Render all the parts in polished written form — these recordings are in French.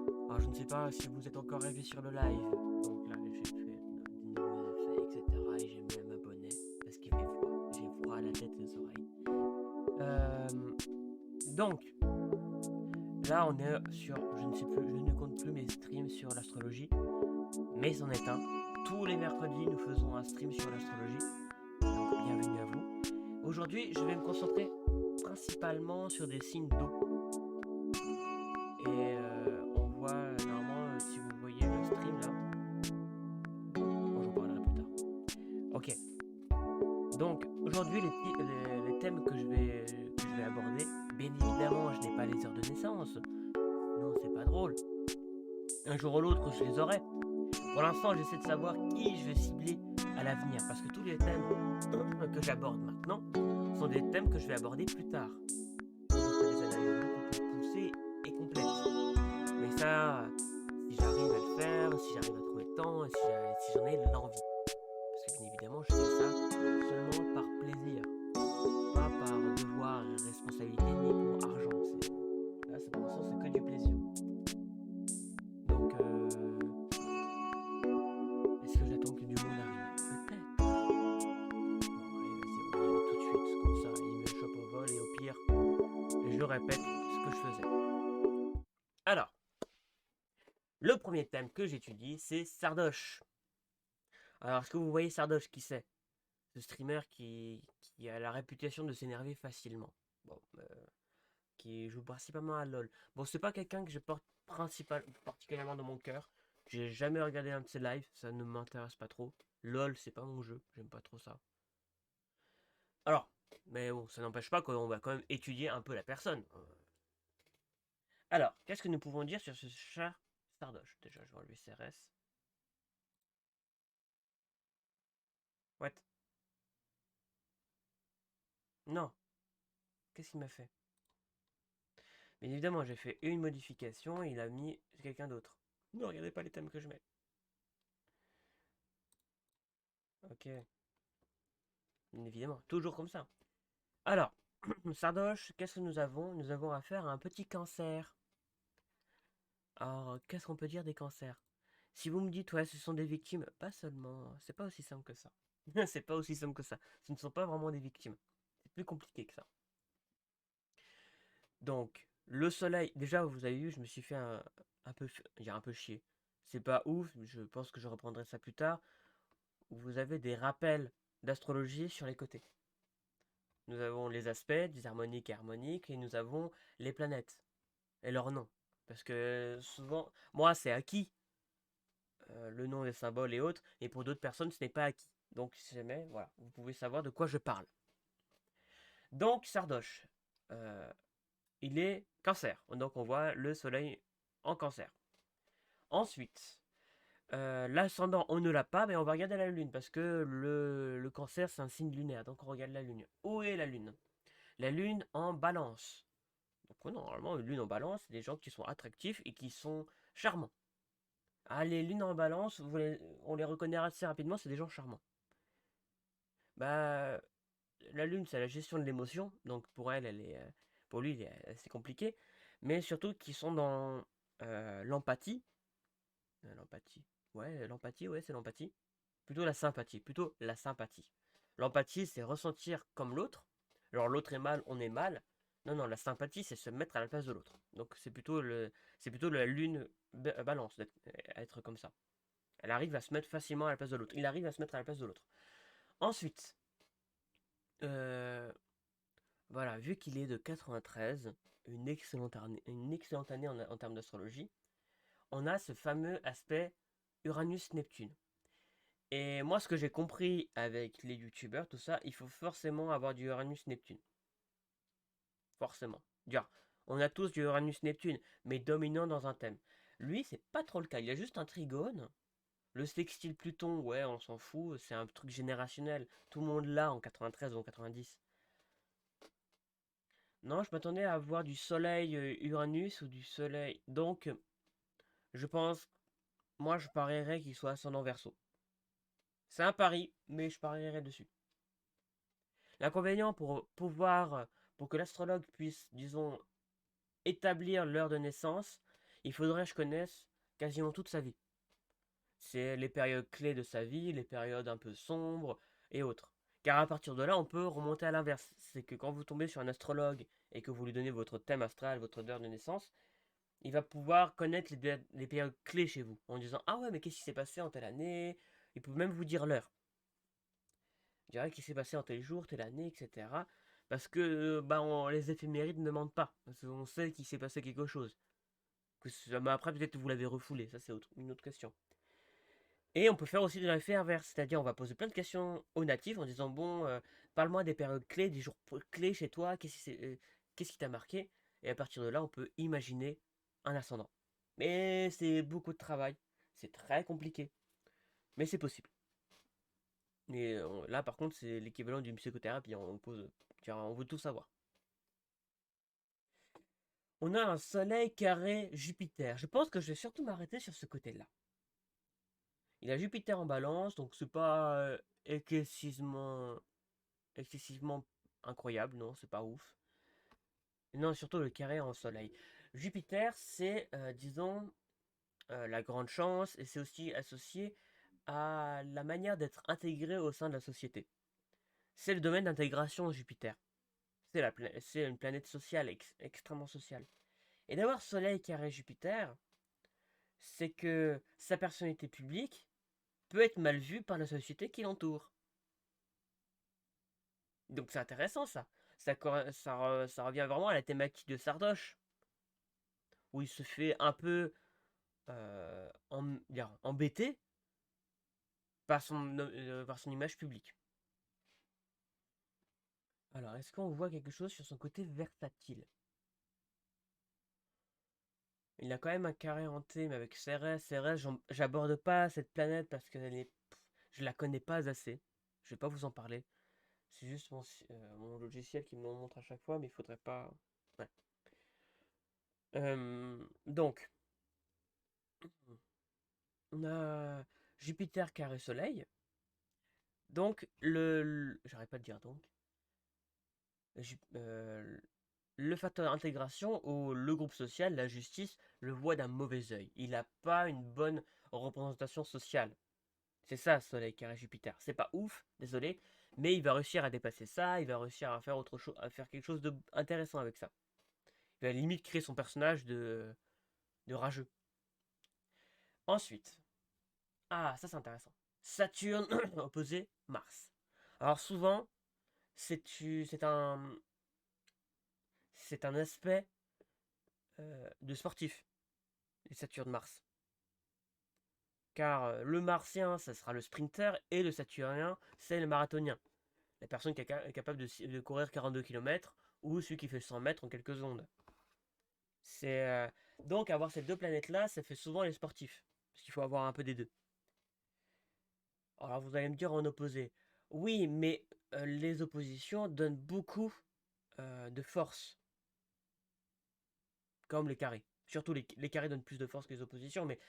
Alors, je ne sais pas si vous êtes encore arrivé sur le live. Donc là, j'ai fait de nouveaux effets, etc. Et j'ai mis à m'abonner parce qu'il fait froid. J'ai froid à la tête et aux oreilles. Donc, là, on est sur, je ne sais plus, je ne compte plus mes streams sur l'astrologie, mais c'en est un. Tous les mercredis, nous faisons un stream sur l'astrologie. Donc, bienvenue à vous. Aujourd'hui, je vais me concentrer principalement sur des signes d'eau. Et on voit normalement, si vous voyez le stream là, bon, j'en parlerai plus tard. Ok. Donc aujourd'hui, les thèmes que je vais aborder, bien évidemment, je n'ai pas les heures de naissance. Non, c'est pas drôle. Un jour ou l'autre, je les aurai. Pour l'instant, j'essaie de savoir qui je vais cibler à l'avenir. Parce que tous les thèmes que j'aborde maintenant sont des thèmes que je vais aborder plus tard. Quand je ferai des analyses beaucoup plus poussées et complètes. Mais ça, si j'arrive à le faire, si j'arrive à trouver le temps, si j'en ai l'envie. Parce que bien évidemment, je fais ça seulement par plaisir. Pas par devoir et responsabilité, ni pour argent. Là, pour l'instant, c'est que du plaisir. Donc, est-ce que j'attends que du monde arrive? Peut-être. Bon, allez, vas-y, on va y aller tout de suite. Comme ça, il me chope au vol et au pire, je répète ce que je faisais. Alors, le premier thème que j'étudie, c'est Sardoche. Alors, est-ce que vous voyez Sardoche? Qui c'est? Ce streamer qui a la réputation de s'énerver facilement. Bon, qui joue principalement à LoL. Bon, c'est pas quelqu'un que je porte particulièrement dans mon cœur. J'ai jamais regardé un de ses lives, ça ne m'intéresse pas trop. LoL, c'est pas mon jeu, j'aime pas trop ça. Alors, mais bon, ça n'empêche pas qu'on va quand même étudier un peu la personne. Alors, qu'est-ce que nous pouvons dire sur ce chat Sardoche? Déjà, je vais enlever CRS. What? Non, qu'est-ce qu'il m'a fait? Bien évidemment, j'ai fait une modification et il a mis quelqu'un d'autre. Ne regardez pas les thèmes que je mets. Ok, bien évidemment, toujours comme ça. Alors, Sardoche, qu'est-ce que nous avons? Nous avons affaire à un petit cancer. Alors, qu'est-ce qu'on peut dire des cancers? Si vous me dites, ouais, ce sont des victimes, pas seulement, c'est pas aussi simple que ça. C'est pas aussi simple que ça. Ce ne sont pas vraiment des victimes. C'est plus compliqué que ça. Donc, le soleil, déjà, vous avez vu, je me suis fait un peu, un peu chier. C'est pas ouf, je pense que je reprendrai ça plus tard. Vous avez des rappels d'astrologie sur les côtés. Nous avons les aspects, disharmoniques et harmoniques, et nous avons les planètes et leur nom. Parce que souvent, moi, c'est acquis, le nom des symboles et autres, et pour d'autres personnes, ce n'est pas acquis. Donc, si jamais, voilà, vous pouvez savoir de quoi je parle. Donc, Sardoche, euh, il est cancer. Donc, on voit le soleil en cancer. Ensuite, l'ascendant, on ne l'a pas, mais on va regarder la lune, parce que le cancer, c'est un signe lunaire. Donc, on regarde la lune. Où est la lune? La lune en balance. Donc, ouais, normalement, une lune en balance, c'est des gens qui sont attractifs et qui sont charmants. Ah, les lunes en balance, on les reconnaît assez rapidement, c'est des gens charmants. Bah, la lune, c'est la gestion de l'émotion, donc pour elle, pour lui, c'est compliqué. Mais surtout qu'ils sont dans l'empathie. L'empathie. Ouais, l'empathie, ouais, c'est l'empathie. Plutôt la sympathie, plutôt la sympathie. L'empathie, c'est ressentir comme l'autre. Alors l'autre est mal, on est mal. Non, non, la sympathie, c'est se mettre à la place de l'autre. Donc c'est plutôt la lune balance être comme ça. Elle arrive à se mettre facilement à la place de l'autre. Il arrive à se mettre à la place de l'autre. Ensuite, euh, voilà, vu qu'il est de 93, une excellente année en termes d'astrologie, on a ce fameux aspect Uranus-Neptune. Et moi, ce que j'ai compris avec les youtubeurs, tout ça, il faut forcément avoir du Uranus-Neptune. Forcément. Dire, on a tous du Uranus-Neptune, mais dominant dans un thème. Lui, c'est pas trop le cas. Il y a juste un trigone. Le sextile Pluton, ouais, on s'en fout. C'est un truc générationnel. Tout le monde l'a en 93 ou en 90. Non, je m'attendais à avoir du soleil Uranus ou du soleil. Donc, je pense, moi, je parierais qu'il soit ascendant Verseau. C'est un pari, mais je parierais dessus. L'inconvénient pour que l'astrologue puisse, disons, établir l'heure de naissance, il faudrait que je connaisse quasiment toute sa vie. C'est les périodes clés de sa vie, les périodes un peu sombres et autres. Car à partir de là, on peut remonter à l'inverse. C'est que quand vous tombez sur un astrologue et que vous lui donnez votre thème astral, votre heure de naissance, il va pouvoir connaître les périodes clés chez vous. En disant ah ouais, mais qu'est-ce qui s'est passé en telle année. Il peut même vous dire l'heure. Il dirait qu'il s'est passé en tel jour, telle année, etc. Parce que bah, les éphémérides ne mentent pas. Parce qu'on sait qu'il s'est passé quelque chose. Mais après, peut-être que vous l'avez refoulé. Ça, c'est une autre question. Et on peut faire aussi de l'effet inverse, c'est-à-dire on va poser plein de questions aux natifs en disant bon, parle-moi des périodes clés, des jours clés chez toi, qu'est-ce qui t'a marqué? Et à partir de là, on peut imaginer un ascendant. Mais c'est beaucoup de travail, c'est très compliqué, mais c'est possible. Mais là, par contre, c'est l'équivalent d'une psychothérapie, on pose, tiens, on veut tout savoir. On a un Soleil carré Jupiter. Je pense que je vais surtout m'arrêter sur ce côté-là. Il a Jupiter en balance, donc c'est pas excessivement excessivement incroyable, non, c'est pas ouf. Non, surtout le carré en soleil. Jupiter, c'est, disons, la grande chance et c'est aussi associé à la manière d'être intégré au sein de la société. C'est le domaine d'intégration Jupiter. C'est une planète sociale, extrêmement sociale. Et d'avoir Soleil carré Jupiter, c'est que sa personnalité publique peut être mal vue par la société qui l'entoure. Donc c'est intéressant ça. Ça revient vraiment à la thématique de Sardoche, où il se fait un peu embêté par son image publique. Alors, est-ce qu'on voit quelque chose sur son côté versatile? Il a quand même un carré hanté, mais avec Cérès. Cérès, j'aborde pas cette planète parce que je la connais pas assez. Je vais pas vous en parler. C'est juste mon logiciel qui me le montre à chaque fois, mais il faudrait pas. Ouais. Donc, on a Jupiter carré Soleil. Donc, j'arrête pas de dire donc. Euh, le facteur intégration ou le groupe social, la justice, le voit d'un mauvais œil. Il n'a pas une bonne représentation sociale. C'est ça, Soleil carré Jupiter. C'est pas ouf, désolé, mais il va réussir à dépasser ça, il va réussir à faire autre chose, à faire quelque chose d'intéressant avec ça. Il va limite créer son personnage de rageux. Ensuite, ah, ça c'est intéressant. Saturne opposé Mars. Alors souvent, c'est c'est un aspect de sportif, les Saturne-Mars. Car le martien, ça sera le sprinter, et le saturnien, c'est le marathonien. La personne qui est capable de courir 42 km, ou celui qui fait 100 mètres en quelques secondes. C'est donc avoir ces deux planètes-là, ça fait souvent les sportifs. Parce qu'il faut avoir un peu des deux. Alors vous allez me dire en opposé. Oui, mais les oppositions donnent beaucoup de force, comme les carrés. Surtout les carrés donnent plus de force que les oppositions, mais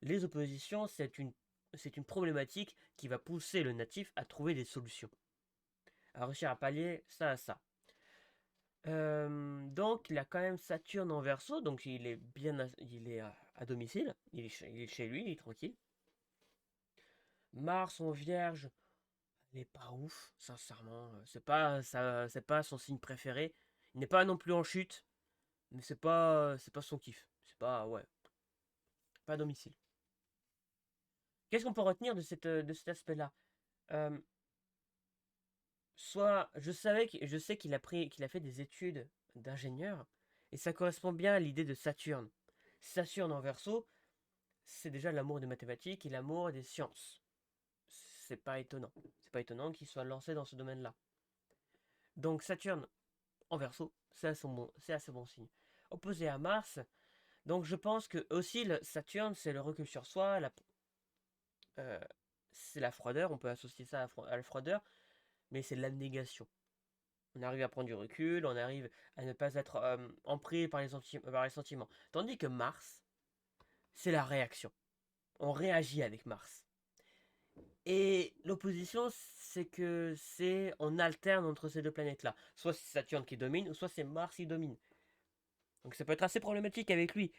les oppositions, c'est une problématique qui va pousser le natif à trouver des solutions, à réussir à pallier ça à ça. Donc, il a quand même Saturne en Verseau, donc il est à domicile, il est chez lui, il est tranquille. Mars en Vierge, il n'est pas ouf, sincèrement. C'est pas son signe préféré. Il n'est pas non plus en chute, mais c'est pas son kiff. C'est pas, ouais, pas à domicile. Qu'est-ce qu'on peut retenir de cet aspect-là? Euh, Soit je sais qu'il a fait des études d'ingénieur et ça correspond bien à l'idée de Saturne. Saturne en Verseau, c'est déjà l'amour des mathématiques et l'amour des sciences. C'est pas étonnant. C'est pas étonnant qu'il soit lancé dans ce domaine-là. Donc Saturne en Verseau, c'est assez bon signe. Opposé à Mars, donc je pense que aussi Saturne, c'est le recul sur soi, euh, c'est la froideur, on peut associer ça à la froideur, mais c'est l'abnégation. On arrive à prendre du recul, on arrive à ne pas être empris par les sentiments. Tandis que Mars, c'est la réaction. On réagit avec Mars. Et l'opposition, c'est que on alterne entre ces deux planètes-là. Soit c'est Saturne qui domine, ou soit c'est Mars qui domine. Donc ça peut être assez problématique avec lui.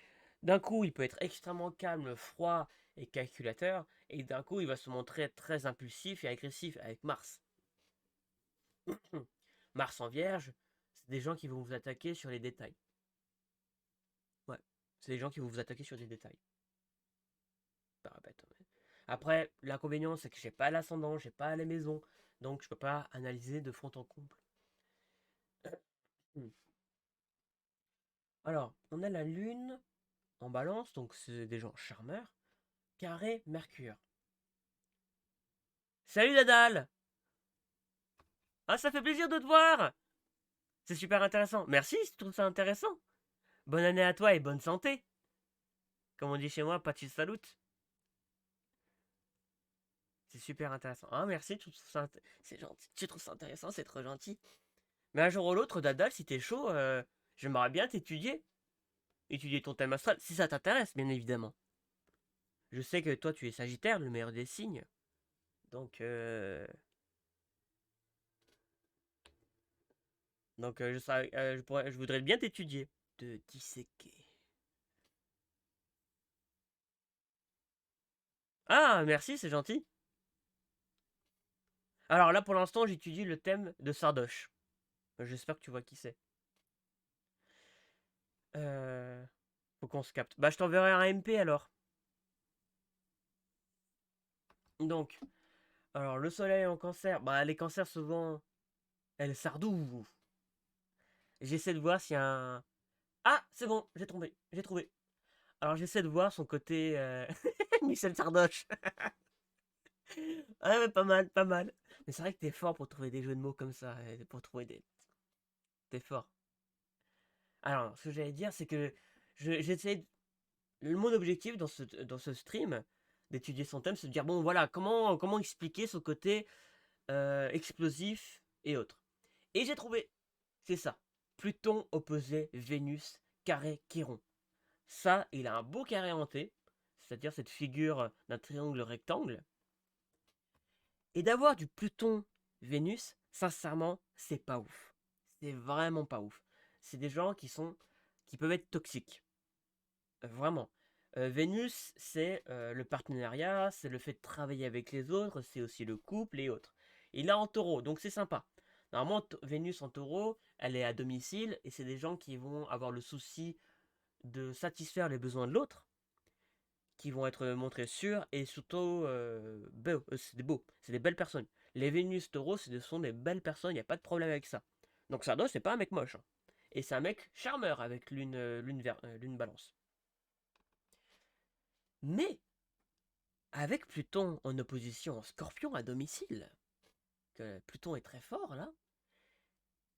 D'un coup, il peut être extrêmement calme, froid et calculateur, et d'un coup, il va se montrer très impulsif et agressif avec Mars. Mars en Vierge, c'est des gens qui vont vous attaquer sur les détails. Ouais, c'est des gens qui vont vous attaquer sur des détails. Pas bête, ouais. Après, l'inconvénient, c'est que j'ai pas l'ascendant, j'ai pas la maison, donc je peux pas analyser de fond en comble. Hmm. Alors, on a la Lune en Balance, donc c'est des gens charmeurs. Carré Mercure. Salut Nadal! Ah, ça fait plaisir de te voir! C'est super intéressant. Merci si tu trouves ça intéressant. Bonne année à toi et bonne santé. Comme on dit chez moi, Pachi Salut. C'est super intéressant. Ah, merci, tu trouves ça c'est gentil. Tu trouves ça intéressant, c'est trop gentil. Mais un jour ou l'autre, Nadal, si t'es chaud, j'aimerais bien t'étudier. Étudier ton thème astral, si ça t'intéresse, bien évidemment. Je sais que toi, tu es Sagittaire, le meilleur des signes. Donc, je voudrais bien t'étudier. Te disséquer. Ah, merci, c'est gentil. Alors là, pour l'instant, j'étudie le thème de Sardoche. J'espère que tu vois qui c'est. Euh, Faut qu'on se capte. Bah, je t'enverrai un MP alors. Donc, alors le soleil en cancer. Bah, les cancers souvent, elle sardou. J'essaie de voir s'il y a un. Ah, c'est bon, j'ai trouvé. Alors j'essaie de voir son côté Michel Sardoche. Ah ouais, pas mal, pas mal. Mais c'est vrai que t'es fort pour trouver des jeux de mots comme ça, pour trouver des. T'es fort. Alors, ce que j'allais dire, c'est que j'essaie. Mon objectif dans ce stream, d'étudier son thème, c'est de dire bon, voilà, comment expliquer son côté explosif et autres. Et j'ai trouvé, c'est ça. Pluton opposé Vénus, carré Chiron. Ça, il a un beau carré hanté, c'est-à-dire cette figure d'un triangle rectangle. Et d'avoir du Pluton Vénus, sincèrement, c'est pas ouf. C'est vraiment pas ouf. C'est des gens qui peuvent être toxiques. Vraiment. Vénus, c'est le partenariat, c'est le fait de travailler avec les autres, c'est aussi le couple et autres. Il est en taureau, donc c'est sympa. Normalement, Vénus en taureau, elle est à domicile et c'est des gens qui vont avoir le souci de satisfaire les besoins de l'autre, qui vont être montrés sûrs et surtout beaux. C'est des beaux, c'est des belles personnes. Les Vénus taureaux, ce sont des belles personnes, il n'y a pas de problème avec ça. Donc Sardos, c'est pas un mec moche, hein. Et c'est un mec charmeur avec lune balance. Mais avec Pluton en opposition en Scorpion à domicile, que Pluton est très fort là,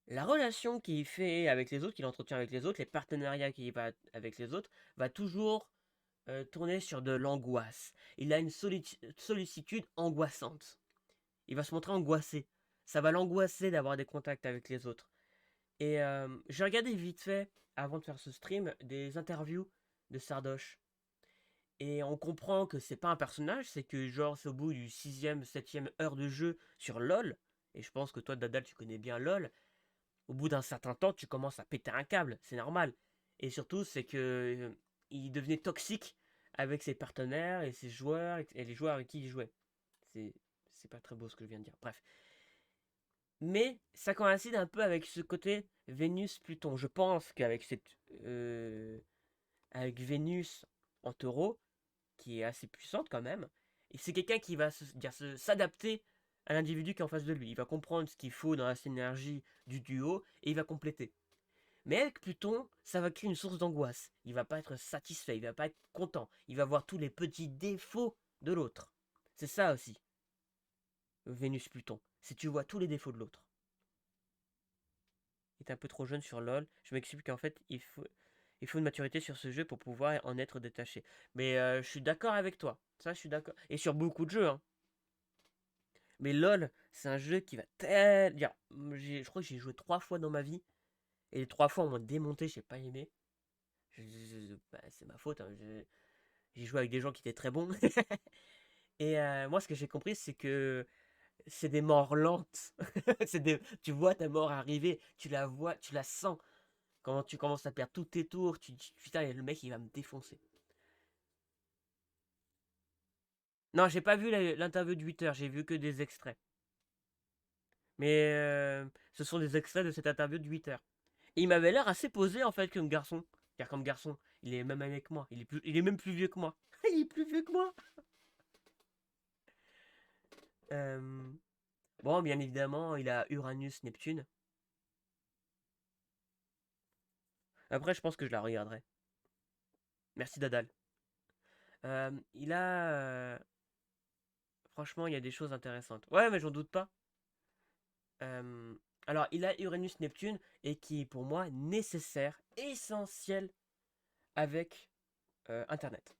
la relation qu'il fait avec les autres, qu'il entretient avec les autres, les partenariats qu'il va avec les autres, va toujours tourner sur de l'angoisse. Il a une sollicitude angoissante. Il va se montrer angoissé. Ça va l'angoisser d'avoir des contacts avec les autres. Et j'ai regardé vite fait, avant de faire ce stream, des interviews de Sardoche. Et on comprend que c'est pas un personnage, c'est que genre c'est au bout du 6e, 7e heure de jeu sur LoL, et je pense que toi Dadal tu connais bien LoL, au bout d'un certain temps tu commences à péter un câble, c'est normal. Et surtout c'est que il devenait toxique avec ses partenaires et ses joueurs et les joueurs avec qui il jouait. C'est c'est pas très beau ce que je viens de dire. Bref. Mais ça coïncide un peu avec ce côté Vénus-Pluton. Je pense qu'avec avec Vénus en taureau, qui est assez puissante quand même. Et c'est quelqu'un qui va s'adapter à l'individu qui est en face de lui. Il va comprendre ce qu'il faut dans la synergie du duo et il va compléter. Mais avec Pluton, ça va créer une source d'angoisse. Il va pas être satisfait, il va pas être content. Il va voir tous les petits défauts de l'autre. C'est ça aussi, Vénus-Pluton. C'est tu vois tous les défauts de l'autre. Il est un peu trop jeune sur LoL. Je m'explique qu'en fait, il faut une maturité sur ce jeu pour pouvoir en être détaché. Mais je suis d'accord avec toi. Ça, je suis d'accord. Et sur beaucoup de jeux, hein. Mais LoL, c'est un jeu qui va tellement. Je crois que j'ai joué 3 fois dans ma vie. Et les 3 fois, on m'a démonté, j'ai pas aimé. Bah, c'est ma faute, hein. J'ai joué avec des gens qui étaient très bons. Et moi, ce que j'ai compris, c'est que c'est des morts lentes. Tu vois ta mort arriver, tu la vois, tu la sens. Quand tu commences à perdre tous tes tours, tu te dis putain, le mec il va me défoncer. Non, j'ai pas vu l'interview de 8 heures, j'ai vu que des extraits. Mais ce sont des extraits de cette interview de 8 heures. Et il m'avait l'air assez posé en fait comme garçon. Car comme garçon, il est même avec moi. Il est même plus vieux que moi. Il est plus vieux que moi. Euh, Bon, bien évidemment, il a Uranus, Neptune. Après, je pense que je la regarderai. Merci Dadal. Il a... Franchement, il y a des choses intéressantes. Ouais, mais j'en doute pas. Euh, Alors, il a Uranus, Neptune, et qui est pour moi nécessaire, essentiel avec Internet.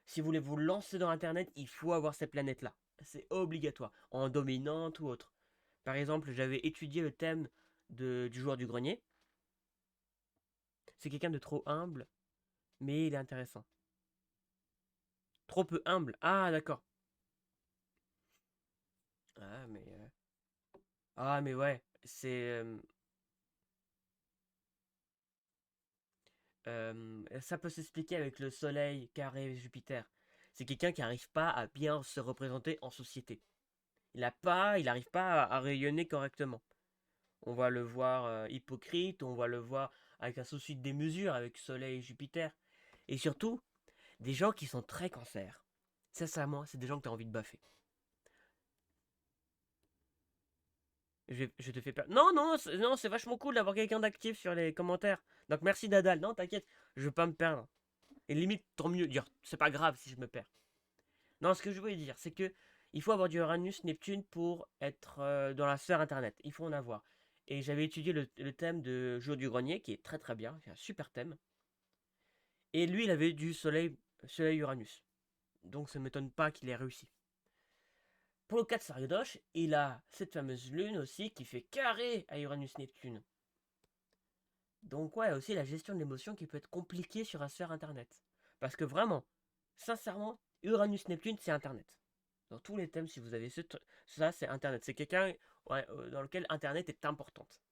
Si vous voulez vous lancer dans Internet, il faut avoir ces planètes-là. C'est obligatoire, en dominante ou autre. Par exemple, j'avais étudié le thème du joueur du grenier. C'est quelqu'un de trop humble, mais il est intéressant. Trop peu humble. Ah, d'accord. Ah, mais ouais, ça peut s'expliquer avec le Soleil carré Jupiter. C'est quelqu'un qui n'arrive pas à bien se représenter en société. Il n'arrive pas à rayonner correctement. On va le voir hypocrite, on va le voir avec un souci de démesure avec Soleil et Jupiter. Et surtout, des gens qui sont très cancer. Sincèrement, c'est des gens que tu as envie de baffer. Je te fais peur. Non, non, non, c'est vachement cool d'avoir quelqu'un d'actif sur les commentaires. Donc merci Dadal. Non, t'inquiète, je veux pas me perdre. Et limite, tant mieux dire, c'est pas grave si je me perds. Non, ce que je voulais dire, c'est que il faut avoir du Uranus, Neptune pour être dans la sphère Internet. Il faut en avoir. Et j'avais étudié le thème de Jour du Grenier, qui est très très bien, c'est un super thème. Et lui, il avait du Soleil Uranus. Donc ça ne m'étonne pas qu'il ait réussi. Pour le cas de Sariodoche, il a cette fameuse lune aussi qui fait carré à Uranus-Neptune. Donc ouais, aussi la gestion de l'émotion qui peut être compliquée sur la sphère Internet. Parce que vraiment, sincèrement, Uranus-Neptune, c'est Internet. Dans tous les thèmes, si vous avez ça, c'est Internet. C'est quelqu'un ouais, dans lequel Internet est importante.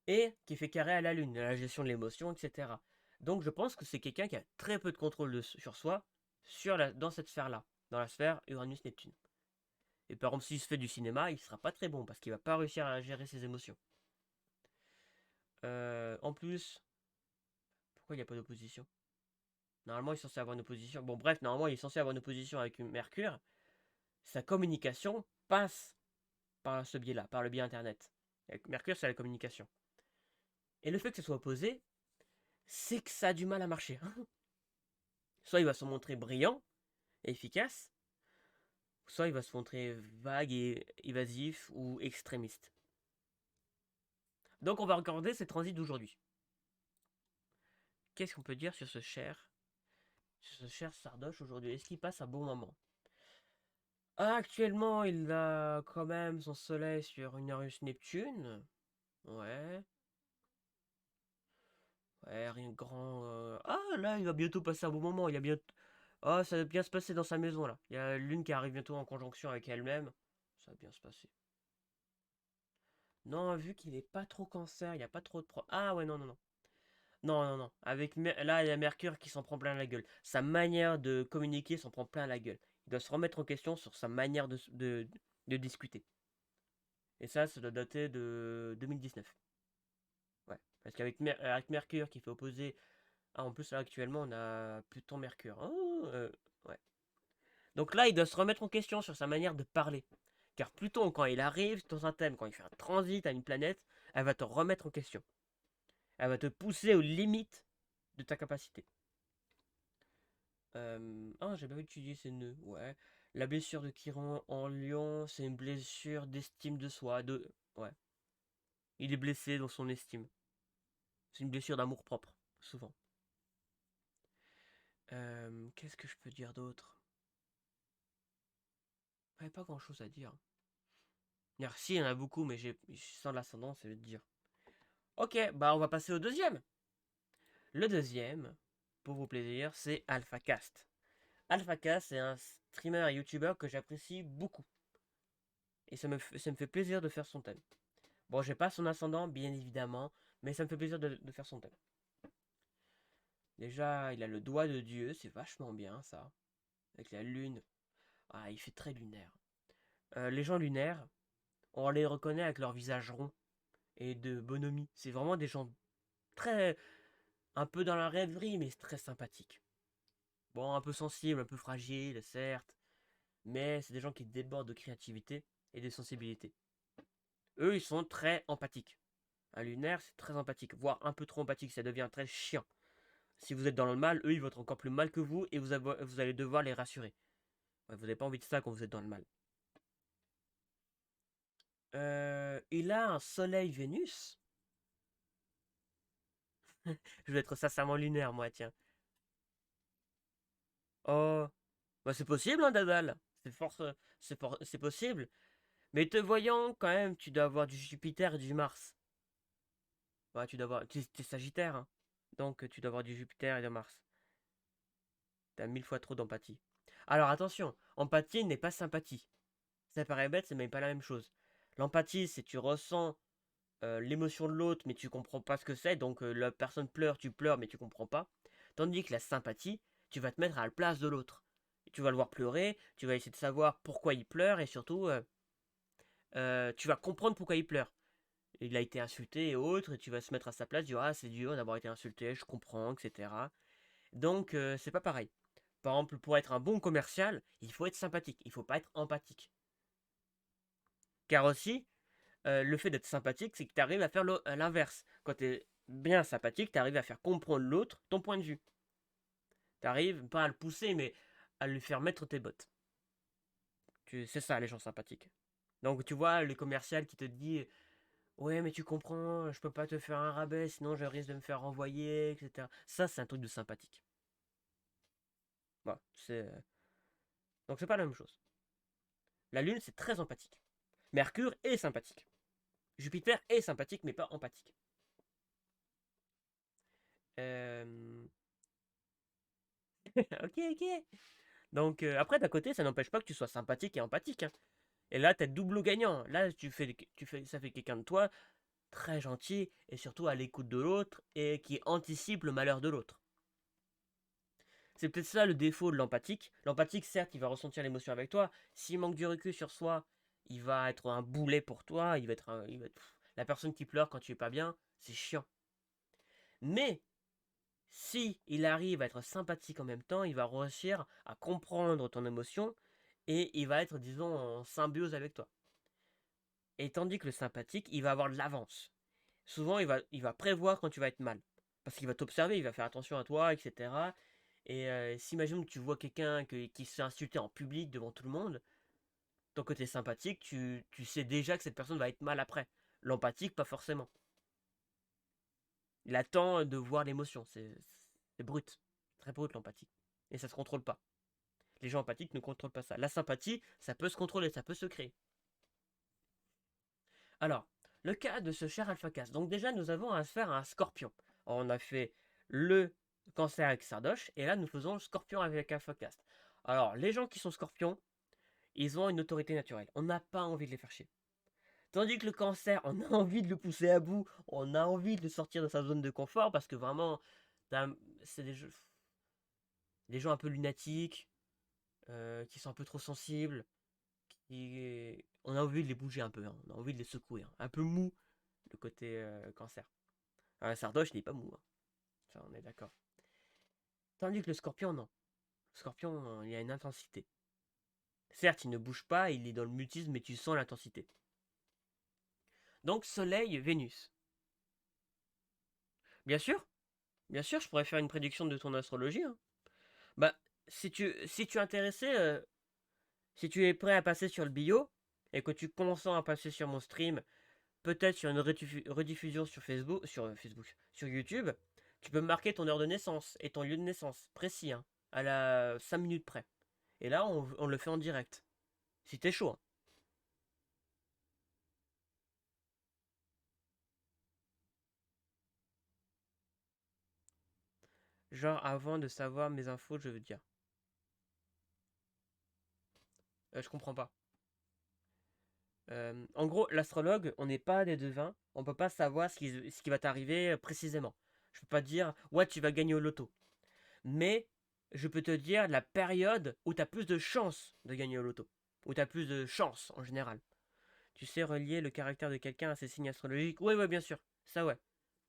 Et qui fait carré à la Lune, la gestion de l'émotion, etc. Donc je pense que c'est quelqu'un qui a très peu de contrôle sur soi dans cette sphère-là, dans la sphère Uranus-Neptune. Et par exemple, s'il se fait du cinéma, il sera pas très bon parce qu'il va pas réussir à gérer ses émotions. En plus, pourquoi il n'y a pas d'opposition? Normalement, il est censé avoir une opposition. Bon, bref, normalement, il est censé avoir une opposition avec Mercure. Sa communication passe par ce biais-là, par le biais Internet. Avec Mercure, c'est la communication. Et le fait que ce soit opposé, c'est que ça a du mal à marcher. Soit il va se montrer brillant et efficace, soit il va se montrer vague et évasif ou extrémiste. Donc on va regarder ces transits d'aujourd'hui. Qu'est-ce qu'on peut dire sur ce cher Sardoche aujourd'hui? Est-ce qu'il passe un bon moment? Actuellement, il a quand même son soleil sur Uranus-Neptune. Ouais. Ouais, rien de grand. Ah, là, il va bientôt passer un bon moment. Il a bientôt. Ah, ça va bien se passer dans sa maison, là. Il y a Lune qui arrive bientôt en conjonction avec elle-même. Ça va bien se passer. Non, vu qu'il est pas trop cancer, il n'y a pas trop de Ah, ouais, non, non, non. Non, non, non. Là, il y a Mercure qui s'en prend plein la gueule. Sa manière de communiquer s'en prend plein la gueule. Il doit se remettre en question sur sa manière de discuter. Et ça doit dater de 2019. Ouais. Parce avec Mercure qui fait opposer. Ah, en plus, là, actuellement, on a Pluton-Mercure. Oh, ouais. Donc là, il doit se remettre en question sur sa manière de parler. Car Pluton, quand il arrive dans un thème, quand il fait un transit à une planète, elle va te remettre en question. Elle va te pousser aux limites de ta capacité. Ah, j'ai pas étudié ces nœuds. Ouais. La blessure de Chiron en Lion, c'est une blessure d'estime de soi. Ouais. Il est blessé dans son estime. C'est une blessure d'amour propre, souvent. Qu'est-ce que je peux dire d'autre? Ouais, pas grand chose à dire. Merci, il y en a beaucoup, mais sans l'ascendant, c'est de dire. Ok, bah on va passer au deuxième. Le deuxième, pour vos plaisirs, c'est AlphaCast. AlphaCast, c'est un streamer et youtubeur que j'apprécie beaucoup. Et ça me fait plaisir de faire son thème. Bon, j'ai pas son ascendant, bien évidemment, Mais ça me fait plaisir de faire son thème. Déjà, il a le doigt de Dieu, c'est vachement bien ça. Avec la lune. Ah, il fait très lunaire. Les gens lunaires, on les reconnaît avec leur visage rond et de bonhomie. C'est vraiment des gens très, un peu dans la rêverie, mais très sympathiques. Bon, un peu sensibles, un peu fragiles, certes, mais c'est des gens qui débordent de créativité et de sensibilité. Eux, ils sont très empathiques. Un lunaire, c'est très empathique, voire un peu trop empathique, ça devient très chiant. Si vous êtes dans le mal, eux, ils vont être encore plus mal que vous et vous allez devoir les rassurer. Ouais, vous n'avez pas envie de ça quand vous êtes dans le mal. Il a un soleil-Vénus. Je vais être sincèrement lunaire, moi, tiens. Oh, bah c'est possible, hein, Dadal. C'est possible. Mais te voyant, quand même, tu dois avoir du Jupiter et du Mars. Ouais, tu dois avoir. T'es Sagittaire, hein. Donc, tu dois avoir du Jupiter et de Mars. T'as 1000 fois trop d'empathie. Alors, attention, empathie n'est pas sympathie. Ça paraît bête, c'est même pas la même chose. L'empathie, c'est tu ressens l'émotion de l'autre, mais tu comprends pas ce que c'est. Donc, la personne pleure, tu pleures, mais tu comprends pas. Tandis que la sympathie, tu vas te mettre à la place de l'autre. Tu vas le voir pleurer, tu vas essayer de savoir pourquoi il pleure, et surtout, tu vas comprendre pourquoi il pleure. Il a été insulté et autres, et tu vas se mettre à sa place, dire ah c'est dur d'avoir été insulté, je comprends, etc. Donc c'est pas pareil. Par exemple, pour être un bon commercial, il faut être sympathique, il faut pas être empathique. Car aussi, le fait d'être sympathique, c'est que tu arrives à faire l'inverse. Quand tu es bien sympathique, tu arrives à faire comprendre l'autre ton point de vue. Tu arrives pas à le pousser, mais à lui faire mettre tes bottes. C'est ça les gens sympathiques. Donc tu vois, le commercial qui te dit ouais, mais tu comprends, je peux pas te faire un rabais, sinon je risque de me faire renvoyer, etc. Ça, c'est un truc de sympathique. Voilà, donc c'est pas la même chose. La Lune, c'est très empathique. Mercure est sympathique. Jupiter est sympathique, mais pas empathique. Euh, ok, ok. Donc après, d'un côté, ça n'empêche pas que tu sois sympathique et empathique, hein. Et là, t'es double gagnant. Là, ça fait quelqu'un de toi très gentil et surtout à l'écoute de l'autre et qui anticipe le malheur de l'autre. C'est peut-être ça le défaut de l'empathique. L'empathique, certes, il va ressentir l'émotion avec toi. S'il manque du recul sur soi, il va être un boulet pour toi. La personne qui pleure quand tu es pas bien, c'est chiant. Mais si il arrive à être sympathique en même temps, il va réussir à comprendre ton émotion et il va être, disons, en symbiose avec toi. Et tandis que le sympathique, il va avoir de l'avance. Souvent, il va prévoir quand tu vas être mal. Parce qu'il va t'observer, il va faire attention à toi, etc. Et s'imagine que tu vois quelqu'un qui se fait insulter en public devant tout le monde, ton côté sympathique, tu sais déjà que cette personne va être mal après. L'empathique, pas forcément. Il attend de voir l'émotion. C'est brut. Très brut l'empathie. Et ça se contrôle pas. Les gens empathiques ne contrôlent pas ça. La sympathie, ça peut se contrôler, ça peut se créer. Alors, le cas de ce cher AlphaCast. Donc déjà, nous avons affaire à un scorpion. On a fait le cancer avec Sardoche, et là, nous faisons le scorpion avec AlphaCast. Alors, les gens qui sont scorpions, ils ont une autorité naturelle. On n'a pas envie de les faire chier. Tandis que le cancer, on a envie de le pousser à bout, on a envie de le sortir de sa zone de confort parce que vraiment, c'est des gens un peu lunatiques, qui sont un peu trop sensibles, on a envie de les bouger un peu, hein, on a envie de les secouer, hein. Un peu mou, le côté cancer. Un sardoche, il n'est pas mou, hein. Ça, on est d'accord. Tandis que le scorpion, non. Le scorpion, il a une intensité. Certes, il ne bouge pas, il est dans le mutisme, mais tu sens l'intensité. Donc, Soleil, Vénus. Bien sûr, je pourrais faire une prédiction de ton astrologie, hein. Bah, si tu es intéressé, si tu es prêt à passer sur le bio, et que tu consens à passer sur mon stream, peut-être sur une rediffusion sur Facebook, sur YouTube, tu peux marquer ton heure de naissance et ton lieu de naissance, précis, hein, à la 5 minutes près. Et là, on le fait en direct. Si t'es chaud, hein. Genre, avant de savoir mes infos, je veux dire. Je comprends pas. En gros, l'astrologue, on n'est pas des devins, on peut pas savoir ce qui va t'arriver précisément. Je peux pas te dire, ouais, tu vas gagner au loto. Mais je peux te dire la période où tu as plus de chances de gagner au loto. Où tu as plus de chances en général. Tu sais relier le caractère de quelqu'un à ses signes astrologiques? Oui, oui, bien sûr. Ça, ouais.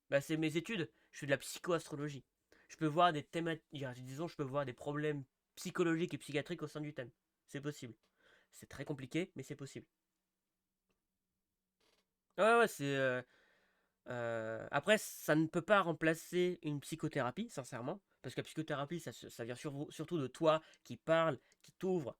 Bah, c'est mes études. Je fais de la psychoastrologie. Je peux voir des thématiques, disons, je peux voir des problèmes psychologiques et psychiatriques au sein du thème. C'est possible. C'est très compliqué, mais c'est possible. Ouais, ouais, c'est. Après, ça ne peut pas remplacer une psychothérapie, sincèrement. Parce que la psychothérapie, ça vient surtout de toi qui parle, qui t'ouvre.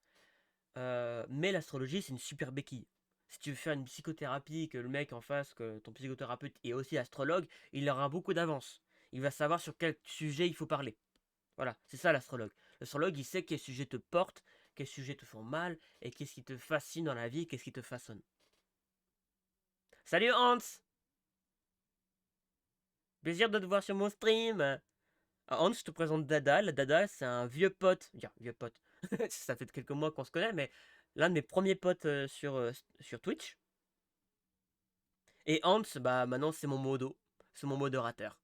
Mais l'astrologie, c'est une super béquille. Si tu veux faire une psychothérapie, que le mec en face, que ton psychothérapeute est aussi astrologue, il aura beaucoup d'avance. Il va savoir sur quel sujet il faut parler. Voilà, c'est ça l'astrologue. L'astrologue, il sait quels sujets te portent, quels sujets te font mal, et qu'est-ce qui te fascine dans la vie, qu'est-ce qui te façonne. Salut Hans! Plaisir de te voir sur mon stream! Hans, je te présente Dada. La Dada, c'est un vieux pote. Vieux pote. Ça fait quelques mois qu'on se connaît, mais l'un de mes premiers potes sur Twitch. Et Hans, bah maintenant c'est mon modo. C'est mon modérateur.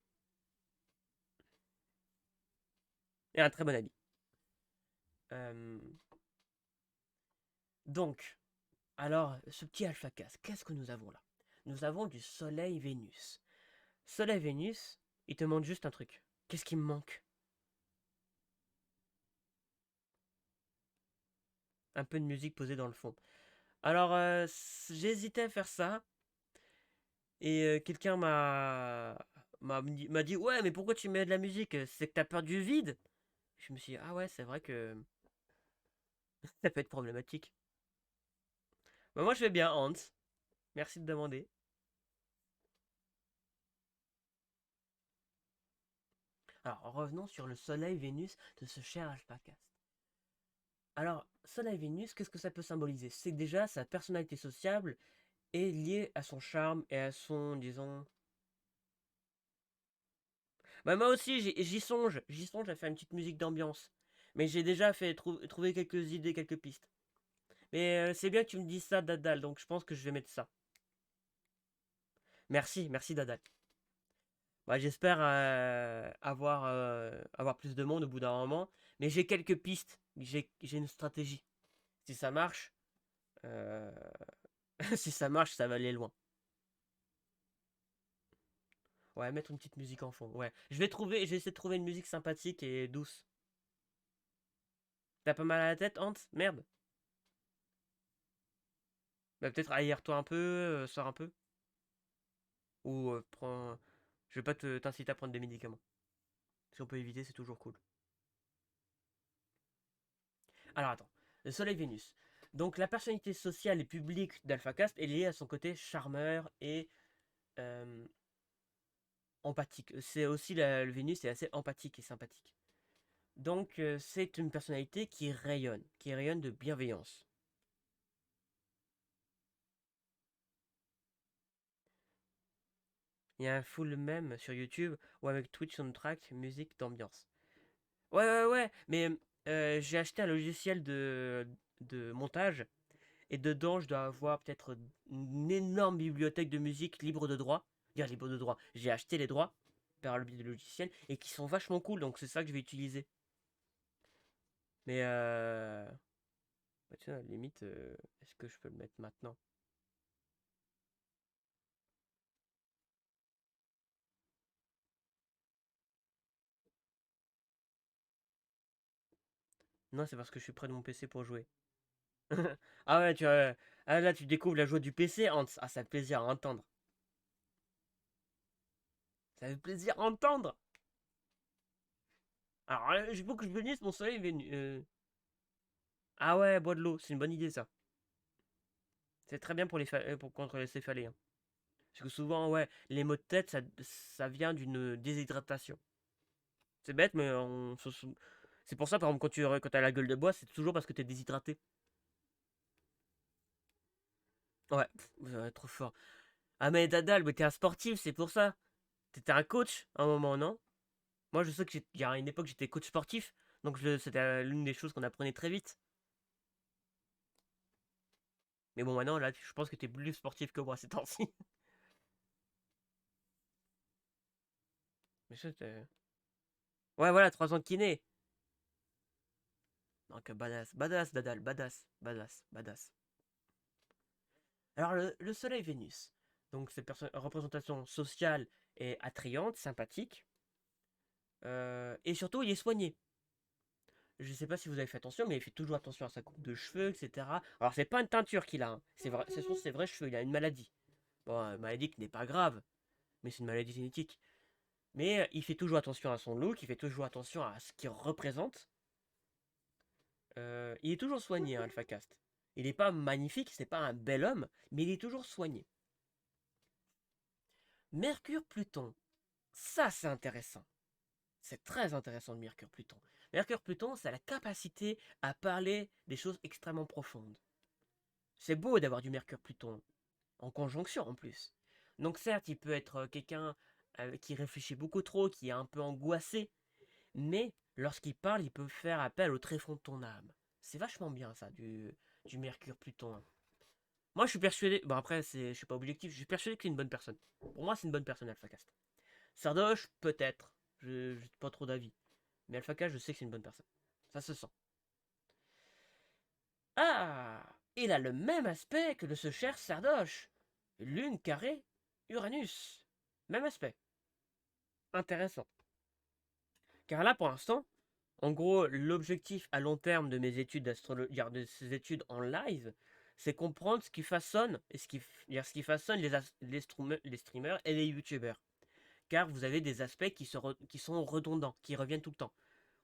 Et un très bon ami. Euh, Donc, alors, ce petit Alpha Cas, qu'est-ce que nous avons là? Nous avons du Soleil Vénus. Soleil Vénus, il te demande juste un truc. Qu'est-ce qui me manque? Un peu de musique posée dans le fond. Alors, j'hésitais à faire ça. Et quelqu'un m'a dit ouais, mais pourquoi tu mets de la musique? C'est que t'as peur du vide? Je me suis dit ah ouais, c'est vrai que ça peut être problématique. Bah, moi je vais bien, Hans. Merci de demander. Alors revenons sur le Soleil Vénus de ce cher Alphacast. Alors Soleil Vénus, qu'est-ce que ça peut symboliser? C'est que déjà sa personnalité sociable est liée à son charme et à son, disons. Bah moi aussi j'y songe à faire une petite musique d'ambiance. Mais j'ai déjà trouvé quelques idées, quelques pistes. Mais c'est bien que tu me dises ça, Dadal, donc je pense que je vais mettre ça. Merci, merci Dadal. Bah, j'espère avoir plus de monde au bout d'un moment, mais j'ai quelques pistes, j'ai une stratégie. Si ça marche, euh, si ça marche, ça va aller loin. Ouais, mettre une petite musique en fond. Ouais, je vais essayer de trouver une musique sympathique et douce. T'as pas mal à la tête, Hans? Merde. Bah, peut-être aère-toi un peu, sors un peu. Ou prends. Je vais pas t'inciter à prendre des médicaments. Si on peut éviter, c'est toujours cool. Alors attends, le Soleil Vénus. Donc la personnalité sociale et publique d'AlphaCast est liée à son côté charmeur et euh, empathique. C'est aussi le Vénus est assez empathique et sympathique. Donc c'est une personnalité qui rayonne de bienveillance. Il y a un full même sur YouTube ou avec Twitch Soundtrack, musique d'ambiance. Ouais, ouais, ouais, mais j'ai acheté un logiciel de montage et dedans je dois avoir peut-être une énorme bibliothèque de musique libre de droit. Dire libre de droit, j'ai acheté les droits par le biais du logiciel et qui sont vachement cool, donc c'est ça que je vais utiliser. Mais bah, tiens, à la limite, est-ce que je peux le mettre maintenant? Non, c'est parce que je suis près de mon PC pour jouer. Ah ouais, ah, là tu découvres la joie du PC, Hans. Ah, ça fait plaisir à entendre. Ça fait plaisir à entendre. Alors, il faut que je bénisse mon soleil venu. Ah ouais, bois de l'eau, c'est une bonne idée ça. C'est très bien pour contre les céphalées, hein. Parce que souvent, ouais, les maux de tête, ça vient d'une déshydratation. C'est bête, mais c'est pour ça, par exemple, quand t'as la gueule de bois, c'est toujours parce que t'es déshydraté. Ouais, trop fort. Ah mais Dadal, mais t'es un sportif, c'est pour ça. T'étais un coach à un moment, non? Moi, je sais qu'il y a une époque, j'étais coach sportif, donc c'était l'une des choses qu'on apprenait très vite. Mais bon, maintenant, là, je pense que t'es plus sportif que moi ces temps-ci. Mais ça, ouais, voilà, 3 ans de kiné. Donc, badass, badass, Dadal, badass, badass, badass. Alors, le soleil Vénus. Donc, cette représentation sociale est attrayante, sympathique. Et surtout, il est soigné. Je sais pas si vous avez fait attention, mais il fait toujours attention à sa coupe de cheveux, etc. Alors, c'est pas une teinture qu'il a, hein. C'est vrai, ce sont ses vrais cheveux. Il a une maladie. Bon, une maladie qui n'est pas grave, mais c'est une maladie génétique. Mais il fait toujours attention à son look, il fait toujours attention à ce qu'il représente. Il est toujours soigné, hein, Alpha Cast. Il n'est pas magnifique, c'est pas un bel homme, mais il est toujours soigné. Mercure-Pluton. Ça, c'est intéressant. C'est très intéressant le Mercure-Pluton. Mercure-Pluton, c'est la capacité à parler des choses extrêmement profondes. C'est beau d'avoir du Mercure-Pluton, en conjonction en plus. Donc certes, il peut être quelqu'un qui réfléchit beaucoup trop, qui est un peu angoissé, mais lorsqu'il parle, il peut faire appel au tréfonds de ton âme. C'est vachement bien ça, du Mercure-Pluton. Moi, je suis persuadé. Bon, après, je suis pas objectif. Je suis persuadé que c'est une bonne personne. Pour moi, c'est une bonne personne, AlphaCast. Sardoche, peut-être. Je n'ai pas trop d'avis. Mais AlphaCast, je sais que c'est une bonne personne. Ça se sent. Ah, il a le même aspect que de ce cher Sardoche. Lune carrée, Uranus. Même aspect. Intéressant. Car là, pour l'instant, en gros, l'objectif à long terme de mes études d'astrologie, de ces études en live, c'est comprendre ce qui façonne, ce qui façonne les streamers et les youtubeurs. Car vous avez des aspects qui sont redondants, qui reviennent tout le temps.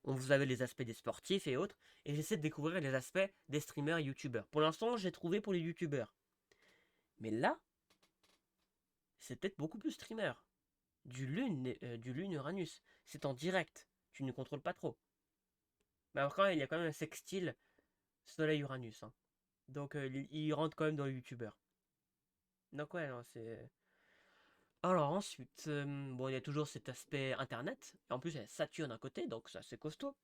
Vous avez les aspects des sportifs et autres, et j'essaie de découvrir les aspects des streamers et youtubeurs. Pour l'instant, j'ai trouvé pour les youtubeurs. Mais là, c'est peut-être beaucoup plus streamer. Du lune Uranus. C'est en direct. Tu ne contrôles pas trop. Mais après, il y a quand même un sextile Soleil-Uranus, hein. Donc il rentre quand même dans le youtubeur. Donc ouais, non, c'est... Alors ensuite, bon, il y a toujours cet aspect internet. Et en plus, il y a Saturne à côté, donc ça c'est costaud.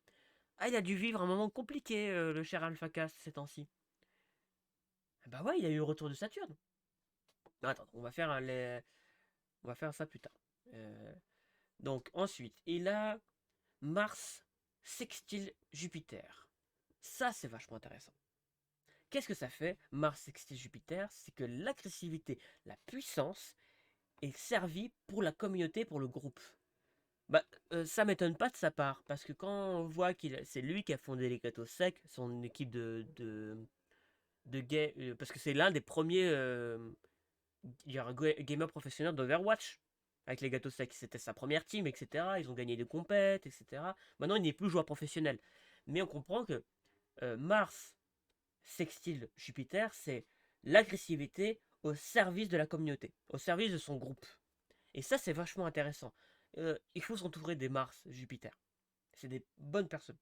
Ah, il a dû vivre un moment compliqué, le cher AlphaCast, ces temps-ci. Bah ouais, il y a eu le retour de Saturne. Non, attends, on va faire ça plus tard. Euh, donc ensuite, il a Mars sextile Jupiter. Ça, c'est vachement intéressant. Qu'est-ce que ça fait, Mars sextile Jupiter? C'est que l'agressivité, la puissance est servie pour la communauté, pour le groupe. Bah, ça m'étonne pas de sa part, parce que quand on voit c'est lui qui a fondé les gâteaux secs, son équipe parce que c'est l'un des premiers gamers professionnels d'Overwatch, avec les gâteaux secs. C'était sa première team, etc. Ils ont gagné des compètes, etc. Maintenant, il n'est plus joueur professionnel. Mais on comprend que Mars sextile Jupiter, c'est l'agressivité au service de la communauté, au service de son groupe. Et ça, c'est vachement intéressant. Il faut s'entourer des Mars Jupiter. C'est des bonnes personnes.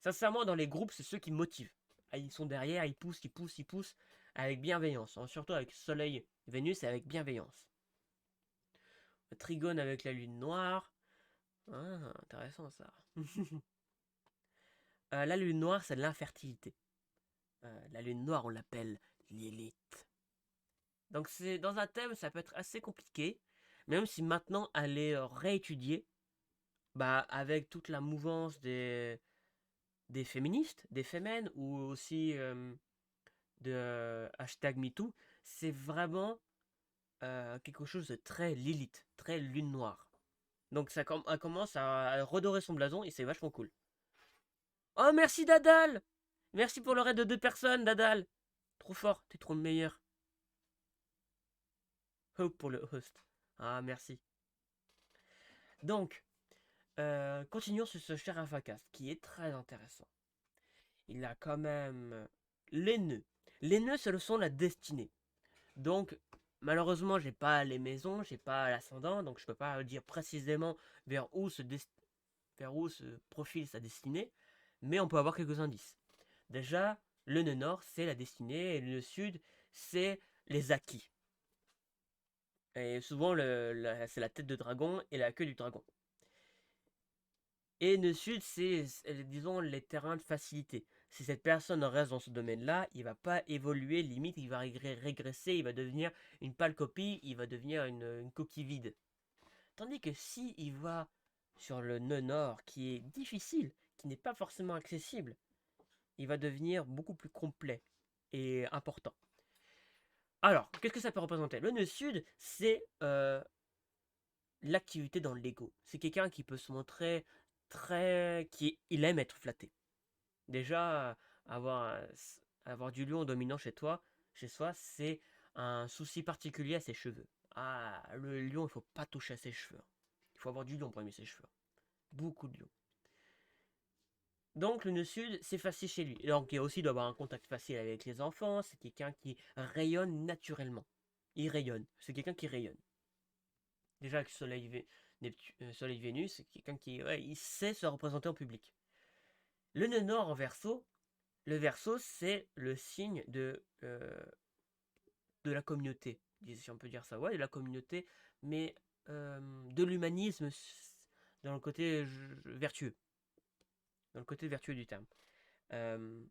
Sincèrement, dans les groupes, c'est ceux qui motivent. Ah, ils sont derrière, ils poussent, ils poussent, ils poussent, avec bienveillance, hein. Surtout avec Soleil, Vénus, et avec bienveillance. Le trigone avec la lune noire. Ah, intéressant ça. La lune noire, c'est de l'infertilité. La lune noire, on l'appelle Lilith. Donc c'est dans un thème, ça peut être assez compliqué, même si maintenant elle est réétudiée, bah avec toute la mouvance des féministes, des femmes, ou aussi de hashtag MeToo, c'est vraiment quelque chose de très Lilith, très lune noire. Donc elle commence à redorer son blason et c'est vachement cool. Oh merci Dadal! Merci pour le raid de 2 personnes, Dadal! Trop fort, t'es trop le meilleur. Hope pour le host. Ah merci. Donc, continuons sur ce cher Avacast qui est très intéressant. Il a quand même les nœuds. Les nœuds, ce sont la destinée. Donc, malheureusement, j'ai pas les maisons, j'ai pas l'ascendant, donc je peux pas dire précisément vers où se profile sa destinée, mais on peut avoir quelques indices. Déjà, le nœud nord, c'est la destinée, et le nœud sud, c'est les acquis. Et souvent, c'est la tête de dragon et la queue du dragon. Et nœud sud, disons, les terrains de facilité. Si cette personne reste dans ce domaine-là, il va pas évoluer, limite, il va régresser, il va devenir une pâle copie, il va devenir une coquille vide. Tandis que si il va sur le nœud nord, qui est difficile, qui n'est pas forcément accessible, il va devenir beaucoup plus complet et important. Alors, qu'est-ce que ça peut représenter? Le nœud sud, c'est l'activité dans l'ego. C'est quelqu'un qui peut se montrer il aime être flatté. Déjà, avoir, avoir du lion dominant chez soi, c'est un souci particulier à ses cheveux. Ah, le lion, il faut pas toucher à ses cheveux. Il faut avoir du lion pour aimer ses cheveux. Beaucoup de lion. Donc le nœud sud, c'est facile chez lui. Donc il aussi doit avoir un contact facile avec les enfants. C'est quelqu'un qui rayonne naturellement. Il rayonne. C'est quelqu'un qui rayonne. Déjà avec Soleil Vénus, c'est quelqu'un qui il sait se représenter en public. Le nœud nord en Verseau, le Verseau, c'est le signe de la communauté, si on peut dire ça, ouais, de la communauté, mais de l'humanisme dans le côté vertueux, dans le côté vertueux du terme. Euh,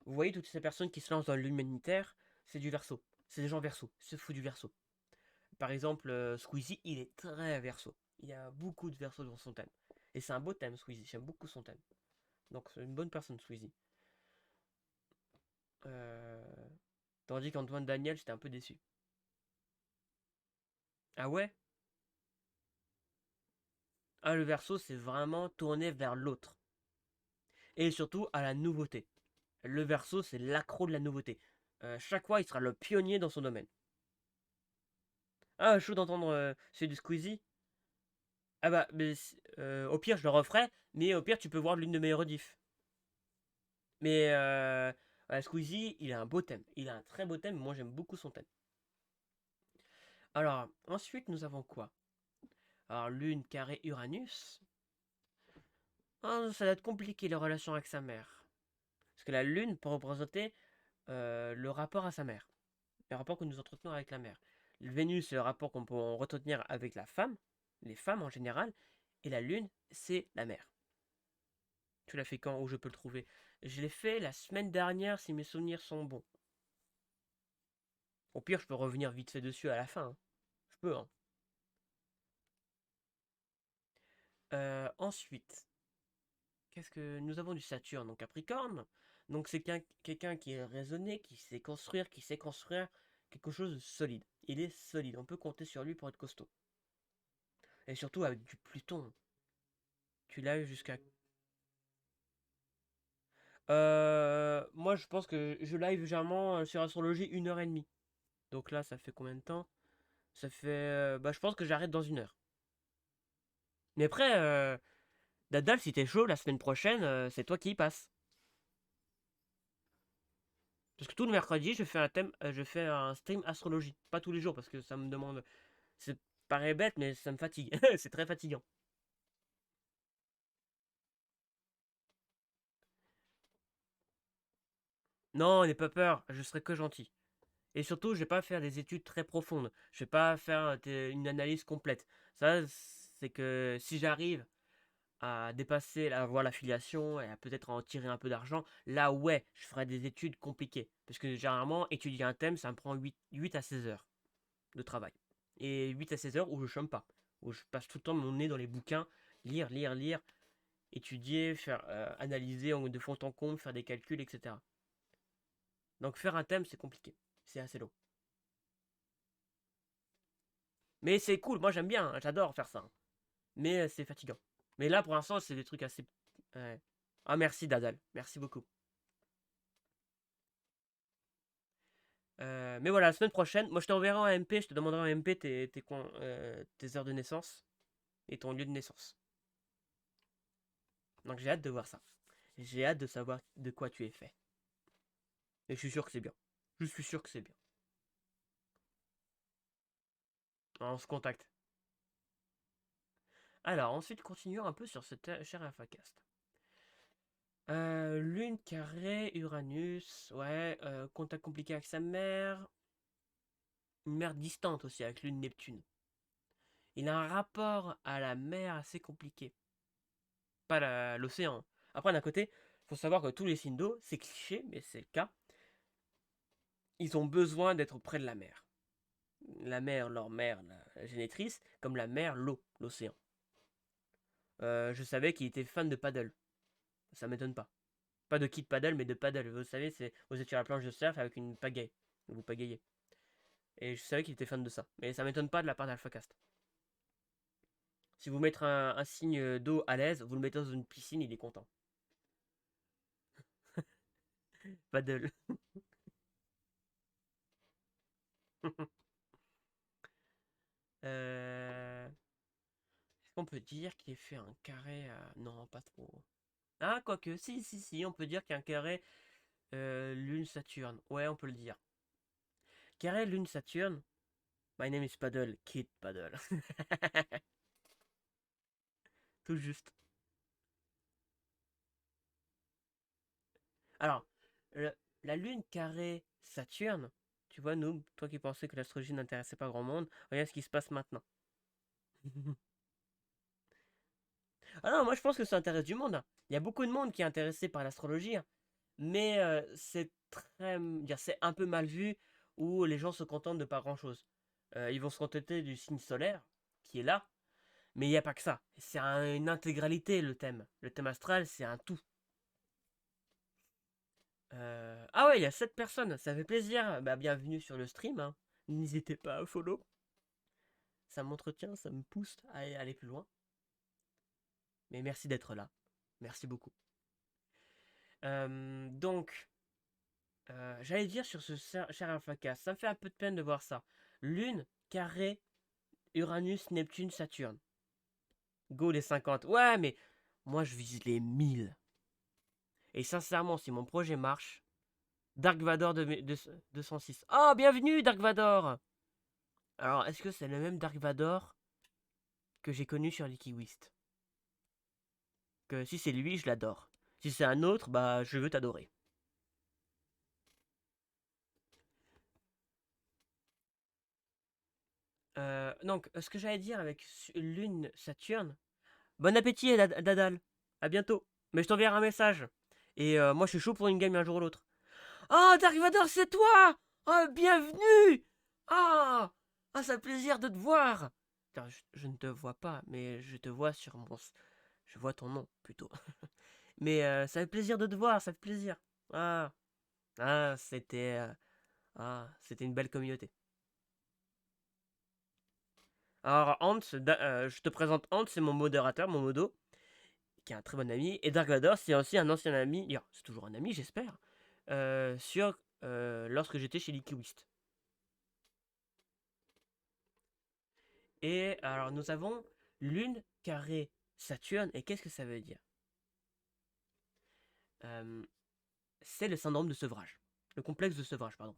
vous voyez toutes ces personnes qui se lancent dans l'humanitaire, c'est du Verseau, c'est des gens Verseau, se foutent du Verseau. Par exemple, Squeezie, il est très Verseau, il y a beaucoup de Verseau dans son thème, et c'est un beau thème Squeezie, j'aime beaucoup son thème. Donc c'est une bonne personne Squeezie. Euh, Tandis qu'Antoine Daniel, j'étais un peu déçu. Ah ouais? Ah, le Verseau, c'est vraiment tourné vers l'autre. Et surtout à la nouveauté. Le Verseau, c'est l'accro de la nouveauté. Chaque fois, il sera le pionnier dans son domaine. Ah, chaud d'entendre celui du Squeezie. Ah bah, mais, au pire, je le referai, mais au pire, tu peux voir l'une de mes rediffs. Mais Squeezie, il a un beau thème. Il a un très beau thème, moi j'aime beaucoup son thème. Alors, ensuite, nous avons quoi? Alors, Lune, carré, Uranus. Ah, ça va être compliqué, les relations avec sa mère. Parce que la Lune peut représenter le rapport à sa mère. Le rapport que nous entretenons avec la mère. Le Vénus, c'est le rapport qu'on peut entretenir avec la femme, les femmes en général. Et la Lune, c'est la mère. Tu l'as fait quand? Où je peux le trouver? Je l'ai fait la semaine dernière, si mes souvenirs sont bons. Au pire, je peux revenir vite fait dessus à la fin, hein. Je peux, hein. Ensuite, qu'est-ce que nous avons du Saturne, donc Capricorne. Donc c'est quelqu'un qui est raisonné, qui sait construire quelque chose de solide. Il est solide, on peut compter sur lui pour être costaud. Et surtout avec du Pluton. Tu l'as eu jusqu'à... moi je pense que je live généralement sur Astrologie 1h30. Donc là ça fait combien de temps? Ça fait... bah je pense que j'arrête dans 1 heure. Mais après, Dadal, si t'es chaud, la semaine prochaine, c'est toi qui y passe. Parce que tout le mercredi, je fais un stream astrologie. Pas tous les jours, parce que ça me demande. C'est paraît bête, mais ça me fatigue. C'est très fatigant. Non, n'aie pas peur, je serai que gentil. Et surtout, je vais pas faire des études très profondes. Je vais pas faire une analyse complète. Ça, c'est que si j'arrive à dépasser la voie l'affiliation et à peut-être en tirer un peu d'argent, là ouais, je ferai des études compliquées. Parce que généralement, étudier un thème, ça me prend 8 à 16 heures de travail. Et 8 à 16 heures où je chôme pas. Où je passe tout le temps mon nez dans les bouquins, lire, étudier, faire analyser de fond en comble, faire des calculs, etc. Donc faire un thème, c'est compliqué. C'est assez long. Mais c'est cool, moi j'aime bien, hein, j'adore faire ça, hein. Mais c'est fatigant. Mais là pour l'instant, c'est des trucs assez. Ouais. Ah merci Dadal, merci beaucoup. Mais voilà, la semaine prochaine, moi je t'enverrai en MP, je te demanderai en MP tes heures de naissance et ton lieu de naissance. Donc j'ai hâte de voir ça. J'ai hâte de savoir de quoi tu es fait. Et je suis sûr que c'est bien. Je suis sûr que c'est bien. On se contacte. Alors, ensuite, continuons un peu sur ce cher Infacast. Lune, carré, Uranus, ouais, contact compliqué avec sa mère. Une mère distante aussi avec Lune, Neptune. Il a un rapport à la mer assez compliqué. pas l'océan. Après, d'un côté, faut savoir que tous les signes d'eau, c'est cliché, mais c'est le cas, ils ont besoin d'être près de la mer. La mer, leur mère, la génétrice, comme la mer, l'eau, l'océan. Je savais qu'il était fan de paddle. Ça m'étonne pas. Pas de kit paddle, mais de paddle. Vous savez, c'est vous êtes sur la planche de surf avec une pagaie. Vous pagayez. Et je savais qu'il était fan de ça. Mais ça m'étonne pas de la part d'AlphaCast. Si vous mettez un signe d'eau à l'aise, vous le mettez dans une piscine, il est content. Paddle. Est-ce qu'on peut dire qu'il est fait un carré à... Non, pas trop. Ah, quoique, si, on peut dire qu'il y a un carré Lune-Saturne. Ouais, on peut le dire. Carré Lune-Saturne. My name is Paddle, Kid Paddle. Tout juste. Alors, le- la Lune carrée Saturne, tu vois, nous, toi qui pensais que l'astrologie n'intéressait pas grand monde, regarde ce qui se passe maintenant. Ah non, moi je pense que ça intéresse du monde, hein. Il y a beaucoup de monde qui est intéressé par l'astrologie, hein. Mais c'est c'est un peu mal vu où les gens se contentent de pas grand-chose. Ils vont se contenter du signe solaire qui est là, mais il n'y a pas que ça. C'est une intégralité le thème. Le thème astral, c'est un tout. Ah ouais, il y a 7 personnes, ça fait plaisir. Bah, bienvenue sur le stream, hein. N'hésitez pas à follow. Ça m'entretient, ça me pousse à aller plus loin. Mais merci d'être là. Merci beaucoup. Donc, j'allais dire sur ce cher Infacas, ça me fait un peu de peine de voir ça. Lune, carré, Uranus, Neptune, Saturne. Go les 50. Ouais, mais moi je vise les 1000. Et sincèrement, si mon projet marche, Dark Vador de 206. Oh, bienvenue Dark Vador. Alors, est-ce que c'est le même Dark Vador que j'ai connu sur Likiwist? Que si c'est lui, je l'adore. Si c'est un autre, bah je veux t'adorer. Donc, ce que j'allais dire avec Lune, Saturne. Bon appétit, Dadal. À bientôt. Mais je t'enverrai un message. Et moi, je suis chaud pour une game un jour ou l'autre. Oh, Dark Vador, c'est toi! Oh, bienvenue! Ah! Ah, ça fait plaisir de te voir! Attends, je ne te vois pas, mais je te vois sur mon... Je vois ton nom, plutôt. Mais ça fait plaisir de te voir, ça fait plaisir. Ah, ah, c'était une belle communauté. Alors, Hans, je te présente Hans, c'est mon modérateur, mon modo, qui est un très bon ami. Et Dark Vador, c'est aussi un ancien ami, c'est toujours un ami, j'espère, lorsque j'étais chez Likiwist. Et alors, nous avons Lune, carré, Saturne. Et qu'est-ce que ça veut dire? Euh, c'est le syndrome de sevrage. Le complexe de sevrage, pardon.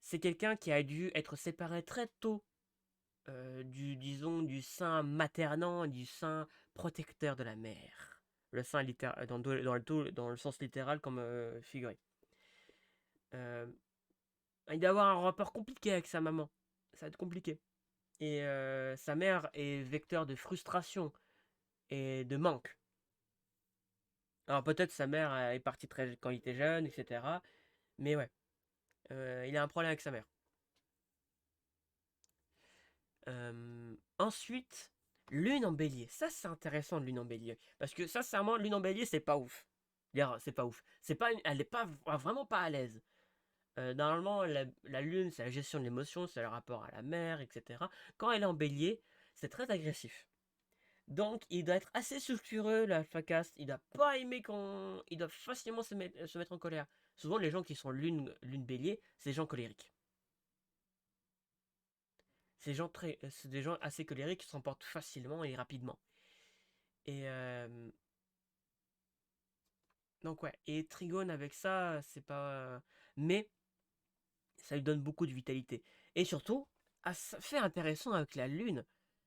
C'est quelqu'un qui a dû être séparé très tôt disons, du sein maternant, du sein protecteur de la mère. Le sein littéral, dans le sens littéral comme figuré. Euh, il doit avoir un rapport compliqué avec sa maman. Ça va être compliqué. Et sa mère est vecteur de frustration et de manque. Alors peut-être sa mère est partie très quand il était jeune, etc. Mais ouais, il a un problème avec sa mère. Ensuite, Lune en bélier. Ça, c'est intéressant, Lune en bélier. Parce que, sincèrement, Lune en bélier, c'est pas ouf. C'est pas ouf. Elle est pas vraiment pas à l'aise. Normalement, la Lune, c'est la gestion de l'émotion, c'est le rapport à la mère, etc. Quand elle est en bélier, c'est très agressif. Donc, il doit être assez sulfureux, l'alphacast. Il doit pas aimer quand. Il doit facilement se mettre en colère. Souvent, les gens qui sont lune bélier, c'est des gens colériques. C'est des gens assez colériques qui s'emportent facilement et rapidement. Et donc ouais, et Trigone avec ça, c'est pas. Mais ça lui donne beaucoup de vitalité. Et surtout, fait intéressant avec la Lune.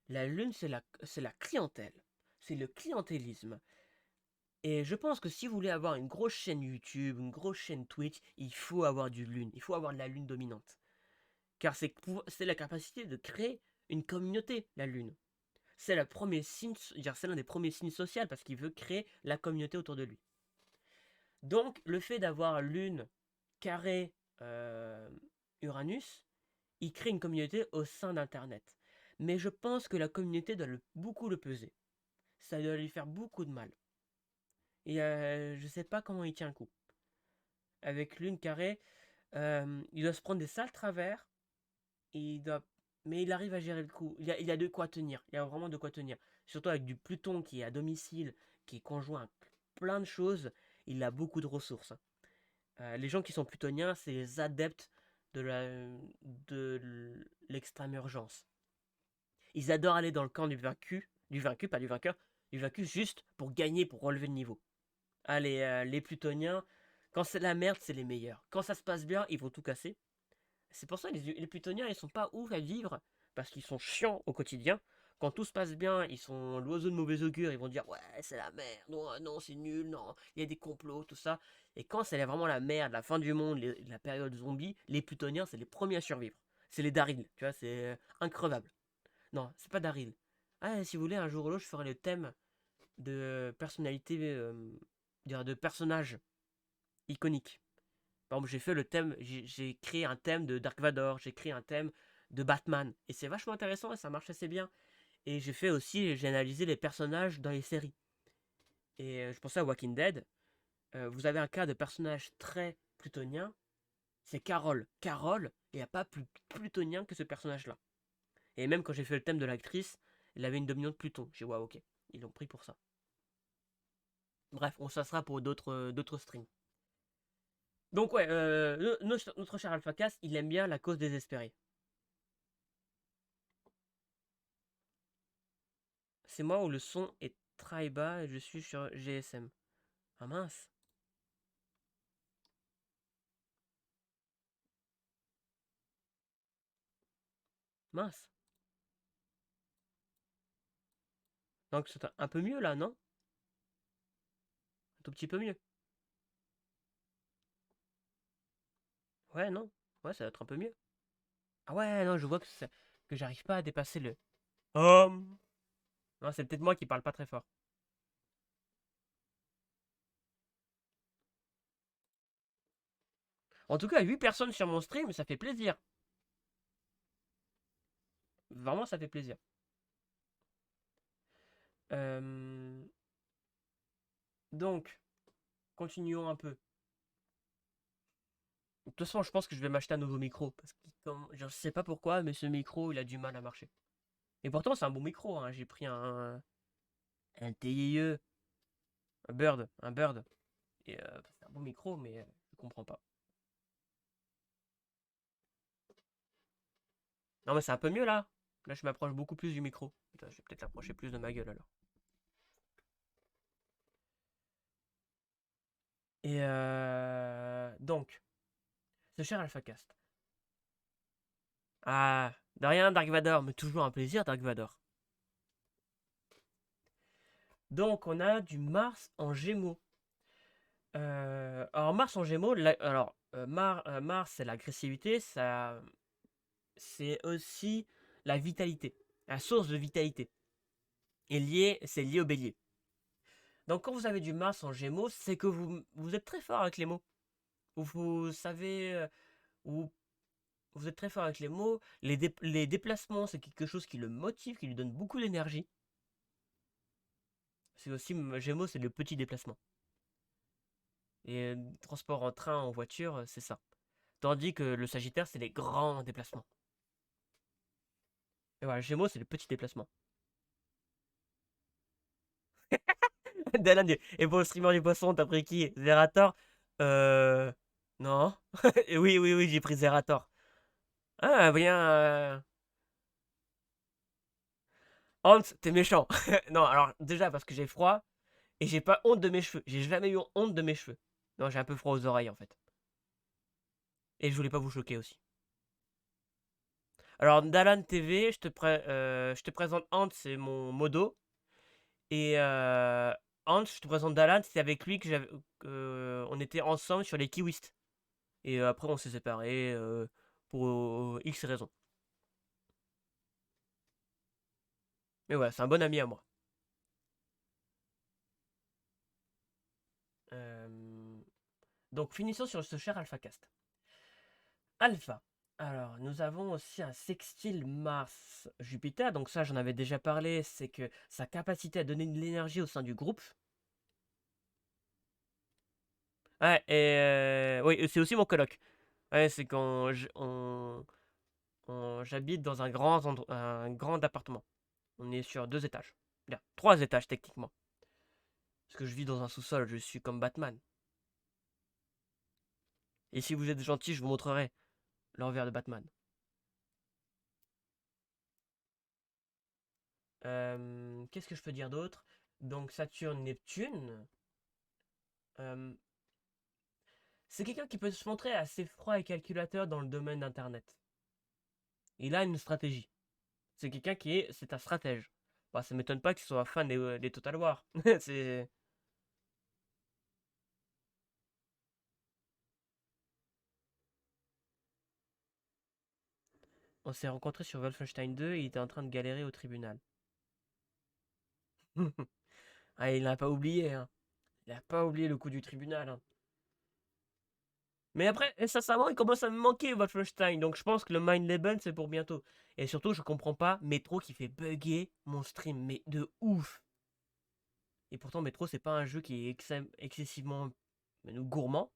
La Lune, c'est la clientèle. C'est le clientélisme. Et je pense que si vous voulez avoir une grosse chaîne YouTube, une grosse chaîne Twitch, il faut avoir du Lune. Il faut avoir de la Lune dominante. Car c'est la capacité de créer une communauté, la Lune. c'est le premier signe, c'est l'un des premiers signes sociaux parce qu'il veut créer la communauté autour de lui. Donc, le fait d'avoir Lune carré Uranus, il crée une communauté au sein d'Internet. Mais je pense que la communauté doit beaucoup le peser. Ça doit lui faire beaucoup de mal. Et je sais pas comment il tient le coup. Avec Lune carré, il doit se prendre des sales travers. Mais il arrive à gérer le coup. Il a de quoi tenir. Il a vraiment de quoi tenir. Surtout avec du Pluton qui est à domicile, qui est conjoint à plein de choses. Il a beaucoup de ressources. Les gens qui sont plutoniens, c'est les adeptes de l'extrême urgence. Ils adorent aller dans le camp du vaincu, pas du vainqueur, du vaincu juste pour gagner, pour relever le niveau. Ah, les plutoniens, quand c'est la merde, c'est les meilleurs. Quand ça se passe bien, ils vont tout casser. C'est pour ça que les plutoniens, ils sont pas ouf à vivre, parce qu'ils sont chiants au quotidien. Quand tout se passe bien, ils sont l'oiseau de mauvais augure, ils vont dire ouais, c'est la merde, non, non, c'est nul, non, il y a des complots, tout ça. Et quand c'est vraiment la merde, la fin du monde, la période zombie, les plutoniens, c'est les premiers à survivre. C'est les Daryl, tu vois, c'est increvable. Non, c'est pas Daryl. Ah, si vous voulez, un jour ou l'autre, je ferai le thème de personnalité, de personnages iconiques. Par exemple, j'ai fait le thème, j'ai créé un thème de Dark Vador, j'ai créé un thème de Batman. Et c'est vachement intéressant et ça marche assez bien. Et j'ai analysé les personnages dans les séries. Et je pensais à Walking Dead. Vous avez un cas de personnage très plutonien, c'est Carol. Carol, il n'y a pas plus plutonien que ce personnage-là. Et même quand j'ai fait le thème de l'actrice, elle avait une dominion de Pluton. J'ai dit, waouh, ok, ils l'ont pris pour ça. Bref, ça sera pour d'autres streams. Donc ouais, notre cher AlphaCast, il aime bien la cause désespérée. C'est moi où le son est très bas et je suis sur GSM. Ah mince. Mince. Donc c'est un peu mieux là, non? Un tout petit peu mieux. Ouais, non? Ouais, ça va être un peu mieux. Ah ouais, non, je vois que j'arrive pas à dépasser le Non, c'est peut-être moi qui parle pas très fort. En tout cas, 8 personnes sur mon stream, ça fait plaisir. Vraiment, ça fait plaisir. Euh, Donc, continuons un peu. De toute façon, je pense que je vais m'acheter un nouveau micro. Parce que je sais pas pourquoi, mais ce micro, il a du mal à marcher. Et pourtant, c'est un bon micro, hein. J'ai pris un TIE, un Bird. Et c'est un bon micro, mais je comprends pas. Non, mais c'est un peu mieux là. Là, je m'approche beaucoup plus du micro. Putain, je vais peut-être l'approcher plus de ma gueule alors. Donc, ce cher AlphaCast. Ah, de rien, Dark Vador, mais toujours un plaisir, Dark Vador. Donc, on a du Mars en Gémeaux. Alors, Mars en Gémeaux, Mars, c'est l'agressivité, c'est aussi la vitalité, la source de vitalité. C'est lié au bélier. Donc, quand vous avez du Mars en Gémeaux, c'est que vous êtes très fort avec les mots. Vous savez, vous, vous êtes très fort avec les mots. Les déplacements, c'est quelque chose qui le motive, qui lui donne beaucoup d'énergie. C'est aussi, Gémeaux, c'est le petit déplacement. Et transport en train, en voiture, c'est ça. Tandis que le Sagittaire, c'est les grands déplacements. Et voilà, Gémeaux, c'est le petit déplacement. Dylan dit, et pour le streamer du poisson, t'as pris qui? Zerator? Euh. Non. Oui, oui, oui, j'ai pris Zerator. Ah, bien. Hans, t'es méchant. Non, alors, déjà, parce que j'ai froid, et j'ai pas honte de mes cheveux. J'ai jamais eu honte de mes cheveux. Non, j'ai un peu froid aux oreilles, en fait. Et je voulais pas vous choquer aussi. Alors, Dalan TV, je te présente Hans, c'est mon modo. Et Hans, je te présente Dalan, c'est avec lui on était ensemble sur les Kiwist. Et après, on s'est séparés pour X raisons. Mais ouais, c'est un bon ami à moi. Euh, Donc finissons sur ce cher AlphaCast. Alpha. Alors, nous avons aussi un sextile Mars-Jupiter. Donc ça, j'en avais déjà parlé. C'est que sa capacité à donner de l'énergie au sein du groupe. Ouais, et oui, c'est aussi mon coloc. Ouais, c'est quand j'habite dans un grand appartement. On est sur 2 étages. Bien, 3 étages techniquement. Parce que je vis dans un sous-sol, je suis comme Batman. Et si vous êtes gentil, je vous montrerai l'envers de Batman. Qu'est-ce que je peux dire d'autre? Donc Saturne, Neptune. euh, c'est quelqu'un qui peut se montrer assez froid et calculateur dans le domaine d'Internet. Il a une stratégie. C'est un stratège. Bah, ça m'étonne pas qu'il soit fan des Total War. c'est, on s'est rencontrés sur Wolfenstein 2 et il était en train de galérer au tribunal. Ah, il n'a pas oublié, hein. Il n'a pas oublié le coup du tribunal, hein. Mais après, sincèrement, il commence à me manquer Wolfenstein. Donc je pense que le Mind Level, c'est pour bientôt. Et surtout, je comprends pas Metro qui fait bugger mon stream. Mais de ouf. Et pourtant, Metro, c'est pas un jeu qui est excessivement gourmand.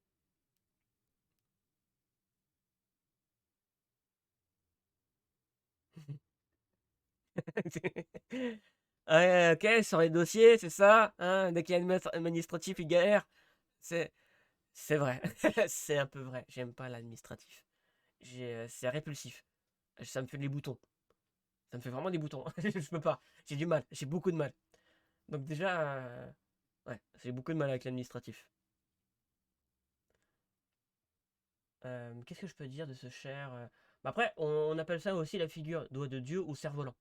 Ouais, ok, sur les dossiers, c'est ça, hein, dès qu'il y a un administratif, il galère. C'est, c'est vrai. C'est un peu vrai. J'aime pas l'administratif. C'est répulsif. Ça me fait des boutons. Ça me fait vraiment des boutons. Je peux pas. J'ai du mal. J'ai beaucoup de mal. Donc déjà, ouais, j'ai beaucoup de mal avec l'administratif. Qu'est-ce que je peux dire de ce cher bah après, on appelle ça aussi la figure doigt de Dieu ou cerf-volant.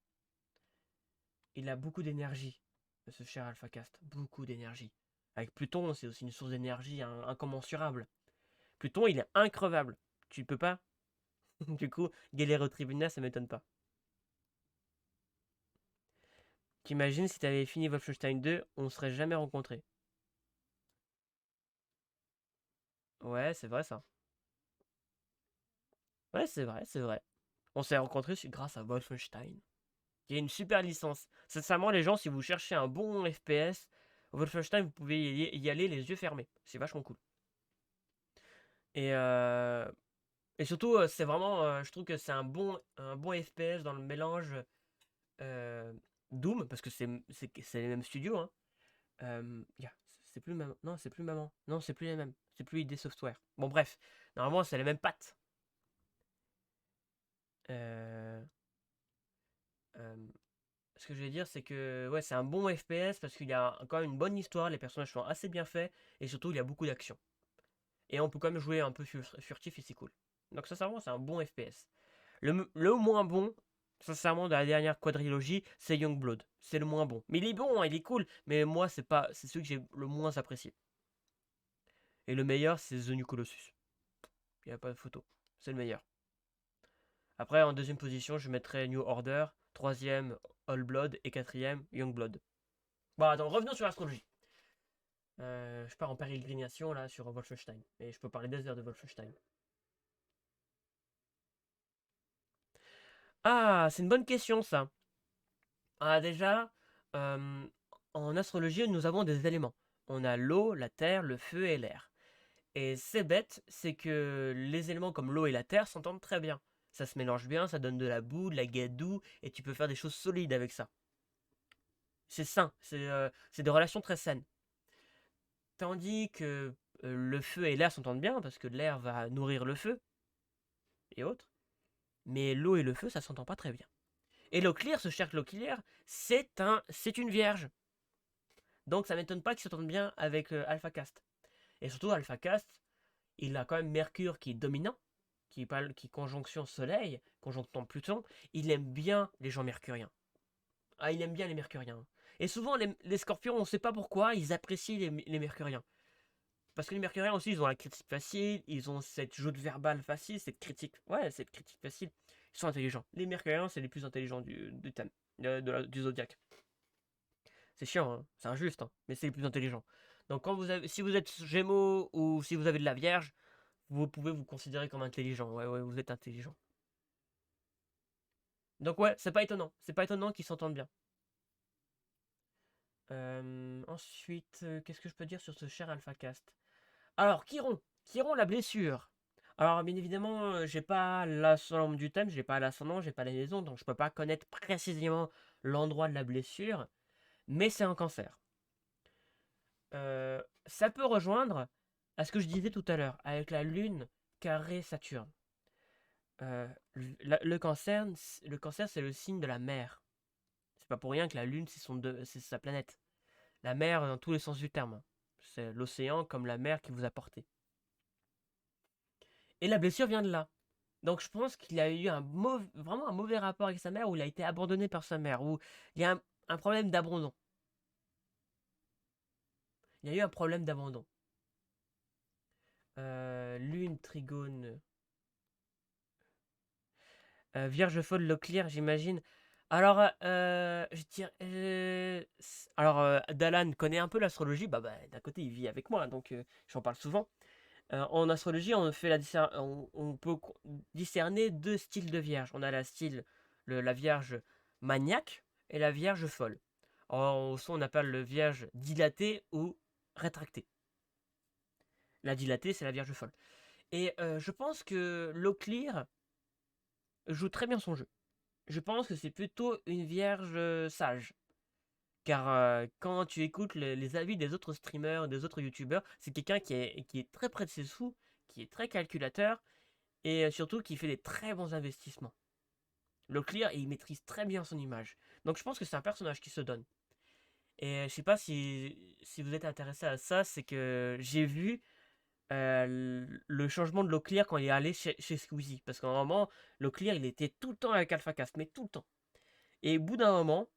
Il a beaucoup d'énergie, ce cher AlphaCast. Beaucoup d'énergie. Avec Pluton, c'est aussi une source d'énergie incommensurable. Pluton, il est increvable. Tu peux pas. Du coup, galérer au tribunal, ça m'étonne pas. T'imagines si t'avais fini Wolfenstein 2, on serait jamais rencontrés. Ouais, c'est vrai ça. Ouais, c'est vrai, c'est vrai. On s'est rencontrés grâce à Wolfenstein. Il y a une super licence. Sincèrement, les gens, si vous cherchez un bon FPS, Wolfenstein, vous pouvez y aller les yeux fermés. C'est vachement cool. Et, euh, et surtout, c'est vraiment, je trouve que c'est un bon FPS dans le mélange euh, Doom, parce que c'est les mêmes studios. Hein. C'est plus maman. Non, c'est plus maman. Non, c'est plus les mêmes. C'est plus ID Software. Bon, bref. Normalement, c'est les mêmes pattes. Euh, euh, Ce que je vais dire, c'est que ouais, c'est un bon FPS parce qu'il y a quand même une bonne histoire, les personnages sont assez bien faits et surtout il y a beaucoup d'action. Et on peut quand même jouer un peu furtif et c'est cool. Donc sincèrement, c'est un bon FPS. Le moins bon, sincèrement, de la dernière quadrilogie, c'est Youngblood. C'est le moins bon. Mais il est bon, hein, il est cool. Mais moi, c'est celui que j'ai le moins apprécié. Et le meilleur, c'est The New Colossus. Il n'y a pas de photo. C'est le meilleur. Après, en deuxième position, je mettrais New Order. Troisième, All Blood. Et quatrième, Youngblood. Bon, attends, revenons sur l'astrologie. Je pars en pérégrination là sur Wolfenstein. Et je peux parler des heures de Wolfenstein. Ah, c'est une bonne question ça. Ah, déjà, euh, en astrologie, nous avons des éléments. On a l'eau, la terre, le feu et l'air. Et c'est bête, c'est que les éléments comme l'eau et la terre s'entendent très bien. Ça se mélange bien, ça donne de la boue, de la gadoue, et tu peux faire des choses solides avec ça. C'est sain, c'est des relations très saines. Tandis que le feu et l'air s'entendent bien, parce que l'air va nourrir le feu et autres. Mais l'eau et le feu, ça s'entend pas très bien. Et Locklear, ce cher Locklear, c'est une vierge. Donc ça m'étonne pas qu'il s'entende bien avec AlphaCast. Et surtout, AlphaCast, il a quand même Mercure qui est dominant, qui conjonction Soleil, conjonctant Pluton. Il aime bien les gens mercuriens. Ah, il aime bien les mercuriens. Et souvent, les scorpions, on ne sait pas pourquoi, ils apprécient les mercuriens. Parce que les mercuriens aussi, ils ont la critique facile, ils ont cette joute verbale facile, cette critique. Ouais, cette critique facile. Ils sont intelligents. Les mercuriens, c'est les plus intelligents du thème. du zodiaque. C'est chiant, hein, c'est injuste, hein, mais c'est les plus intelligents. Donc si vous êtes Gémeaux ou si vous avez de la Vierge, vous pouvez vous considérer comme intelligent. Ouais, ouais, vous êtes intelligent. Donc ouais, c'est pas étonnant. C'est pas étonnant qu'ils s'entendent bien. Ensuite, qu'est-ce que je peux dire sur ce cher AlphaCast? Alors, Chiron, la blessure. Alors, bien évidemment, j'ai pas l'ascendant du thème, j'ai pas l'ascendant, j'ai pas la maison, donc je peux pas connaître précisément l'endroit de la blessure, mais c'est un cancer. Ça peut rejoindre à ce que je disais tout à l'heure, avec la Lune carré Saturne. Le cancer, c'est le signe de la mer. C'est pas pour rien que la Lune, c'est sa planète. La mer dans tous les sens du terme. C'est l'océan comme la mer qui vous a porté. Et la blessure vient de là. Donc je pense qu'il a eu vraiment un mauvais rapport avec sa mère, où il a été abandonné par sa mère, où il y a un problème d'abandon. Il y a eu un problème d'abandon. Lune, trigone. Vierge folle, Locklear, j'imagine. Alors, je dirais. Alors, Dalan connaît un peu l'astrologie. Bah, d'un côté, il vit avec moi, donc j'en parle souvent. En astrologie, on peut discerner deux styles de vierge. On a la vierge maniaque et la vierge folle. En son, on appelle le vierge dilaté ou rétracté. La dilatée, c'est la vierge folle. Et je pense que Locklear joue très bien son jeu. Je pense que c'est plutôt une vierge sage. Car quand tu écoutes les avis des autres streamers, des autres youtubeurs, c'est quelqu'un qui est très près de ses sous, qui est très calculateur et surtout qui fait des très bons investissements. Locklear, il maîtrise très bien son image. Donc je pense que c'est un personnage qui se donne. Et je sais pas si vous êtes intéressé à ça, c'est que j'ai vu le changement de Locklear quand il est allé chez Squeezie. Parce qu'à un moment, Locklear, il était tout le temps avec AlphaCast, mais tout le temps. Et au bout d'un moment,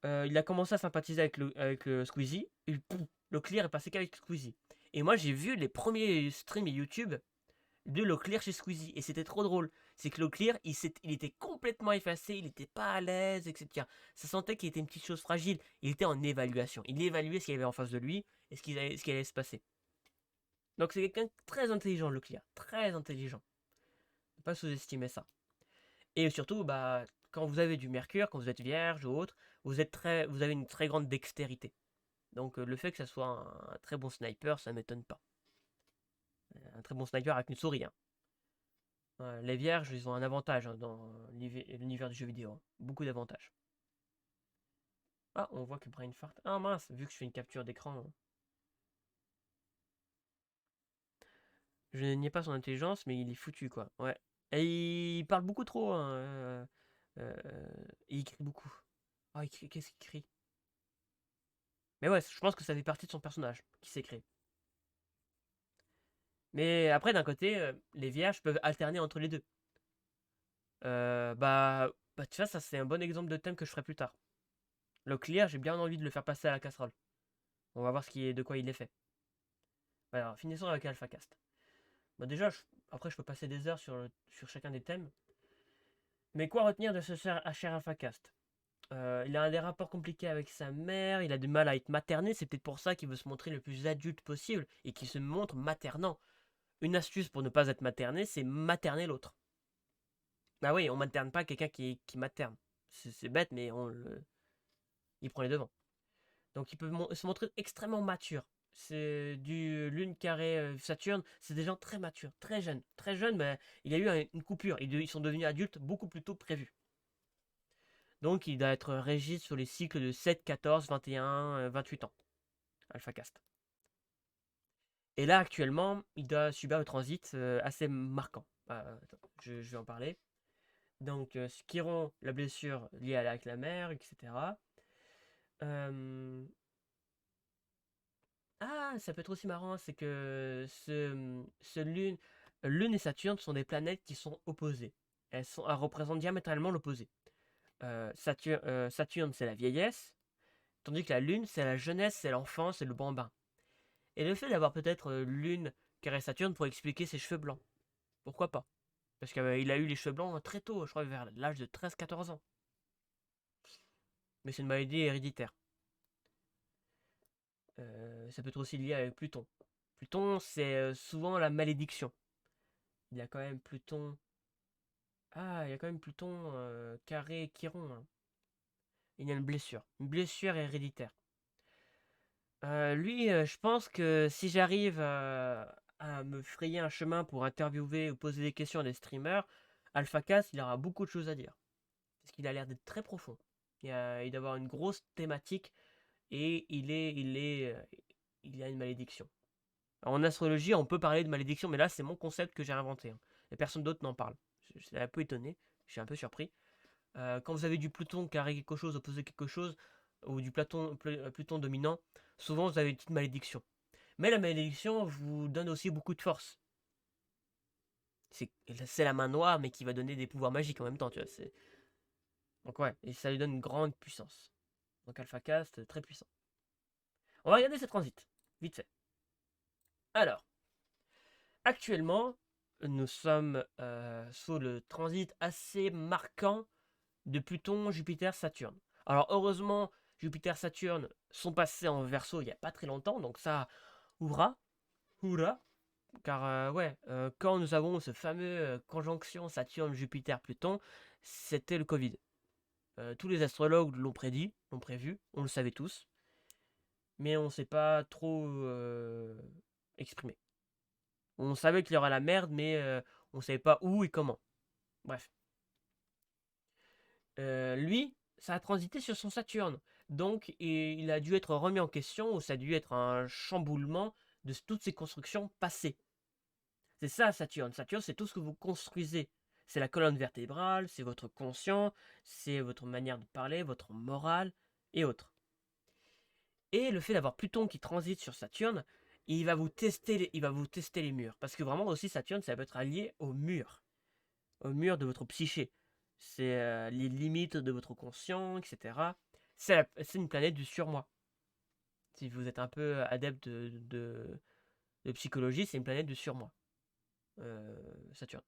il a commencé à sympathiser avec le Squeezie, et pouf, Locklear est passé qu'avec Squeezie. Et moi, j'ai vu les premiers streams YouTube de Locklear chez Squeezie, et c'était trop drôle. C'est que Locklear, il était complètement effacé, il était pas à l'aise, etc. Ça sentait qu'il était une petite chose fragile. Il était en évaluation. Il évaluait ce qu'il y avait en face de lui et ce qui allait se passer. Donc c'est quelqu'un de très intelligent, Locklear. Très intelligent. Ne pas sous-estimer ça. Et surtout, bah, quand vous avez du mercure, quand vous êtes vierge ou autre, vous avez une très grande dextérité. Donc le fait que ça soit un très bon sniper, ça m'étonne pas. Un très bon sniper avec une souris, hein. Les vierges, ils ont un avantage, hein, dans l'univers du jeu vidéo, hein. Beaucoup d'avantages. Ah, on voit que Brain fart. Ah mince, vu que je fais une capture d'écran, hein. Je n'ai pas son intelligence, mais il est foutu, quoi. Ouais. Et il parle beaucoup trop, hein. Il écrit beaucoup. Ah, qu'est-ce qu'il crie? Mais ouais, je pense que ça fait partie de son personnage qui s'est créé. Mais après, d'un côté, les vierges peuvent alterner entre les deux. Tu vois, ça c'est un bon exemple de thème que je ferai plus tard. Le clear, j'ai bien envie de le faire passer à la casserole. On va voir de quoi il est fait. Alors, finissons avec AlphaCast. Bah déjà, après, je peux passer des heures sur chacun des thèmes. Mais quoi retenir de ce cher AlphaCast? Il a des rapports compliqués avec sa mère, il a du mal à être materné, c'est peut-être pour ça qu'il veut se montrer le plus adulte possible et qu'il se montre maternant. Une astuce pour ne pas être materné, c'est materner l'autre. Ah oui, on materne pas quelqu'un qui materne. C'est bête, mais il prend les devants. Donc il peut se montrer extrêmement mature. C'est du Lune carré Saturne, c'est des gens très matures, très jeunes. Très jeunes, mais il y a eu une coupure. Ils sont devenus adultes beaucoup plus tôt prévu. Donc il doit être régi sur les cycles de 7, 14, 21, 28 ans. AlphaCast. Et là, actuellement, il doit subir un transit assez marquant. Je vais en parler. Donc, Chiron, la blessure liée avec la mer, etc. Euh, Ah, ça peut être aussi marrant, c'est que Lune et Saturne sont des planètes qui sont opposées. Elles représentent diamétralement l'opposé. Saturne, c'est la vieillesse, tandis que la Lune, c'est la jeunesse, c'est l'enfance, c'est le bambin. Et le fait d'avoir peut-être Lune carré Saturne pour expliquer ses cheveux blancs. Pourquoi pas? Parce qu'il a eu les cheveux blancs très tôt, je crois vers l'âge de 13-14 ans. Mais c'est une maladie héréditaire. Ça peut être aussi lié avec Pluton. Pluton, c'est souvent la malédiction. Il y a quand même Pluton. Ah, il y a quand même Pluton carré Chiron, hein. Il y a une blessure héréditaire. Lui, je pense que si j'arrive à me frayer un chemin pour interviewer ou poser des questions à des streamers, AlphaCast, il aura beaucoup de choses à dire. Parce qu'il a l'air d'être très profond. Il doit avoir une grosse thématique et il a une malédiction. Alors, en astrologie, on peut parler de malédiction, mais là, c'est mon concept que j'ai inventé, hein. Et personne d'autre n'en parle. Je suis un peu étonné, je suis un peu surpris. Quand vous avez du Pluton carré quelque chose, opposé quelque chose, ou du Pluton dominant, souvent vous avez une petite malédiction. Mais la malédiction vous donne aussi beaucoup de force. C'est la main noire, mais qui va donner des pouvoirs magiques en même temps, tu vois. Donc ouais, et ça lui donne une grande puissance. Donc AlphaCast, très puissant. On va regarder ce transit, vite fait. Alors, actuellement, nous sommes sous le transit assez marquant de Pluton, Jupiter, Saturne. Alors heureusement, Jupiter, Saturne sont passés en Verseau il n'y a pas très longtemps, donc ça, hurrah, hurrah. Car ouais, quand nous avons ce fameux conjonction Saturne, Jupiter, Pluton, c'était le Covid. Tous les astrologues l'ont prédit, l'ont prévu, on le savait tous, mais on ne s'est pas trop exprimé. On savait qu'il y aura la merde, mais on ne savait pas où et comment. Bref. Lui, ça a transité sur son Saturne. Donc, il a dû être remis en question, ou ça a dû être un chamboulement de toutes ces constructions passées. C'est ça, Saturne. Saturne, c'est tout ce que vous construisez. C'est la colonne vertébrale, c'est votre conscient, c'est votre manière de parler, votre morale et autres. Et le fait d'avoir Pluton qui transite sur Saturne, il va vous tester les murs. Parce que vraiment aussi, Saturne, ça peut être allié au mur de votre psyché. C'est les limites de votre conscient, etc. C'est une planète du surmoi. Si vous êtes un peu adepte de psychologie, c'est une planète du surmoi. Saturne.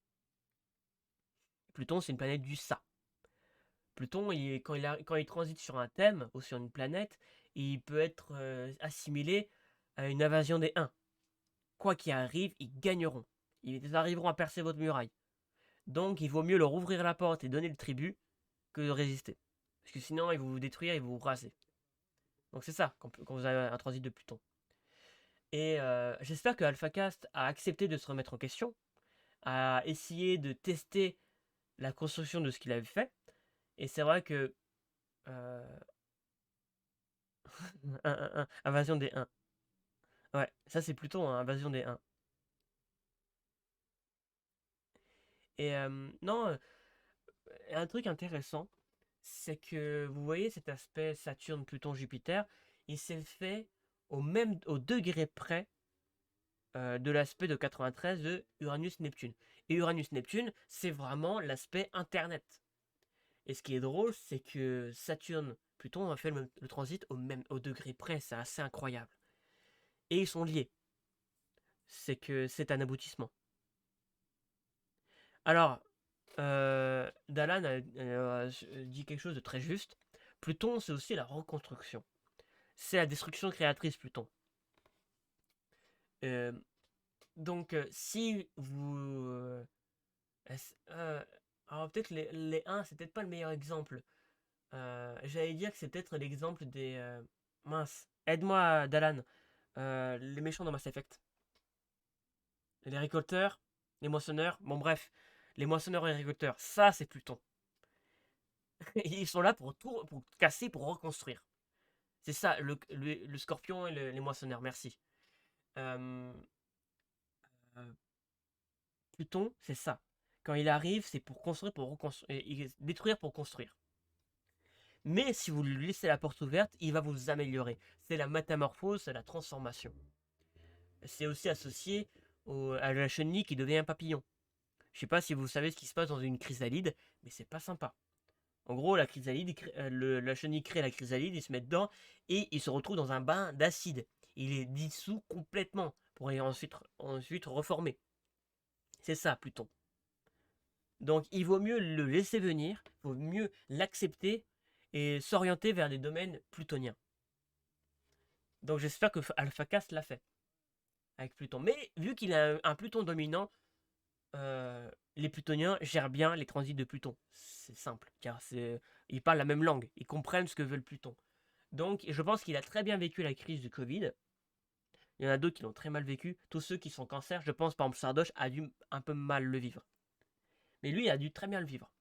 Pluton, c'est une planète du ça. Pluton, quand il transite sur un thème ou sur une planète, il peut être assimilé à une invasion des Huns. Quoi qu'il arrive, ils gagneront. Ils arriveront à percer votre muraille. Donc, il vaut mieux leur ouvrir la porte et donner le tribut que de résister. Parce que sinon, ils vont vous détruire, ils vont vous raser. Donc c'est ça, quand vous avez un transit de Pluton. Et j'espère que AlphaCast a accepté de se remettre en question, a essayé de tester la construction de ce qu'il avait fait. Et c'est vrai que... Euh... Invasion des 1. Ouais, ça c'est plutôt invasion des 1. Et non, un truc intéressant, c'est que vous voyez cet aspect Saturne, Pluton, Jupiter, il s'est fait au degré près de l'aspect de 93 de Uranus-Neptune. Et Uranus-Neptune, c'est vraiment l'aspect Internet. Et ce qui est drôle, c'est que Saturne, Pluton a fait le transit au degré près, c'est assez incroyable. Et ils sont liés. C'est que c'est un aboutissement. Alors, Dalan a dit quelque chose de très juste. Pluton, c'est aussi la reconstruction. C'est la destruction créatrice, Pluton. Euh, donc, si vous... alors, peut-être les 1, c'est peut-être pas le meilleur exemple. J'allais dire que c'est peut-être l'exemple des... mince, aide-moi, Dalan. Les méchants dans Mass Effect. Les récolteurs, les moissonneurs, bon bref. Les moissonneurs et les récolteurs, ça c'est Pluton. Ils sont là pour casser, pour reconstruire. C'est ça, le scorpion et les moissonneurs, merci. Euh, euh, Pluton, c'est ça. Quand il arrive, c'est pour construire, pour reconstruire, détruire pour construire. Mais si vous lui laissez la porte ouverte, il va vous améliorer. C'est la métamorphose, c'est la transformation. C'est aussi associé à la chenille qui devient un papillon. Je sais pas si vous savez ce qui se passe dans une chrysalide, mais c'est pas sympa. En gros, la chrysalide, la chenille crée la chrysalide, il se met dedans et il se retrouve dans un bain d'acide. Il est dissous complètement pour ensuite reformer. C'est ça, Pluton. Donc il vaut mieux le laisser venir, il vaut mieux l'accepter et s'orienter vers des domaines plutoniens. Donc j'espère que AlphaCast l'a fait avec Pluton. Mais vu qu'il a un Pluton dominant, les plutoniens gèrent bien les transits de Pluton. C'est simple, car ils parlent la même langue, ils comprennent ce que veut le Pluton. Donc je pense qu'il a très bien vécu la crise du Covid. Il y en a d'autres qui l'ont très mal vécu. Tous ceux qui sont cancer, je pense par exemple Sardoche a dû un peu mal le vivre. Mais lui, il a dû très bien le vivre.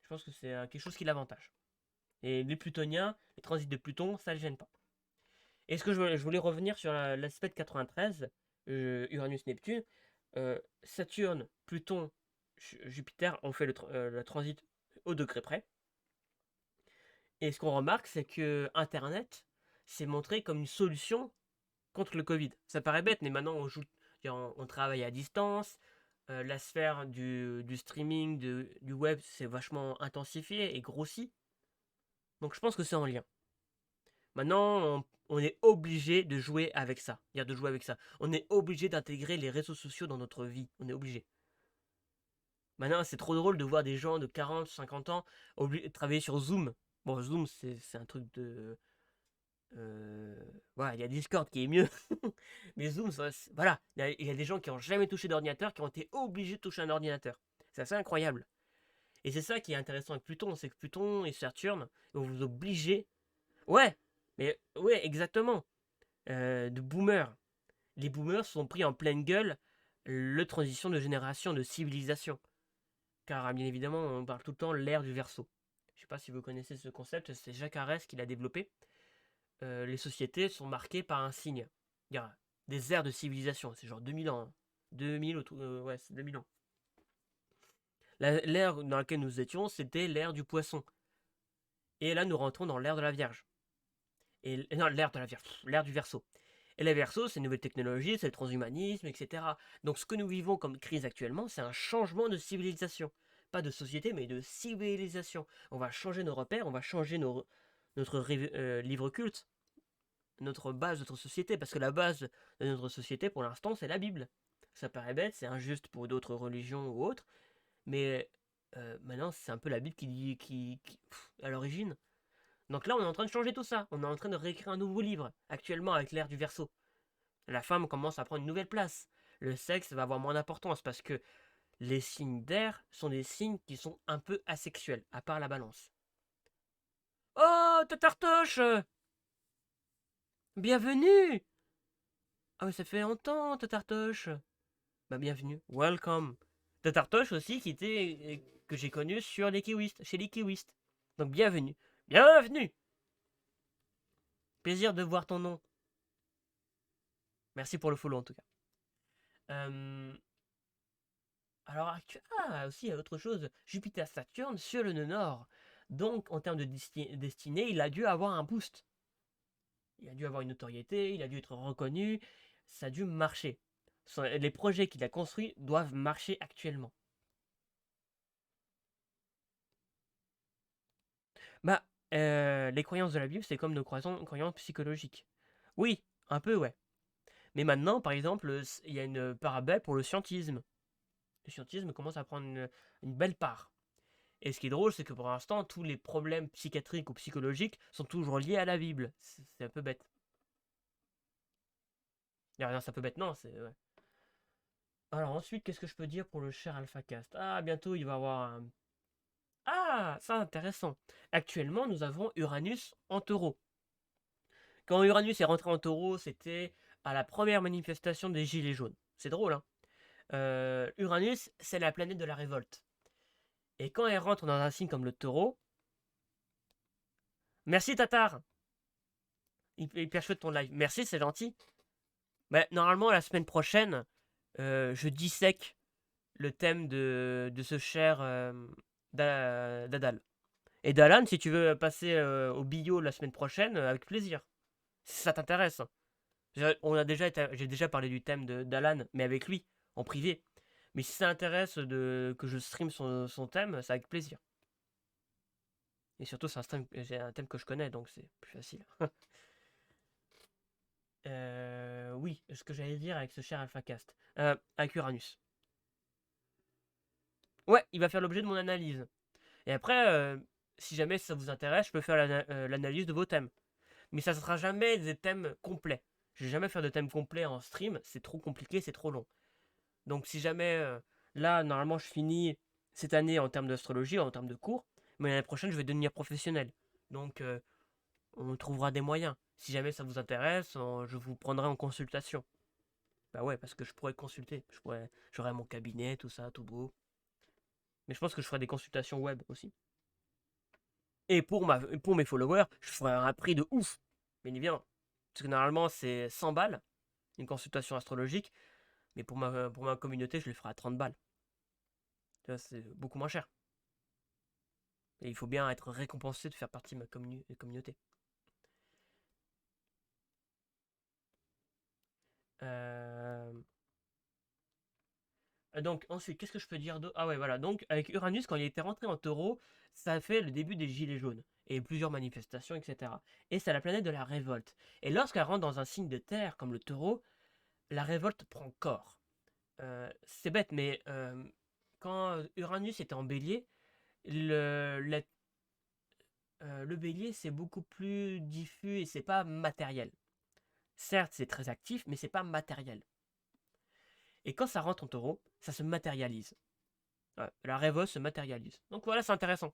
Je pense que c'est quelque chose qui l'avantage. Et les plutoniens, les transits de Pluton, ça ne le gêne pas. Et ce que je voulais revenir sur l'aspect de 93, Uranus-Neptune, Saturne, Pluton, Jupiter ont fait le transit au degré près. Et ce qu'on remarque, c'est que Internet s'est montré comme une solution contre le Covid. Ça paraît bête, mais maintenant on travaille à distance. La sphère du streaming, du web, s'est vachement intensifiée et grossi. Donc je pense que c'est en lien. Maintenant, on est obligé de jouer avec ça. De jouer avec ça. On est obligé d'intégrer les réseaux sociaux dans notre vie. On est obligé. Maintenant, c'est trop drôle de voir des gens de 40, 50 ans travailler sur Zoom. Bon, Zoom, c'est un truc de... voilà, il y a Discord qui est mieux. Mais Zoom, voilà. Il y a des gens qui n'ont jamais touché d'ordinateur, qui ont été obligés de toucher un ordinateur. C'est assez incroyable. Et c'est ça qui est intéressant avec Pluton, c'est que Pluton et Saturne vont vous obliger... Ouais, mais ouais, exactement. De boomers. Les boomers sont pris en pleine gueule le transition de génération, de civilisation. Car bien évidemment, on parle tout le temps l'ère du Verseau. Je ne sais pas si vous connaissez ce concept, c'est Jacques Arès qui l'a développé. Les sociétés sont marquées par un signe. Il y a des ères de civilisation, c'est genre 2000 ans. 2000, ouais, c'est 2000 ans. L'ère dans laquelle nous étions, c'était l'ère du poisson. Et là, nous rentrons dans l'ère de la Vierge. Non, l'ère de la Vierge, l'ère du Verseau. Et les Verseaux, c'est une nouvelle technologie, c'est le transhumanisme, etc. Donc ce que nous vivons comme crise actuellement, c'est un changement de civilisation. Pas de société, mais de civilisation. On va changer nos repères, on va changer notre livre culte, notre base de notre société. Parce que la base de notre société, pour l'instant, c'est la Bible. Ça paraît bête, c'est injuste pour d'autres religions ou autres. Mais maintenant, c'est un peu la Bible qui à l'origine. Donc là, on est en train de changer tout ça. On est en train de réécrire un nouveau livre, actuellement avec l'ère du Verseau. La femme commence à prendre une nouvelle place. Le sexe va avoir moins d'importance parce que les signes d'air sont des signes qui sont un peu asexuels, à part la balance. Oh, Tatartoche! Bienvenue! Ah, mais ça fait longtemps, Tatartoche! Bah, bienvenue. Welcome. Tatartoche aussi, que j'ai connu sur les Kiwistes, chez les Kiwistes. Donc, bienvenue. Bienvenue! Plaisir de voir ton nom. Merci pour le follow en tout cas. Alors, aussi, il y a autre chose. Jupiter-Saturne sur le nœud nord. Donc, en termes de destinée, il a dû avoir un boost. Il a dû avoir une notoriété, il a dû être reconnu, ça a dû marcher. Les projets qu'il a construits doivent marcher actuellement. Bah, les croyances de la Bible, c'est comme nos croyances psychologiques. Oui, un peu, ouais. Mais maintenant, par exemple, il y a une parabole pour le scientisme. Le scientisme commence à prendre une belle part. Et ce qui est drôle, c'est que pour l'instant, tous les problèmes psychiatriques ou psychologiques sont toujours liés à la Bible. C'est un peu bête. Non, c'est un peu bête, non, c'est... Ouais. Alors ensuite, qu'est-ce que je peux dire pour le cher AlphaCast? Ah, bientôt, il va y avoir un... Ah, ça, intéressant. Actuellement, nous avons Uranus en taureau. Quand Uranus est rentré en taureau, c'était à la première manifestation des Gilets jaunes. C'est drôle, hein. Uranus, c'est la planète de la révolte. Et quand elle rentre dans un signe comme le taureau... Merci, Tatar! Hyper chouette ton live. Merci, c'est gentil. Mais normalement, la semaine prochaine, je dissèque le thème de ce cher Dadal. Et Dalan, si tu veux passer au bio la semaine prochaine, avec plaisir. Si ça t'intéresse. J'ai déjà parlé du thème de Dalan, mais avec lui, en privé. Mais si ça intéresse que je stream son thème, c'est avec plaisir. Et surtout, c'est un thème que je connais, donc c'est plus facile. Oui, ce que j'allais dire avec ce cher AlphaCast. Avec Uranus. Ouais, il va faire l'objet de mon analyse. Et après, si jamais ça vous intéresse, je peux faire l'analyse de vos thèmes. Mais ça ne sera jamais des thèmes complets. Je vais jamais faire de thèmes complets en stream, c'est trop compliqué, c'est trop long. Donc si jamais, là, normalement, je finis cette année en termes d'astrologie, en termes de cours, mais l'année prochaine, je vais devenir professionnel. Donc on trouvera des moyens. Si jamais ça vous intéresse, je vous prendrai en consultation. Bah ouais, parce que je pourrais consulter. J'aurai mon cabinet, tout ça, tout beau. Mais je pense que je ferai des consultations web aussi. Et pour mes followers, je ferai un prix de ouf. Bien évidemment. Parce que normalement, c'est 100 balles, une consultation astrologique. Mais pour ma communauté, je le ferai à 30 balles. C'est beaucoup moins cher. Et il faut bien être récompensé de faire partie de ma communauté. Euh, Donc ensuite, qu'est-ce que je peux dire d'autre? Ah ouais, voilà. Donc avec Uranus, quand il était rentré en taureau, ça a fait le début des gilets jaunes. Et plusieurs manifestations, etc. Et c'est la planète de la révolte. Et lorsqu'elle rentre dans un signe de terre comme le taureau, la révolte prend corps. C'est bête, mais quand Uranus était en bélier, le bélier c'est beaucoup plus diffus et c'est pas matériel. Certes, c'est très actif, mais c'est pas matériel. Et quand ça rentre en taureau, ça se matérialise. Ouais, la révolte se matérialise. Donc voilà, c'est intéressant.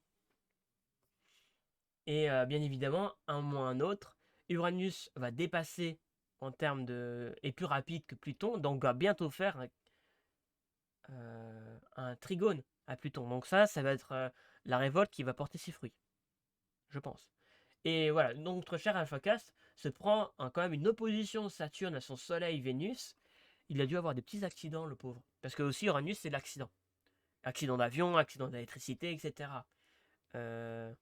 Et bien évidemment, un moment ou un autre, Uranus va dépasser en termes de... est plus rapide que Pluton, donc va bientôt faire un trigone à Pluton. Donc ça va être la révolte qui va porter ses fruits, je pense. Et voilà, donc notre cher Alphacast se prend quand même une opposition Saturne à son Soleil Vénus. Il a dû avoir des petits accidents, le pauvre. Parce que aussi Uranus, c'est l'accident. Accident d'avion, accident d'électricité, etc. Euh,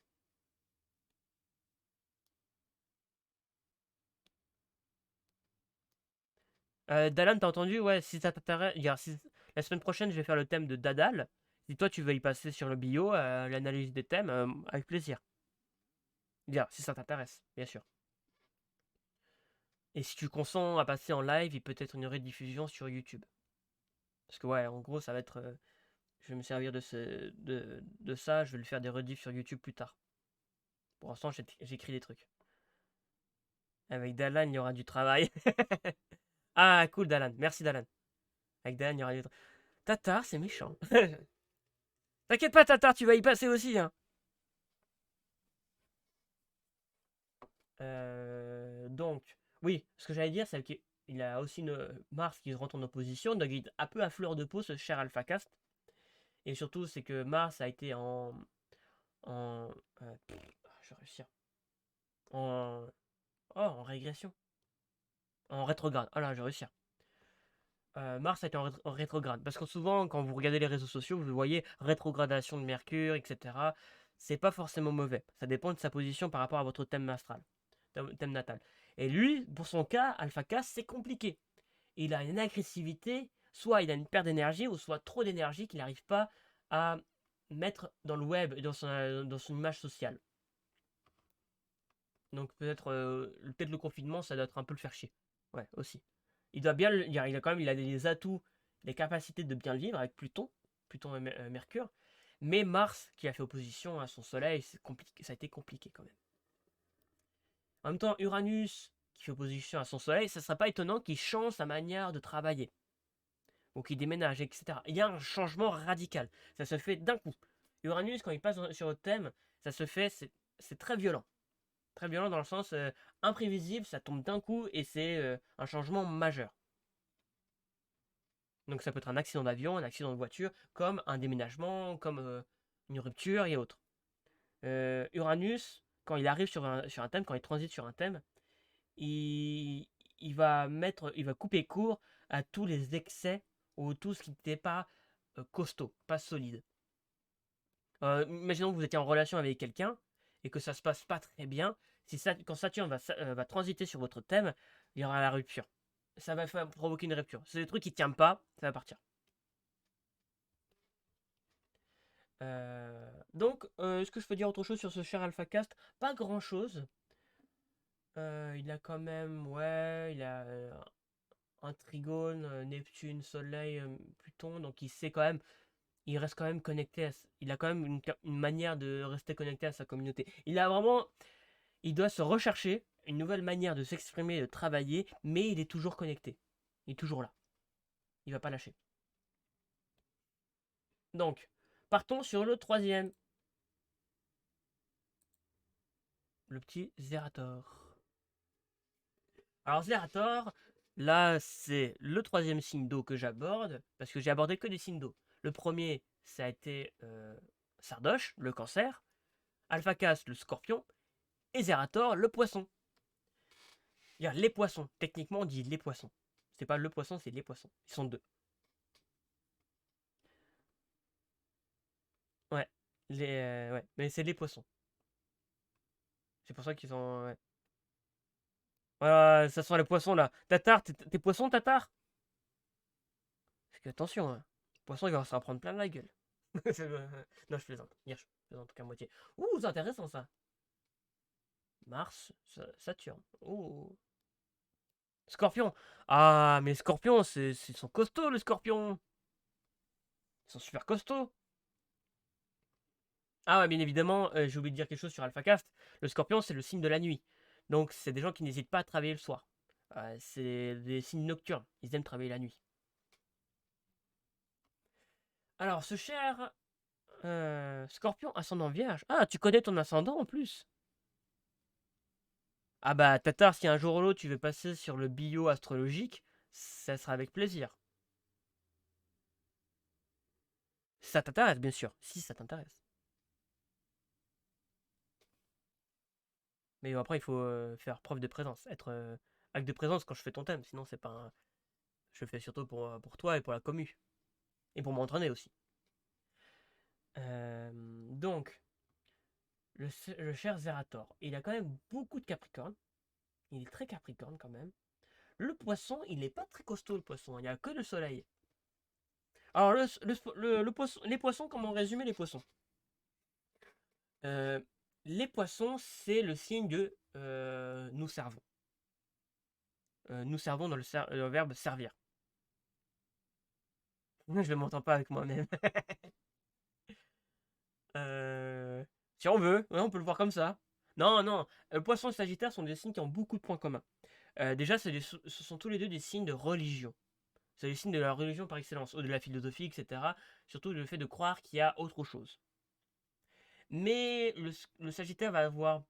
Dalan, t'as entendu? Ouais, si ça t'intéresse, la semaine prochaine, je vais faire le thème de Dadal. Si toi, tu veux y passer sur le bio, l'analyse des thèmes, avec plaisir. Si ça t'intéresse, bien sûr. Et si tu consens à passer en live, il peut être une rediffusion sur YouTube. Parce que ouais, en gros, ça va être... je vais me servir de ça, je vais le faire des rediffs sur YouTube plus tard. Pour l'instant, j'écris des trucs. Avec Dalan, il y aura du travail. Ah, cool, Dalan. Merci, Dalan. Avec Dalan, il y aura du travail. Tatar, c'est méchant. T'inquiète pas, Tatar, tu vas y passer aussi, hein. Donc, oui, ce que j'allais dire, c'est qu'il a aussi Mars qui rentre en opposition, donc il est un peu à fleur de peau, ce cher AlphaCast. Et surtout, c'est que Mars a été je vais réussir. En, en régression. En rétrograde. Ah là, je vais réussir. Mars a été en rétrograde. Parce que souvent, quand vous regardez les réseaux sociaux, vous voyez rétrogradation de Mercure, etc. C'est pas forcément mauvais. Ça dépend de sa position par rapport à votre thème astral, thème natal. Et lui, pour son cas, Alpha K, c'est compliqué. Il a une agressivité, soit il a une perte d'énergie, ou soit trop d'énergie qu'il n'arrive pas à mettre dans le web et dans son image sociale. Donc peut-être le confinement, ça doit être un peu le faire chier. Ouais, aussi. Il doit bien, il a quand même, il a des atouts, des capacités de bien le vivre avec Pluton et Mercure. Mais Mars, qui a fait opposition à son Soleil, c'est compliqué, ça a été compliqué quand même. En même temps, Uranus, qui fait opposition à son Soleil, ça ne serait pas étonnant qu'il change sa manière de travailler. Ou qu'il déménage, etc. Il y a un changement radical. Ça se fait d'un coup. Uranus, quand il passe sur le thème, ça se fait, c'est très violent. Très violent dans le sens imprévisible, ça tombe d'un coup et c'est un changement majeur. Donc ça peut être un accident d'avion, un accident de voiture, comme un déménagement, comme une rupture et autres. Uranus, quand il arrive sur un thème, quand il transite sur un thème, il, il va couper court à tous les excès ou tout ce qui n'était pas costaud, pas solide. Imaginons que vous étiez en relation avec quelqu'un et que ça se passe pas très bien. Quand Saturne va transiter sur votre thème, il y aura la rupture. Ça va provoquer une rupture. C'est des trucs qui ne tiennent pas, ça va partir. Est-ce que je peux dire autre chose sur ce cher AlphaCast? Pas grand-chose. Il a quand même, ouais, il a un trigone, Neptune, Soleil, Pluton, donc il sait quand même, il reste quand même connecté il a quand même une manière de rester connecté à sa communauté. Il doit se rechercher une nouvelle manière de s'exprimer, de travailler, mais il est toujours connecté. Il est toujours là. Il va pas lâcher. Donc, partons sur le troisième. Le petit Zerator. Alors Zerator, là c'est le troisième signe d'eau que j'aborde, parce que j'ai abordé que des signes d'eau. Le premier, ça a été Sardoche, le cancer, Alphacast, le scorpion, et Zerator, le poisson. Il y a les poissons. Techniquement, on dit les poissons. C'est pas le poisson, c'est les poissons. Ils sont deux. Ouais. Ouais. Mais c'est les poissons. C'est pour ça qu'ils sont. Ouais. Voilà, ça sent les poissons là. Tatar, t'es poisson, Tatar? Parce que attention, hein. Le poisson, il va s'en prendre plein de la gueule. Non, je plaisante. Hier, je plaisante qu'à moitié. Ouh, c'est intéressant ça. Mars, Saturne. Ouh. Scorpion. Ah, mais Scorpion, ils sont costauds, les scorpions. Ils sont super costauds. Ah ouais, bien évidemment, j'ai oublié de dire quelque chose sur AlphaCast. Le scorpion, c'est le signe de la nuit. Donc, c'est des gens qui n'hésitent pas à travailler le soir. C'est des signes nocturnes. Ils aiment travailler la nuit. Alors, ce cher scorpion, ascendant vierge. Ah, tu connais ton ascendant en plus. Ah bah, Tatar, si un jour ou l'autre tu veux passer sur le bio astrologique, ça sera avec plaisir. Ça t'intéresse, bien sûr. Si ça t'intéresse. Mais après, il faut faire preuve de présence. Être acte de présence quand je fais ton thème. Sinon, c'est pas un... Je le fais surtout pour toi et pour la commu. Et pour m'entraîner aussi. Donc, le cher Zerator, il a quand même beaucoup de Capricorne. Il est très Capricorne quand même. Le poisson, il n'est pas très costaud le poisson. Il n'y a que le soleil. Alors, les poissons, comment résumer les poissons? Euh, les poissons, c'est le signe de nous servons. Nous servons dans le verbe servir. Je ne m'entends pas avec moi-même. Si on veut, ouais, on peut le voir comme ça. Non, non, poisson et sagittaire sont des signes qui ont beaucoup de points communs. Déjà, ce sont tous les deux des signes de religion. C'est les signes de la religion par excellence, ou de la philosophie, etc. Surtout le fait de croire qu'il y a autre chose. Mais le Sagittaire va avoir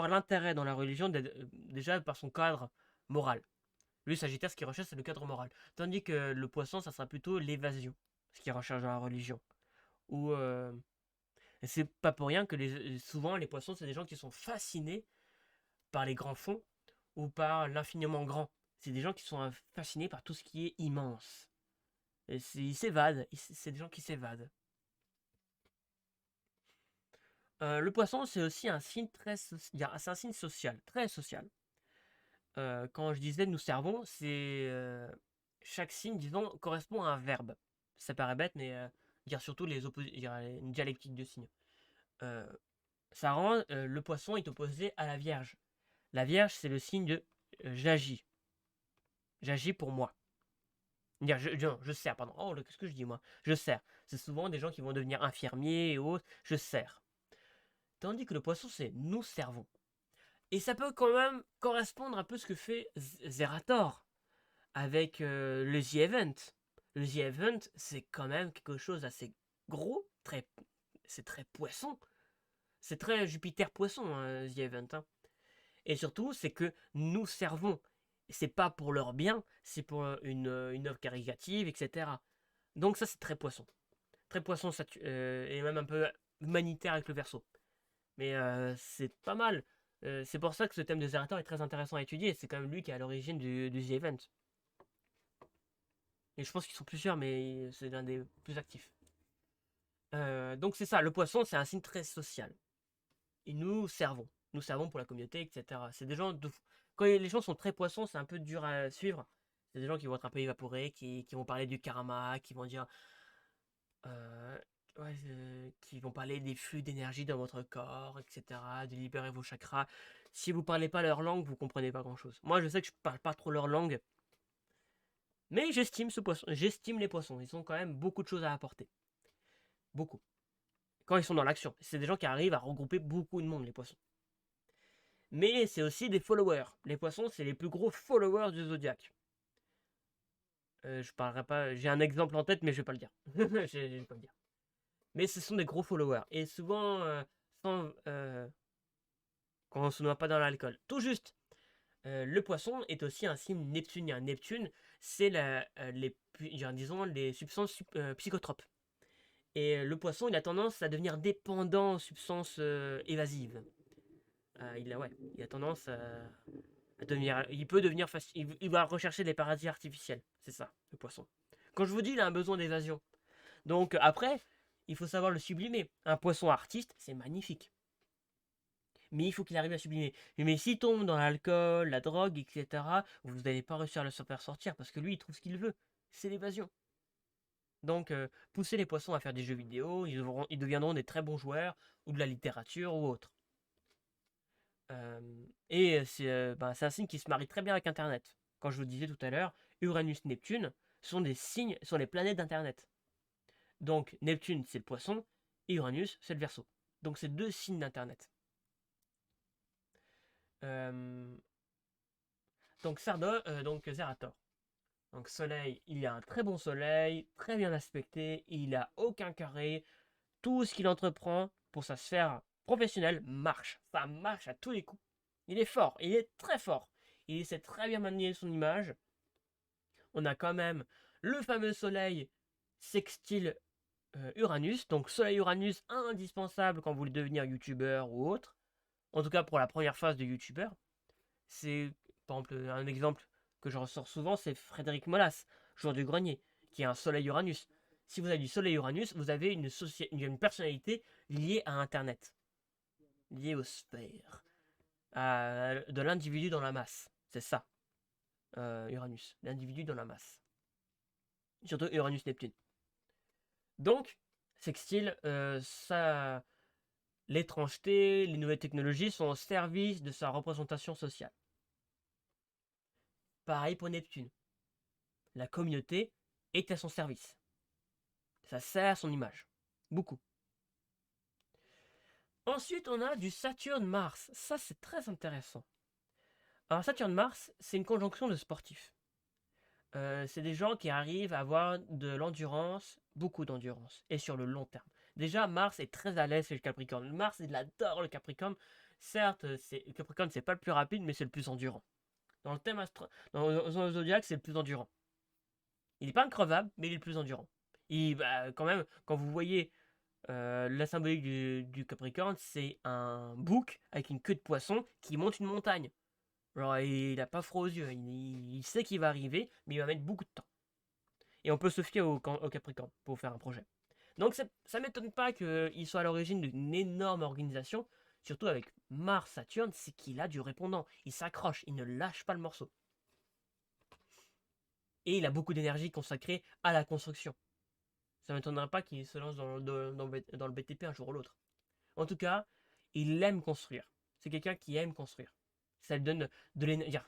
l'intérêt dans la religion déjà par son cadre moral. Lui, Sagittaire, ce qu'il recherche, c'est le cadre moral. Tandis que le Poisson, ça sera plutôt l'évasion, ce qu'il recherche dans la religion. Ou c'est pas pour rien que souvent les Poissons, c'est des gens qui sont fascinés par les grands fonds ou par l'infiniment grand. C'est des gens qui sont fascinés par tout ce qui est immense. Et ils s'évadent. C'est des gens qui s'évadent. Le poisson, c'est aussi un signe c'est un signe social, très social. Quand je disais nous servons, c'est chaque signe, disons, correspond à un verbe. Ça paraît bête, mais dire surtout une dialectique de signes. Euh, Ça rend le poisson est opposé à la Vierge. La Vierge, c'est le signe de j'agis. J'agis pour moi. Je sers, pardon. Oh, qu'est-ce que je dis moi? Je sers. C'est souvent des gens qui vont devenir infirmiers et autres. Je sers. Tandis que le poisson, c'est nous servons. Et ça peut quand même correspondre un peu à ce que fait Zerator avec le The Event. Le The Event, c'est quand même quelque chose d'assez gros, c'est très poisson. C'est très Jupiter poisson, hein, The Event. Hein. Et surtout, c'est que nous servons. C'est pas pour leur bien, c'est pour une œuvre caritative, etc. Donc ça, c'est très poisson. Très poisson, et même un peu humanitaire avec le verso. Mais c'est pas mal. C'est pour ça que ce thème de Zerator est très intéressant à étudier. C'est quand même lui qui est à l'origine du The Event. Et je pense qu'ils sont plusieurs, mais c'est l'un des plus actifs. Donc c'est ça, le poisson, c'est un signe très social. Et nous servons. Nous servons pour la communauté, etc. C'est des gens Quand les gens sont très poissons, c'est un peu dur à suivre. C'est des gens qui vont être un peu évaporés, qui vont parler du karma, qui vont dire... euh, qui vont parler des flux d'énergie dans votre corps, etc. De libérer vos chakras. Si vous parlez pas leur langue, vous comprenez pas grand-chose. Moi, je sais que je parle pas trop leur langue. Mais j'estime les poissons. Ils ont quand même beaucoup de choses à apporter. Beaucoup. Quand ils sont dans l'action. C'est des gens qui arrivent à regrouper beaucoup de monde, les poissons. Mais c'est aussi des followers. Les poissons, c'est les plus gros followers du zodiaque. Je parlerai pas. J'ai un exemple en tête, mais je vais pas le dire. je vais pas le dire. Mais ce sont des gros followers. Et souvent, quand on ne se noie pas dans l'alcool. Tout juste. Le poisson est aussi un signe neptunien. Neptune, c'est disons, les substances psychotropes. Et le poisson, il a tendance à devenir dépendant aux substances évasives. Il a tendance à devenir. Il peut devenir facile. Il va rechercher des paradis artificiels. C'est ça, le poisson. Quand je vous dis, il a un besoin d'évasion. Donc après, il faut savoir le sublimer. Un poisson artiste, c'est magnifique. Mais il faut qu'il arrive à sublimer. Mais s'il tombe dans l'alcool, la drogue, etc., vous n'allez pas réussir à le faire sortir parce que lui, il trouve ce qu'il veut. C'est l'évasion. Donc, pousser les poissons à faire des jeux vidéo, ils deviendront des très bons joueurs, ou de la littérature, ou autre. Et c'est un signe qui se marie très bien avec Internet. Quand je vous disais tout à l'heure, Uranus-Neptune sont des signes, sont les planètes d'Internet. Donc, Neptune, c'est le poisson, et Uranus, c'est le Verseau. Donc, c'est deux signes d'Internet. Donc, Zerator. Donc, Soleil, il a un très bon Soleil, très bien aspecté, il a aucun carré. Tout ce qu'il entreprend pour sa sphère professionnelle marche. Ça marche à tous les coups. Il est fort, il est très fort. Il sait très bien manier son image. On a quand même le fameux Soleil sextile Uranus. Donc Soleil Uranus indispensable quand vous voulez devenir youtubeur ou autre. En tout cas pour la première phase de youtubeur. C'est par exemple un exemple que je ressors souvent, c'est Frédéric Molas, joueur du grenier, qui a un Soleil Uranus. Si vous avez du Soleil Uranus, vous avez une personnalité liée à Internet, liée aux sphères, de l'individu dans la masse. C'est ça, Uranus, l'individu dans la masse. Surtout Uranus-Neptune. Donc, sextile, l'étrangeté, les nouvelles technologies sont au service de sa représentation sociale. Pareil pour Neptune. La communauté est à son service. Ça sert son image. Beaucoup. Ensuite, on a du Saturne-Mars. Ça, c'est très intéressant. Alors, Saturne-Mars, c'est une conjonction de sportifs. C'est des gens qui arrivent à avoir de l'endurance, beaucoup d'endurance, et sur le long terme. Déjà, Mars est très à l'aise chez le Capricorne. Mars, il adore le Capricorne. Certes, le Capricorne, c'est pas le plus rapide, mais c'est le plus endurant. Dans le thème dans le zodiaque, c'est le plus endurant. Il n'est pas increvable, mais il est le plus endurant. Quand même, quand vous voyez la symbolique du Capricorne, c'est un bouc avec une queue de poisson qui monte une montagne. Alors, il n'a pas froid aux yeux, il sait qu'il va arriver, mais il va mettre beaucoup de temps. Et on peut se fier au Capricorne pour faire un projet. Donc ça ne m'étonne pas qu'il soit à l'origine d'une énorme organisation, surtout avec Mars-Saturne, c'est qu'il a du répondant. Il s'accroche, il ne lâche pas le morceau. Et il a beaucoup d'énergie consacrée à la construction. Ça ne m'étonnerait pas qu'il se lance dans le BTP un jour ou l'autre. En tout cas, il aime construire. C'est quelqu'un qui aime construire. Ça lui donne de l'énergie.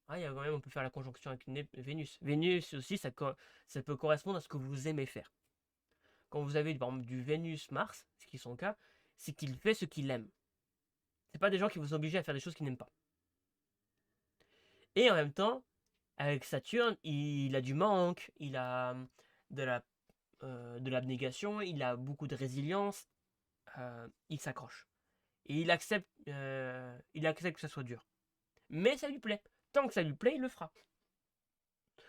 Ah, quand même, on peut faire la conjonction avec Vénus. Vénus aussi, ça peut correspondre à ce que vous aimez faire. Quand vous avez par exemple du Vénus-Mars, ce qui est son cas, c'est qu'il fait ce qu'il aime. C'est pas des gens qui vous obligent à faire des choses qu'il n'aime pas. Et en même temps, avec Saturne, il a du manque, il a de l'abnégation, il a beaucoup de résilience, il s'accroche. Et il accepte que ça soit dur. Mais ça lui plaît. Tant que ça lui plaît, il le fera.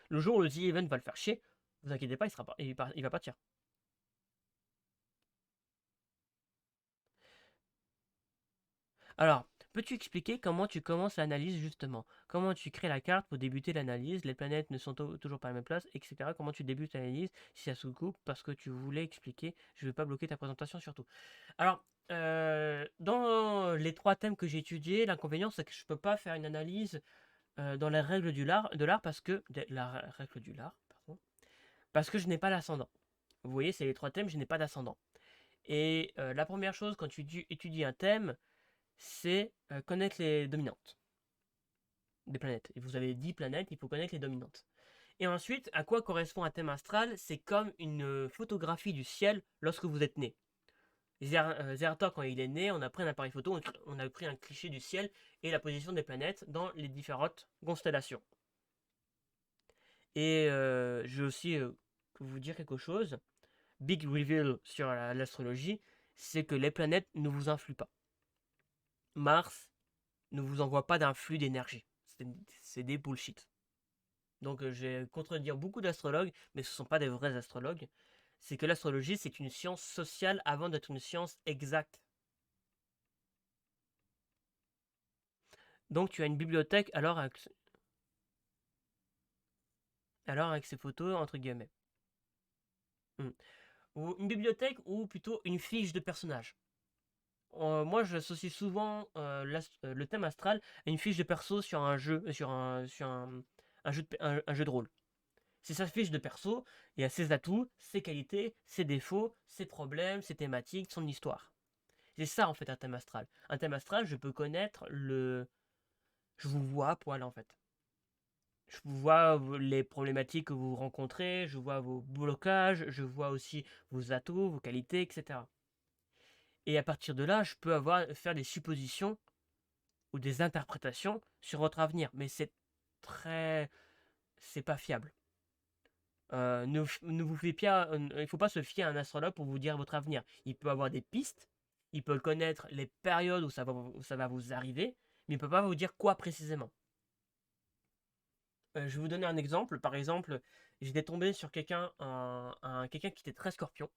Le jour où le The Event va le faire chier, vous inquiétez pas, il va partir. Alors, peux-tu expliquer comment tu commences l'analyse justement? Comment tu crées la carte pour débuter l'analyse? Les planètes ne sont toujours pas à la même place, etc. Comment tu débutes l'analyse? Si ça sous-coupe, parce que tu voulais expliquer, je ne vais pas bloquer ta présentation surtout. Alors, dans les 3 thèmes que j'ai étudiés, l'inconvénient c'est que je ne peux pas faire une analyse dans les règles de l'art parce que parce que je n'ai pas d'ascendant. Vous voyez, c'est les 3 thèmes, je n'ai pas d'ascendant. Et la première chose quand tu étudies un thème, c'est connaître les dominantes des planètes. Et vous avez 10 planètes, il faut connaître les dominantes. Et ensuite, à quoi correspond un thème astral? C'est comme une photographie du ciel lorsque vous êtes né. Zerator, quand il est né, on a pris un appareil photo, on a pris un cliché du ciel et la position des planètes dans les différentes constellations. Et je vais aussi vous dire quelque chose. Big reveal sur l'astrologie, c'est que les planètes ne vous influent pas. Mars ne vous envoie pas d'un flux d'énergie. C'est des bullshit. Donc je vais contredire beaucoup d'astrologues, mais ce ne sont pas des vrais astrologues. C'est que l'astrologie, c'est une science sociale avant d'être une science exacte. Donc tu as une bibliothèque alors avec ces photos, entre guillemets. Ou une bibliothèque ou plutôt une fiche de personnage. Moi, j'associe souvent le thème astral à une fiche de perso sur un jeu, un jeu de rôle. C'est sa fiche de perso, il y a ses atouts, ses qualités, ses défauts, ses problèmes, ses thématiques, son histoire. C'est ça en fait un thème astral. Un thème astral, je peux connaître le. Je vous vois à poil en fait. Je vois les problématiques que vous rencontrez, je vois vos blocages, je vois aussi vos atouts, vos qualités, etc. Et à partir de là, je peux faire des suppositions ou des interprétations sur votre avenir. Mais c'est pas fiable. Ne vous fiez pas, il faut pas se fier à un astrologue pour vous dire votre avenir. Il peut avoir des pistes, il peut connaître les périodes où ça va vous arriver, mais il peut pas vous dire quoi précisément. Je vais vous donner un exemple. Par exemple, j'étais tombé sur quelqu'un qui était très scorpion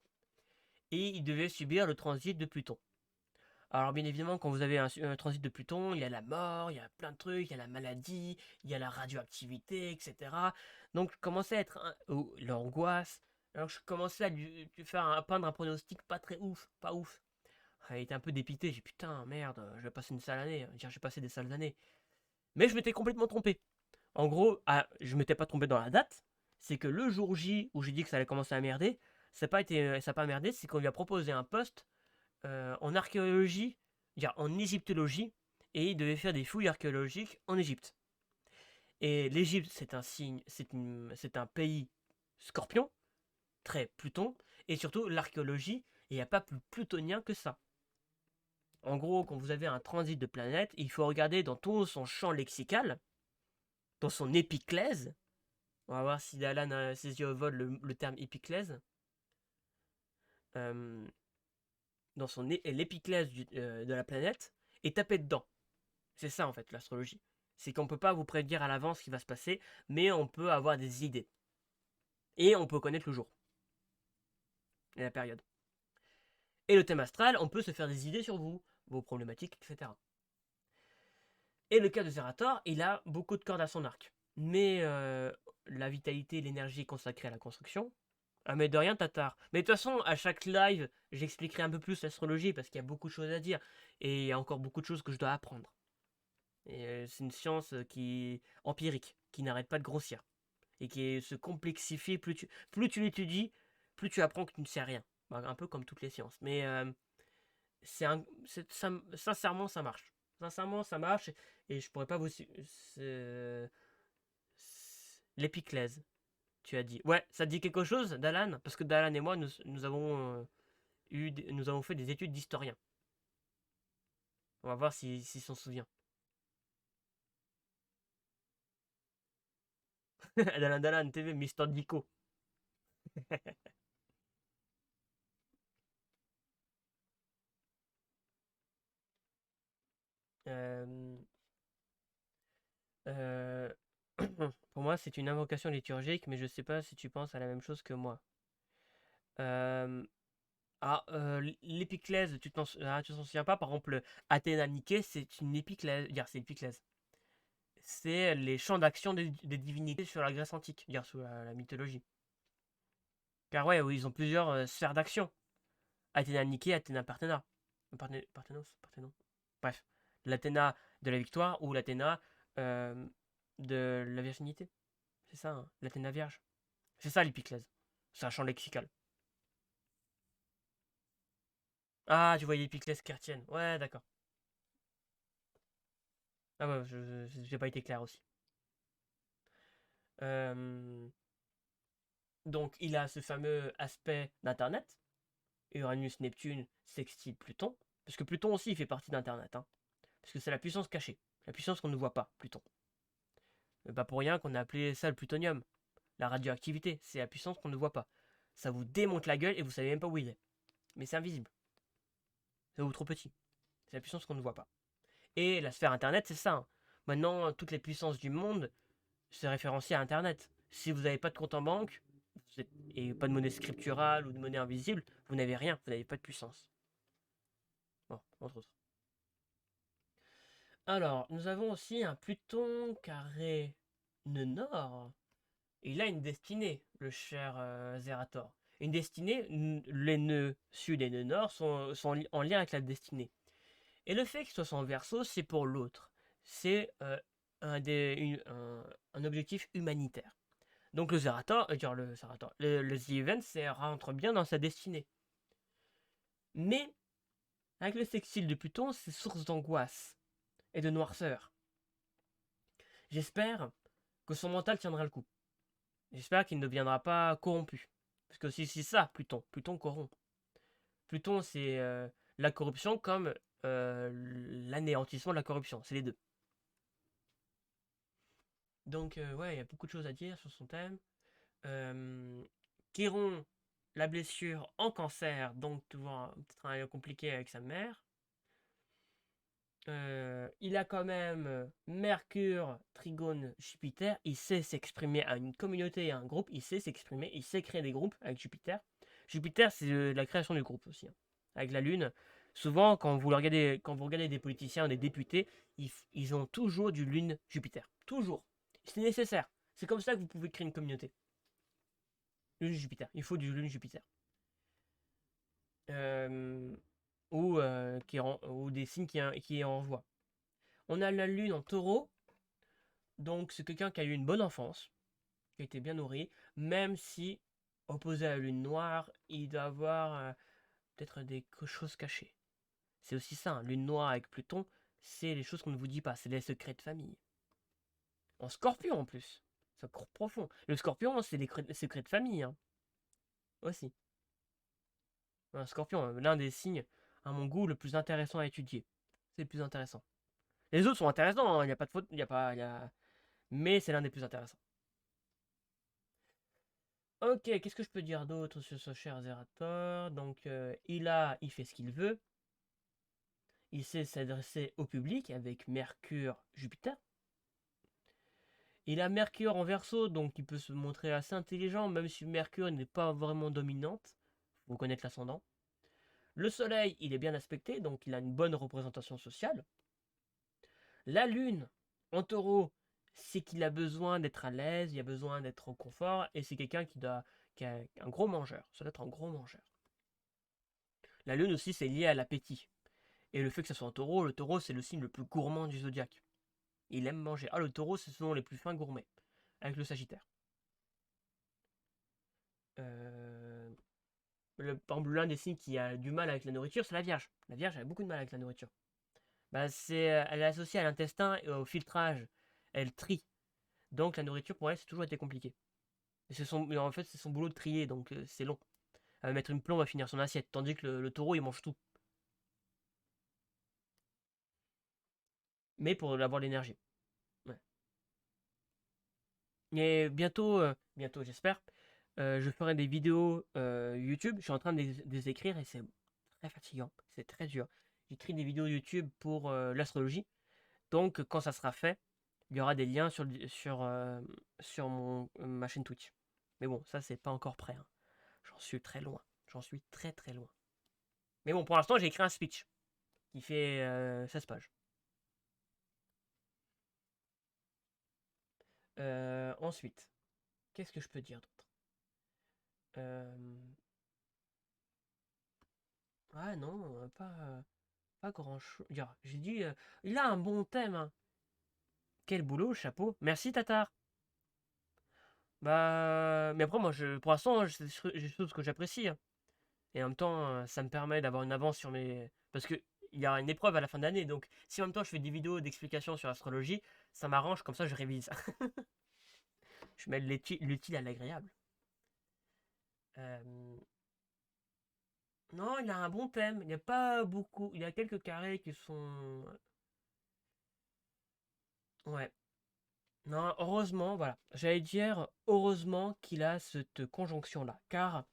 et il devait subir le transit de Pluton. Alors bien évidemment, quand vous avez un transit de Pluton, il y a la mort, il y a plein de trucs, il y a la maladie, il y a la radioactivité, etc. Donc je commençais à être l'angoisse. Alors je commençais à à peindre un pronostic pas très ouf, pas ouf. Il était un peu dépité, j'ai dit putain merde, je vais passer une sale année, j'ai passé des sales années. Mais je m'étais complètement trompé. En gros, je m'étais pas trompé dans la date, c'est que le jour J où j'ai dit que ça allait commencer à merder, ça n'a pas merdé, c'est qu'on lui a proposé un poste en archéologie, en égyptologie, et il devait faire des fouilles archéologiques en Égypte. Et l'Égypte, c'est un signe, c'est un pays scorpion, très Pluton, et surtout l'archéologie, il n'y a pas plus plutonien que ça. En gros, quand vous avez un transit de planète, il faut regarder dans tout son champ lexical, dans son épiclèse. On va voir si Dalan a ses yeux au vol le terme épiclèse. Euh, dans l'épiclèse de la planète, et taper dedans. C'est ça en fait l'astrologie. C'est qu'on ne peut pas vous prédire à l'avance ce qui va se passer, mais on peut avoir des idées. Et on peut connaître le jour. Et la période. Et le thème astral, on peut se faire des idées sur vous, vos problématiques, etc. Et le cas de Zerator, il a beaucoup de cordes à son arc. Mais la vitalité et l'énergie consacrée à la construction, ah mais de rien Tatar. Mais de toute façon, à chaque live, j'expliquerai un peu plus l'astrologie parce qu'il y a beaucoup de choses à dire. Et il y a encore beaucoup de choses que je dois apprendre. Et c'est une science qui empirique, qui n'arrête pas de grossir. Et qui se complexifie. Plus tu l'étudies, plus tu apprends que tu ne sais rien. Bah, un peu comme toutes les sciences. Mais sincèrement, ça marche. Sincèrement, ça marche. Et je pourrais pas vous. L'épiclèse, tu as dit. Ouais, ça te dit quelque chose, Dalan? Parce que Dalan et moi, nous avons nous avons fait des études d'historien. On va voir s'il s'en souvient. Dalan Dalan TV, Mister Dico. Euh, euh, pour moi, c'est une invocation liturgique, mais je sais pas si tu penses à la même chose que moi. Euh, l'épiclèse, tu t'en souviens pas? Par exemple, Athéna Niké, c'est une épiclèse. C'est l'épiclèse. C'est les champs d'action des divinités sur la Grèce antique, sur la mythologie. Car ouais, oui, ils ont plusieurs sphères d'action. Athéna Niké, Athéna Parthéna. Parthénon. Bref, l'Athéna de la victoire ou l'Athéna euh, de la virginité. C'est ça, hein, l'Athéna vierge. C'est ça l'épiclèse. C'est un champ lexical. Ah, tu voyais l'épiclèse chrétienne. Ouais, d'accord. Ah ouais, j'ai pas été clair aussi. Donc il a ce fameux aspect d'Internet. Uranus, Neptune, sextile Pluton. Parce que Pluton aussi il fait partie d'Internet. Hein. Parce que c'est la puissance cachée. La puissance qu'on ne voit pas, Pluton. Pas pour rien qu'on a appelé ça le plutonium. La radioactivité, c'est la puissance qu'on ne voit pas. Ça vous démonte la gueule et vous savez même pas où il est. Mais c'est invisible. C'est trop petit. C'est la puissance qu'on ne voit pas. Et la sphère Internet, c'est ça. Hein. Maintenant, toutes les puissances du monde, c'est référencié à Internet. Si vous n'avez pas de compte en banque, et pas de monnaie scripturale ou de monnaie invisible, vous n'avez rien, vous n'avez pas de puissance. Bon, entre autres. Alors, nous avons aussi un Pluton carré nœud nord. Il a une destinée, le cher Zerator. Une destinée, les nœuds sud et nœuds nord sont en lien avec la destinée. Et le fait qu'il soit en verso, c'est pour l'autre. C'est un objectif humanitaire. Donc le Zerator, le The Event, ça rentre bien dans sa destinée. Mais, avec le sextile de Pluton, c'est source d'angoisse et de noirceur. J'espère que son mental tiendra le coup. J'espère qu'il ne deviendra pas corrompu. Parce que c'est ça, Pluton corrompt. Pluton, c'est la corruption comme l'anéantissement de la corruption. C'est les deux. Donc, ouais, il y a beaucoup de choses à dire sur son thème. Chiron, la blessure en cancer, donc toujours peut-être un compliqué avec sa mère. Il a quand même Mercure, Trigone, Jupiter. Il sait s'exprimer à une communauté et à un groupe. Il sait s'exprimer, il sait créer des groupes avec Jupiter. Jupiter, c'est la création du groupe aussi. Hein. Avec la Lune, souvent, quand vous regardez des politiciens, des députés, ils ont toujours du Lune-Jupiter. Toujours. C'est nécessaire. C'est comme ça que vous pouvez créer une communauté. Lune-Jupiter. Il faut du Lune-Jupiter. Ou des signes qui envoient. On a la Lune en Taureau. Donc c'est quelqu'un qui a eu une bonne enfance, qui a été bien nourri, même si, opposé à la Lune noire, il doit avoir peut-être des choses cachées. C'est aussi ça, hein, Lune noire avec Pluton, c'est les choses qu'on ne vous dit pas, c'est les secrets de famille. En Scorpion en plus, c'est encore profond. Le Scorpion, c'est les secrets de famille, hein. Aussi. Un Scorpion, l'un des signes, à mon goût, le plus intéressant à étudier. C'est le plus intéressant. Les autres sont intéressants, il n'y a pas de faute, mais c'est l'un des plus intéressants. Ok, qu'est-ce que je peux dire d'autre sur ce cher Zerator? Donc, il fait ce qu'il veut. Il sait s'adresser au public avec Mercure, Jupiter. Il a Mercure en Verseau, donc il peut se montrer assez intelligent, même si Mercure n'est pas vraiment dominante. Faut connaître l'ascendant. Le Soleil, il est bien aspecté, donc il a une bonne représentation sociale. La Lune, en Taureau, c'est qu'il a besoin d'être à l'aise, il a besoin d'être au confort, et c'est quelqu'un qui a un gros mangeur. Ça doit être un gros mangeur. La Lune aussi, c'est lié à l'appétit. Et le fait que ça soit un taureau, le taureau, c'est le signe le plus gourmand du zodiaque. Il aime manger. Ah, le taureau, c'est souvent les plus fins gourmets. Avec le Sagittaire. Par exemple, l'un des signes qui a du mal avec la nourriture, c'est la Vierge. La Vierge a beaucoup de mal avec la nourriture. Bah, elle est associée à l'intestin et au filtrage. Elle trie. Donc la nourriture, pour elle, c'est toujours été compliqué. En fait, c'est son boulot de trier, donc c'est long. Elle va mettre une plombe à finir son assiette, tandis que le taureau, il mange tout. Mais pour avoir l'énergie. Ouais. Et bientôt j'espère, je ferai des vidéos YouTube. Je suis en train de les écrire et c'est très fatigant, c'est très dur. J'écris des vidéos YouTube pour l'astrologie. Donc quand ça sera fait, il y aura des liens sur ma chaîne Twitch. Mais bon, ça c'est pas encore prêt. Hein. J'en suis très loin. J'en suis très très loin. Mais bon, pour l'instant, j'ai écrit un speech qui fait 16 pages. Ensuite, qu'est-ce que je peux dire d'autre? Ah non, pas grand chose. J'ai dit, il a un bon thème. Hein. Quel boulot, chapeau. Merci, Tatar. Bah, mais après, moi, pour l'instant, c'est des choses que j'apprécie. Hein. Et en même temps, ça me permet d'avoir une avance sur mes. Parce que il y a une épreuve à la fin d'année. Donc, si en même temps je fais des vidéos d'explication sur l'astrologie, ça m'arrange, comme ça je révise. Je mets l'utile à l'agréable. Euh, Non, il a un bon thème. Il n'y a pas beaucoup. Il y a quelques carrés qui sont. Ouais. Non, heureusement, voilà. J'allais dire heureusement qu'il a cette conjonction-là. Car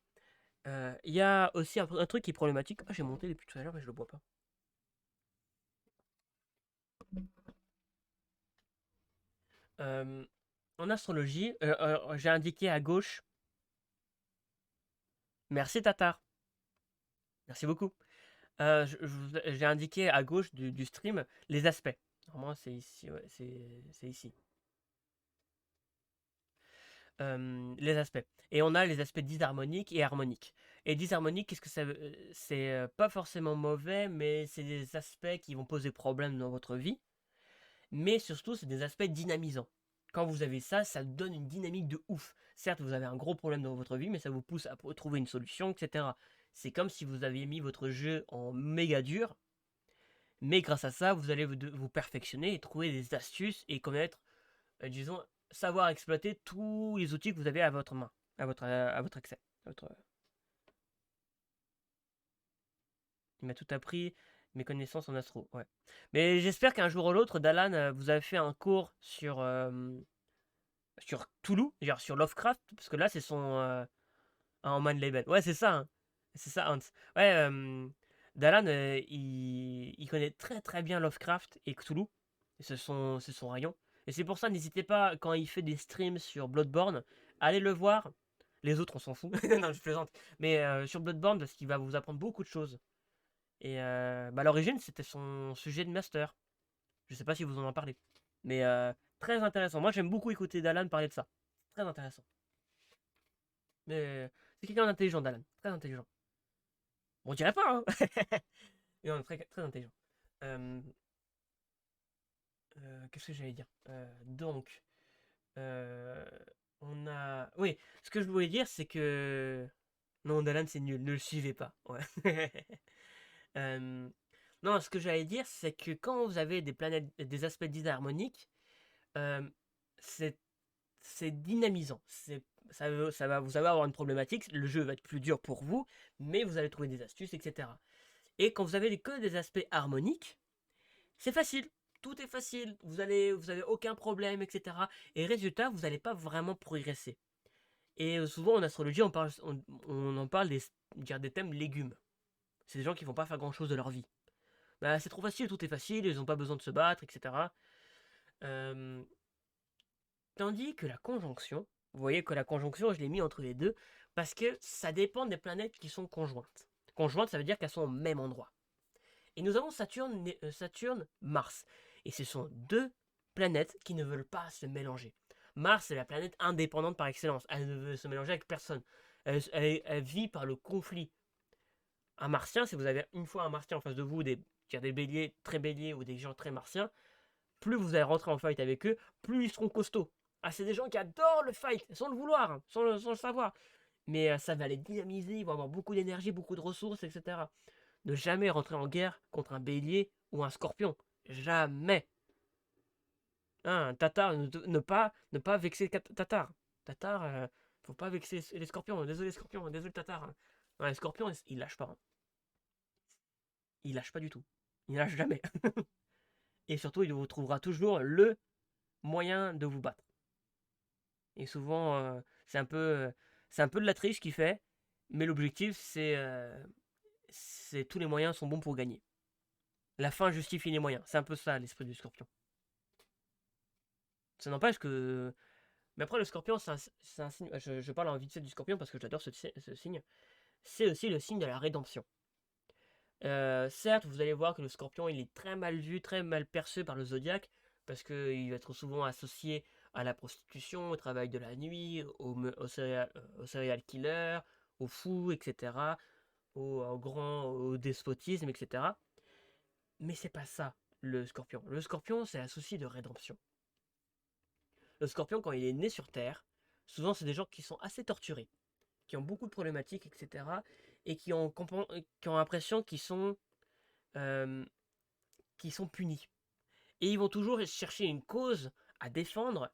il y a aussi un truc qui est problématique. Ah, j'ai monté depuis tout à l'heure et je le vois pas. Euh, En astrologie, j'ai indiqué à gauche. Merci Tatar. Merci beaucoup. J'ai indiqué à gauche du stream les aspects. Normalement, c'est ici. Ouais, c'est ici. Les aspects. Et on a les aspects disharmoniques et harmoniques. Et disharmonique, qu'est-ce que ça veut? C'est pas forcément mauvais, mais c'est des aspects qui vont poser problème dans votre vie. Mais surtout, c'est des aspects dynamisants. Quand vous avez ça, ça donne une dynamique de ouf. Certes, vous avez un gros problème dans votre vie, mais ça vous pousse à trouver une solution, etc. C'est comme si vous aviez mis votre jeu en méga dur, mais grâce à ça, vous allez vous perfectionner et trouver des astuces et connaître, disons, savoir exploiter tous les outils que vous avez à votre main, à votre accès. Il m'a tout appris, mes connaissances en astro, ouais. Mais j'espère qu'un jour ou l'autre, Dalan, vous avez fait un cours sur Toulouse, genre sur Lovecraft, parce que là, c'est son en Man Label. Ouais, c'est ça, hein. C'est ça, Hans. Ouais, Dalan, il connaît très très bien Lovecraft et Cthulhu. Et c'est son rayon. Et c'est pour ça, n'hésitez pas, quand il fait des streams sur Bloodborne, allez le voir. Les autres, on s'en fout. Non, je plaisante. Mais sur Bloodborne, parce qu'il va vous apprendre beaucoup de choses. Et à l'origine, c'était son sujet de master. Je sais pas si vous en parlez. Mais très intéressant. Moi, j'aime beaucoup écouter Dalan parler de ça. Très intéressant. Mais c'est quelqu'un d'intelligent, Dalan. Très intelligent. On dirait pas, hein. Mais non, très, très intelligent. Euh, Qu'est-ce que j'allais dire? Donc, euh, on a. Oui, ce que je voulais dire, c'est que. Non, Dalan, c'est nul. Ne le suivez pas. Ouais. Euh, Non, ce que j'allais dire, c'est que quand vous avez des planètes, des aspects disharmoniques, euh, c'est c'est dynamisant. Ça va, vous allez avoir une problématique, le jeu va être plus dur pour vous, mais vous allez trouver des astuces, etc. Et quand vous avez que des aspects harmoniques, c'est facile. Tout est facile. Vous avez aucun problème, etc. Et résultat, vous n'allez pas vraiment progresser. Et souvent en astrologie, on en parle des thèmes légumes. C'est des gens qui vont pas faire grand chose de leur vie. Bah, c'est trop facile, tout est facile, ils n'ont pas besoin de se battre, etc. Euh, Tandis que la conjonction, vous voyez que la conjonction, je l'ai mis entre les deux, parce que ça dépend des planètes qui sont conjointes. Conjointes, ça veut dire qu'elles sont au même endroit. Et nous avons Saturne, Mars. Et ce sont deux planètes qui ne veulent pas se mélanger. Mars est la planète indépendante par excellence. Elle ne veut se mélanger avec personne. Elle vit par le conflit. Un martien, si vous avez une fois un martien en face de vous, qui a des béliers très béliers ou des gens très martiens, plus vous allez rentrer en fight avec eux, plus ils seront costauds. Ah, c'est des gens qui adorent le fight, sans le vouloir, hein, sans le savoir. Mais ça va les dynamiser, ils vont avoir beaucoup d'énergie, beaucoup de ressources, etc. Ne jamais rentrer en guerre contre un bélier ou un scorpion. Jamais. Hein, Tatar, ne pas vexer Tatar. Tatar, faut pas vexer les scorpions. Désolé scorpion, désolé Tatar, hein. Ouais, les scorpions, ils lâchent pas, hein. Ils lâchent pas du tout. Ils lâchent jamais. Et surtout, il vous trouvera toujours le moyen de vous battre. Et souvent, c'est un peu de la triche qu'il fait, mais l'objectif, c'est tous les moyens sont bons pour gagner. La fin justifie les moyens. C'est un peu ça l'esprit du scorpion. Ça n'empêche que. Mais après, le scorpion, c'est un signe. Je parle en vite fait du scorpion parce que j'adore ce signe. C'est aussi le signe de la rédemption. Certes, vous allez voir que le scorpion, il est très mal vu, très mal perçu par le zodiaque, parce qu'il va être souvent associé à la prostitution, au travail de la nuit, au serial killer, au fou, etc., au despotisme, etc. Mais c'est pas ça, le scorpion. Le scorpion, c'est un souci de rédemption. Le scorpion, quand il est né sur Terre, souvent, c'est des gens qui sont assez torturés, qui ont beaucoup de problématiques, etc., et qui ont l'impression euh, qu'ils sont punis. Et ils vont toujours chercher une cause à défendre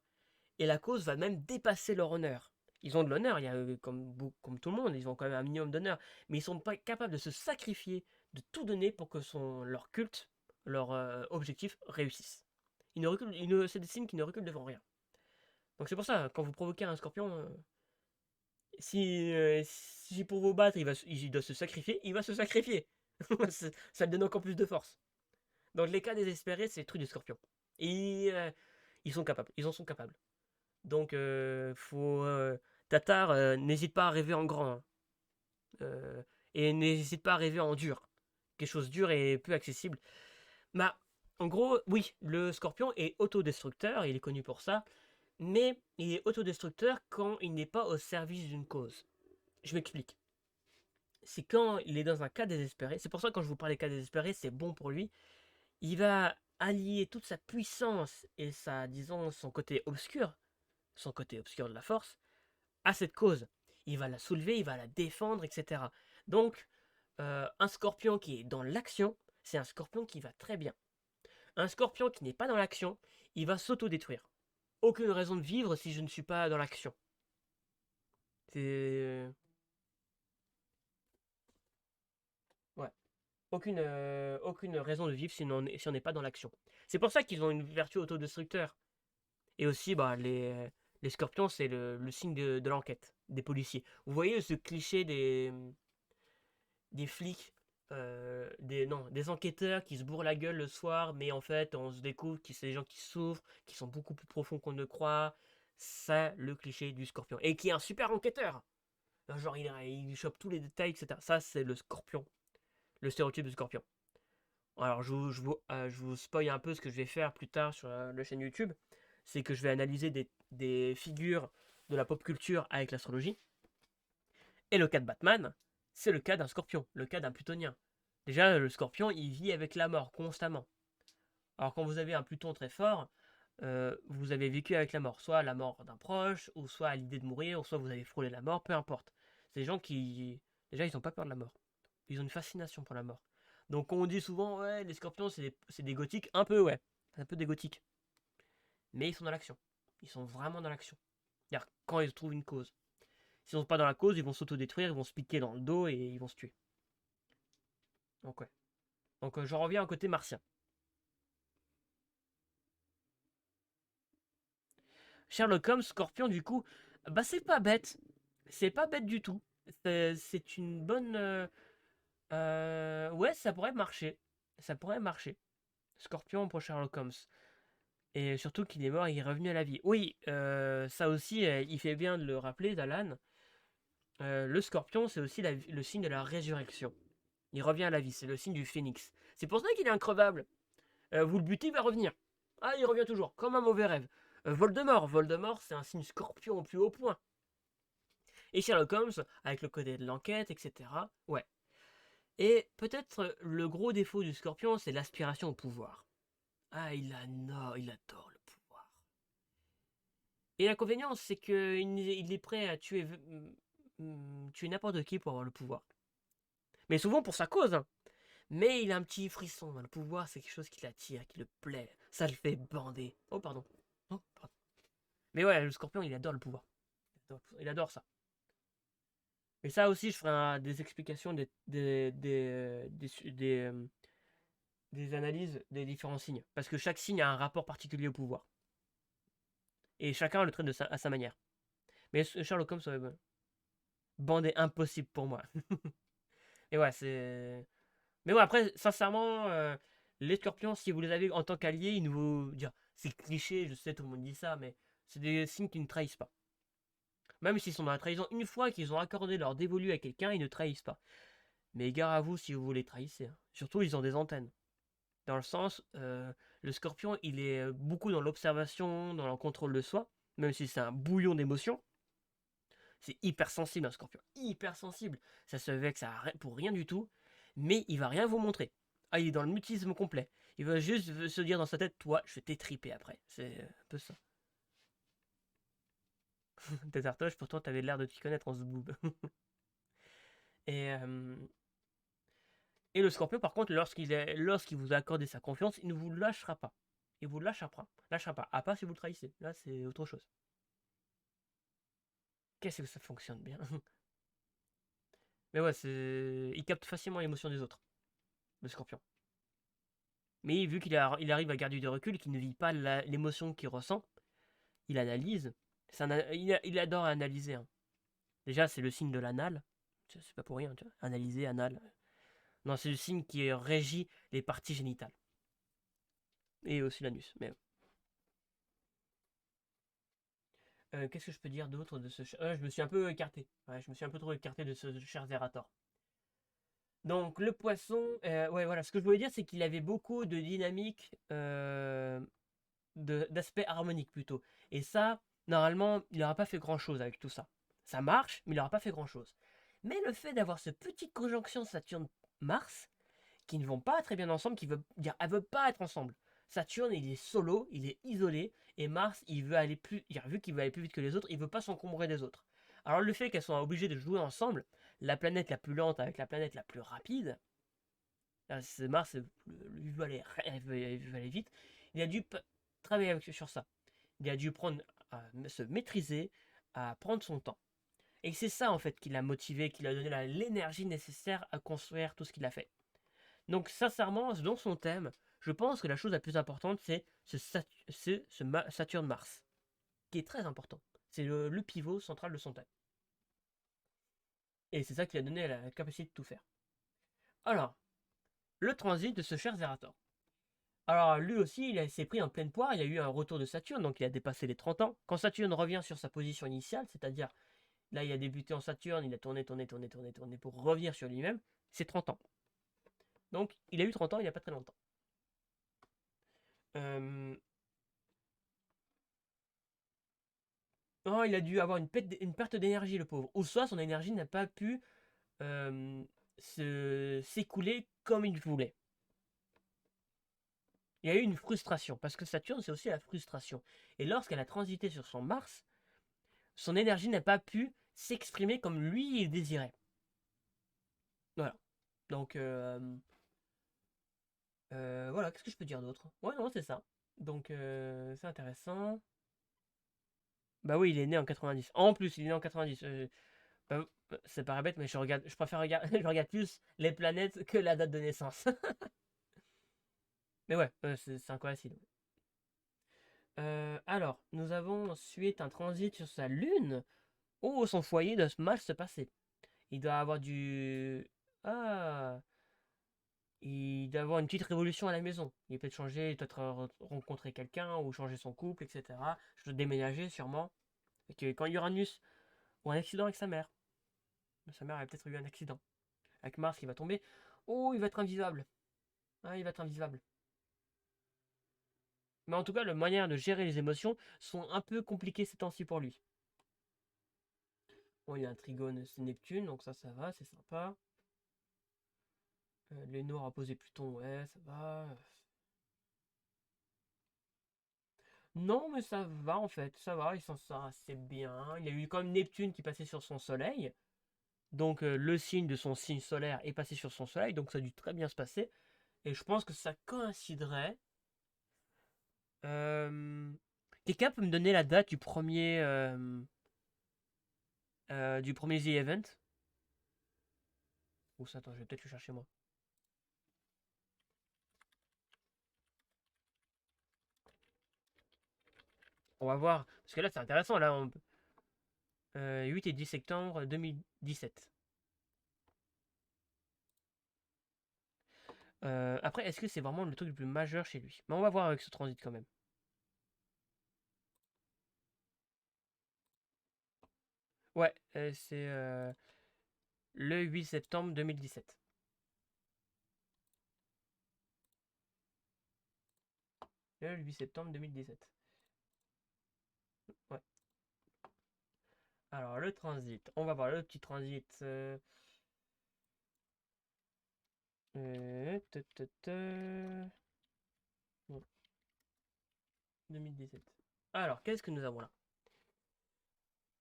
et la cause va même dépasser leur honneur. Ils ont de l'honneur, il y a, comme tout le monde, ils ont quand même un minimum d'honneur, mais ils sont pas capables de se sacrifier, de tout donner pour que leur culte, leur objectif réussisse. C'est des signes qui ne reculent devant rien. Donc c'est pour ça, quand vous provoquez un scorpion, si pour vous battre, il doit se sacrifier, il va se sacrifier. Ça le donne encore plus de force. Dans les cas désespérés, c'est le truc des scorpions. Et ils sont capables, ils en sont capables. Donc, Tatar, n'hésite pas à rêver en grand, hein. Et n'hésite pas à rêver en dur. Quelque chose de dur et peu accessible. Bah, en gros, oui, le scorpion est autodestructeur, il est connu pour ça. Mais il est autodestructeur quand il n'est pas au service d'une cause. Je m'explique. C'est quand il est dans un cas désespéré. C'est pour ça que quand je vous parle des cas désespérés, c'est bon pour lui. Il va allier toute sa puissance et disons, son côté obscur de la force, à cette cause. Il va la soulever, il va la défendre, etc. Donc, un scorpion qui est dans l'action, c'est un scorpion qui va très bien. Un scorpion qui n'est pas dans l'action, il va s'auto-détruire. Aucune raison de vivre si je ne suis pas dans l'action. C'est... Ouais. Aucune raison de vivre si on n'est pas dans l'action. C'est pour ça qu'ils ont une vertu autodestructeur. Et aussi, bah, les scorpions, c'est le signe de l'enquête, des policiers. Vous voyez ce cliché des flics, non, des enquêteurs qui se bourrent la gueule le soir, mais en fait, on se découvre que c'est des gens qui souffrent, qui sont beaucoup plus profonds qu'on ne croit. C'est le cliché du scorpion. Et qui est un super enquêteur. Genre, il chope tous les détails, etc. Ça, c'est le scorpion. Le stéréotype du scorpion. Alors, je vous spoil un peu ce que je vais faire plus tard sur la chaîne YouTube. C'est que je vais analyser des figures de la pop culture avec l'astrologie. Et le cas de Batman, c'est le cas d'un scorpion, le cas d'un plutonien. Déjà, le scorpion, il vit avec la mort constamment. Alors, quand vous avez un Pluton très fort, vous avez vécu avec la mort. Soit la mort d'un proche, ou soit à l'idée de mourir, ou soit vous avez frôlé la mort, peu importe. C'est des gens qui, déjà, ils n'ont pas peur de la mort. Ils ont une fascination pour la mort. Donc, on dit souvent, ouais, les scorpions, c'est des gothiques. Un peu, ouais. C'est un peu des gothiques. Mais ils sont dans l'action. Ils sont vraiment dans l'action. C'est-à-dire, quand ils trouvent une cause. S'ils sont pas dans la cause, ils vont s'autodétruire, ils vont se piquer dans le dos et ils vont se tuer. Donc, ouais. Donc, j'en reviens au côté martien. Sherlock Holmes, Scorpion, du coup, bah, c'est pas bête. C'est pas bête du tout. C'est une bonne. Ouais, ça pourrait marcher. Ça pourrait marcher. Scorpion pour Sherlock Holmes. Et surtout qu'il est mort et il est revenu à la vie. Oui, ça aussi, il fait bien de le rappeler, d'Alan. Le scorpion, c'est aussi le signe de la résurrection. Il revient à la vie, c'est le signe du phénix. C'est pour ça qu'il est increvable. Vous le butez, il va revenir. Ah, il revient toujours, comme un mauvais rêve. Voldemort, c'est un signe scorpion au plus haut point. Et Sherlock Holmes, avec le côté de l'enquête, etc. Ouais. Et peut-être le gros défaut du scorpion, c'est l'aspiration au pouvoir. Ah, il adore le pouvoir. Et l'inconvénient, c'est qu'il est prêt à tuer n'importe qui pour avoir le pouvoir. Mais souvent pour sa cause, hein. Mais il a un petit frisson. Le pouvoir, c'est quelque chose qui l'attire, qui le plaît. Ça le fait bander. Oh, pardon. Oh, pardon. Mais ouais, le scorpion, il adore le pouvoir. Il adore ça. Et ça aussi, je ferai des explications des analyses des différents signes. Parce que chaque signe a un rapport particulier au pouvoir. Et chacun le traite à sa manière. Mais Sherlock Holmes, bandé impossible pour moi. Et ouais, c'est. Mais ouais, après, sincèrement, les scorpions, si vous les avez en tant qu'alliés, ils nous dire c'est cliché, je sais, tout le monde dit ça, mais c'est des signes qui ne trahissent pas. Même s'ils sont dans la trahison, une fois qu'ils ont accordé leur dévolu à quelqu'un, ils ne trahissent pas. Mais gare à vous si vous les trahissez, hein. Surtout, ils ont des antennes. Dans le sens, le scorpion, il est beaucoup dans l'observation, dans le contrôle de soi, même si c'est un bouillon d'émotions. C'est hyper sensible un scorpion, hyper sensible. Ça se vexe pour rien du tout, mais il va rien vous montrer. Ah, il est dans le mutisme complet. Il va juste se dire dans sa tête, toi, je vais t'étriper après. C'est un peu ça. Tétartoche, pourtant t'avais l'air de t'y connaître en ce boob. Et, euh, et le scorpion, par contre, lorsqu'il vous a accordé sa confiance, il ne vous lâchera pas. Il vous lâchera pas. À part si vous le trahissez. Là, c'est autre chose. qu'est-ce que ça fonctionne bien. Mais ouais, il capte facilement l'émotion des autres, le scorpion. Mais vu qu'il arrive à garder du recul, qu'il ne vit pas l'émotion qu'il ressent, il analyse. Il adore analyser, hein. Déjà, c'est le signe de l'anal. C'est pas pour rien, tu vois. Analyser, anal. Non, c'est le signe qui régit les parties génitales. Et aussi l'anus. Mais qu'est-ce que je peux dire d'autre de ce je me suis un peu écarté. Ouais, je me suis un peu trop écarté de ce cher Zerator. Donc le poisson, ouais voilà, ce que je voulais dire c'est qu'il avait beaucoup de dynamique, d'aspect harmonique plutôt. Et ça, normalement, il n'aura pas fait grand chose avec tout ça. Ça marche, mais il n'aura pas fait grand chose. Mais le fait d'avoir cette petite conjonction Saturne-Mars, qui ne vont pas très bien ensemble, qui veut dire, elles veulent pas être ensemble. Saturne, il est solo, il est isolé, et Mars, il veut aller plus, vu qu'il veut aller plus vite que les autres, il veut pas s'encombrer des autres. Alors le fait qu'elles soient obligées de jouer ensemble, la planète la plus lente avec la planète la plus rapide, Mars, lui veut aller, il veut aller vite, il a dû travailler sur ça. Il a dû prendre à se maîtriser, à prendre son temps. Et c'est ça en fait qui l'a motivé, qui lui a donné l'énergie nécessaire à construire tout ce qu'il a fait. Donc sincèrement, dans son thème, je pense que la chose la plus importante, c'est ce Saturne-Mars, qui est très important. C'est le pivot central de son thème. Et c'est ça qui lui a donné la capacité de tout faire. Alors, le transit de ce cher Zerator. Alors lui aussi, il s'est pris en pleine poire, il a eu un retour de Saturne, donc il a dépassé les 30 ans. Quand Saturne revient sur sa position initiale, c'est-à-dire, là il a débuté en Saturne, il a tourné pour revenir sur lui-même, c'est 30 ans. Donc il a eu 30 ans il n'y a pas très longtemps. Oh, il a dû avoir une perte d'énergie, le pauvre. Ou soit son énergie n'a pas pu s'écouler comme il voulait. Il y a eu une frustration, parce que Saturne, c'est aussi la frustration. Et lorsqu'elle a transité sur son Mars, son énergie n'a pas pu s'exprimer comme lui il désirait. Voilà. Donc, voilà, qu'est-ce que je peux dire d'autre? Ouais, non, c'est ça. Donc, c'est intéressant. Bah oui, il est né en 90. En plus, il est né en 90. Bah, c'est pas bête, mais je préfère regarder, je regarde plus les planètes que la date de naissance. Mais ouais, c'est incompatible. Alors, nous avons ensuite un transit sur sa lune. Oh, son foyer doit mal se passer. Il doit avoir du... Ah, il doit avoir une petite révolution à la maison. Il peut être changer, peut-être rencontrer quelqu'un ou changer son couple, etc. Je dois déménager sûrement. Et que quand Uranus ou un accident avec sa mère. Sa mère a peut-être eu un accident. Avec Mars qui va tomber. Oh, il va être invisible. Ah, il va être invisible. Mais en tout cas, la manière de gérer les émotions sont un peu compliquées ces temps-ci pour lui. Bon, il y a un trigone, c'est Neptune, donc ça va, c'est sympa. Lénore a posé Pluton, ouais, ça va. Non, mais ça va en fait, ça va, il s'en sort assez bien. Il y a eu quand même Neptune qui passait sur son soleil. Donc le signe de son signe solaire est passé sur son soleil, donc ça a dû très bien se passer. Et je pense que ça coïnciderait. Quelqu'un peut me donner la date du premier The Event? Ou ça, attends, je vais peut-être le chercher moi. On va voir. Parce que là, c'est intéressant. Là, 8 et 10 septembre 2017. Après, est-ce que c'est vraiment le truc le plus majeur chez lui? Mais on va voir avec ce transit quand même. Ouais, c'est le 8 septembre 2017. Le 8 septembre 2017. Ouais. Alors, le transit. On va voir le petit transit. 2017. Alors, qu'est-ce que nous avons là?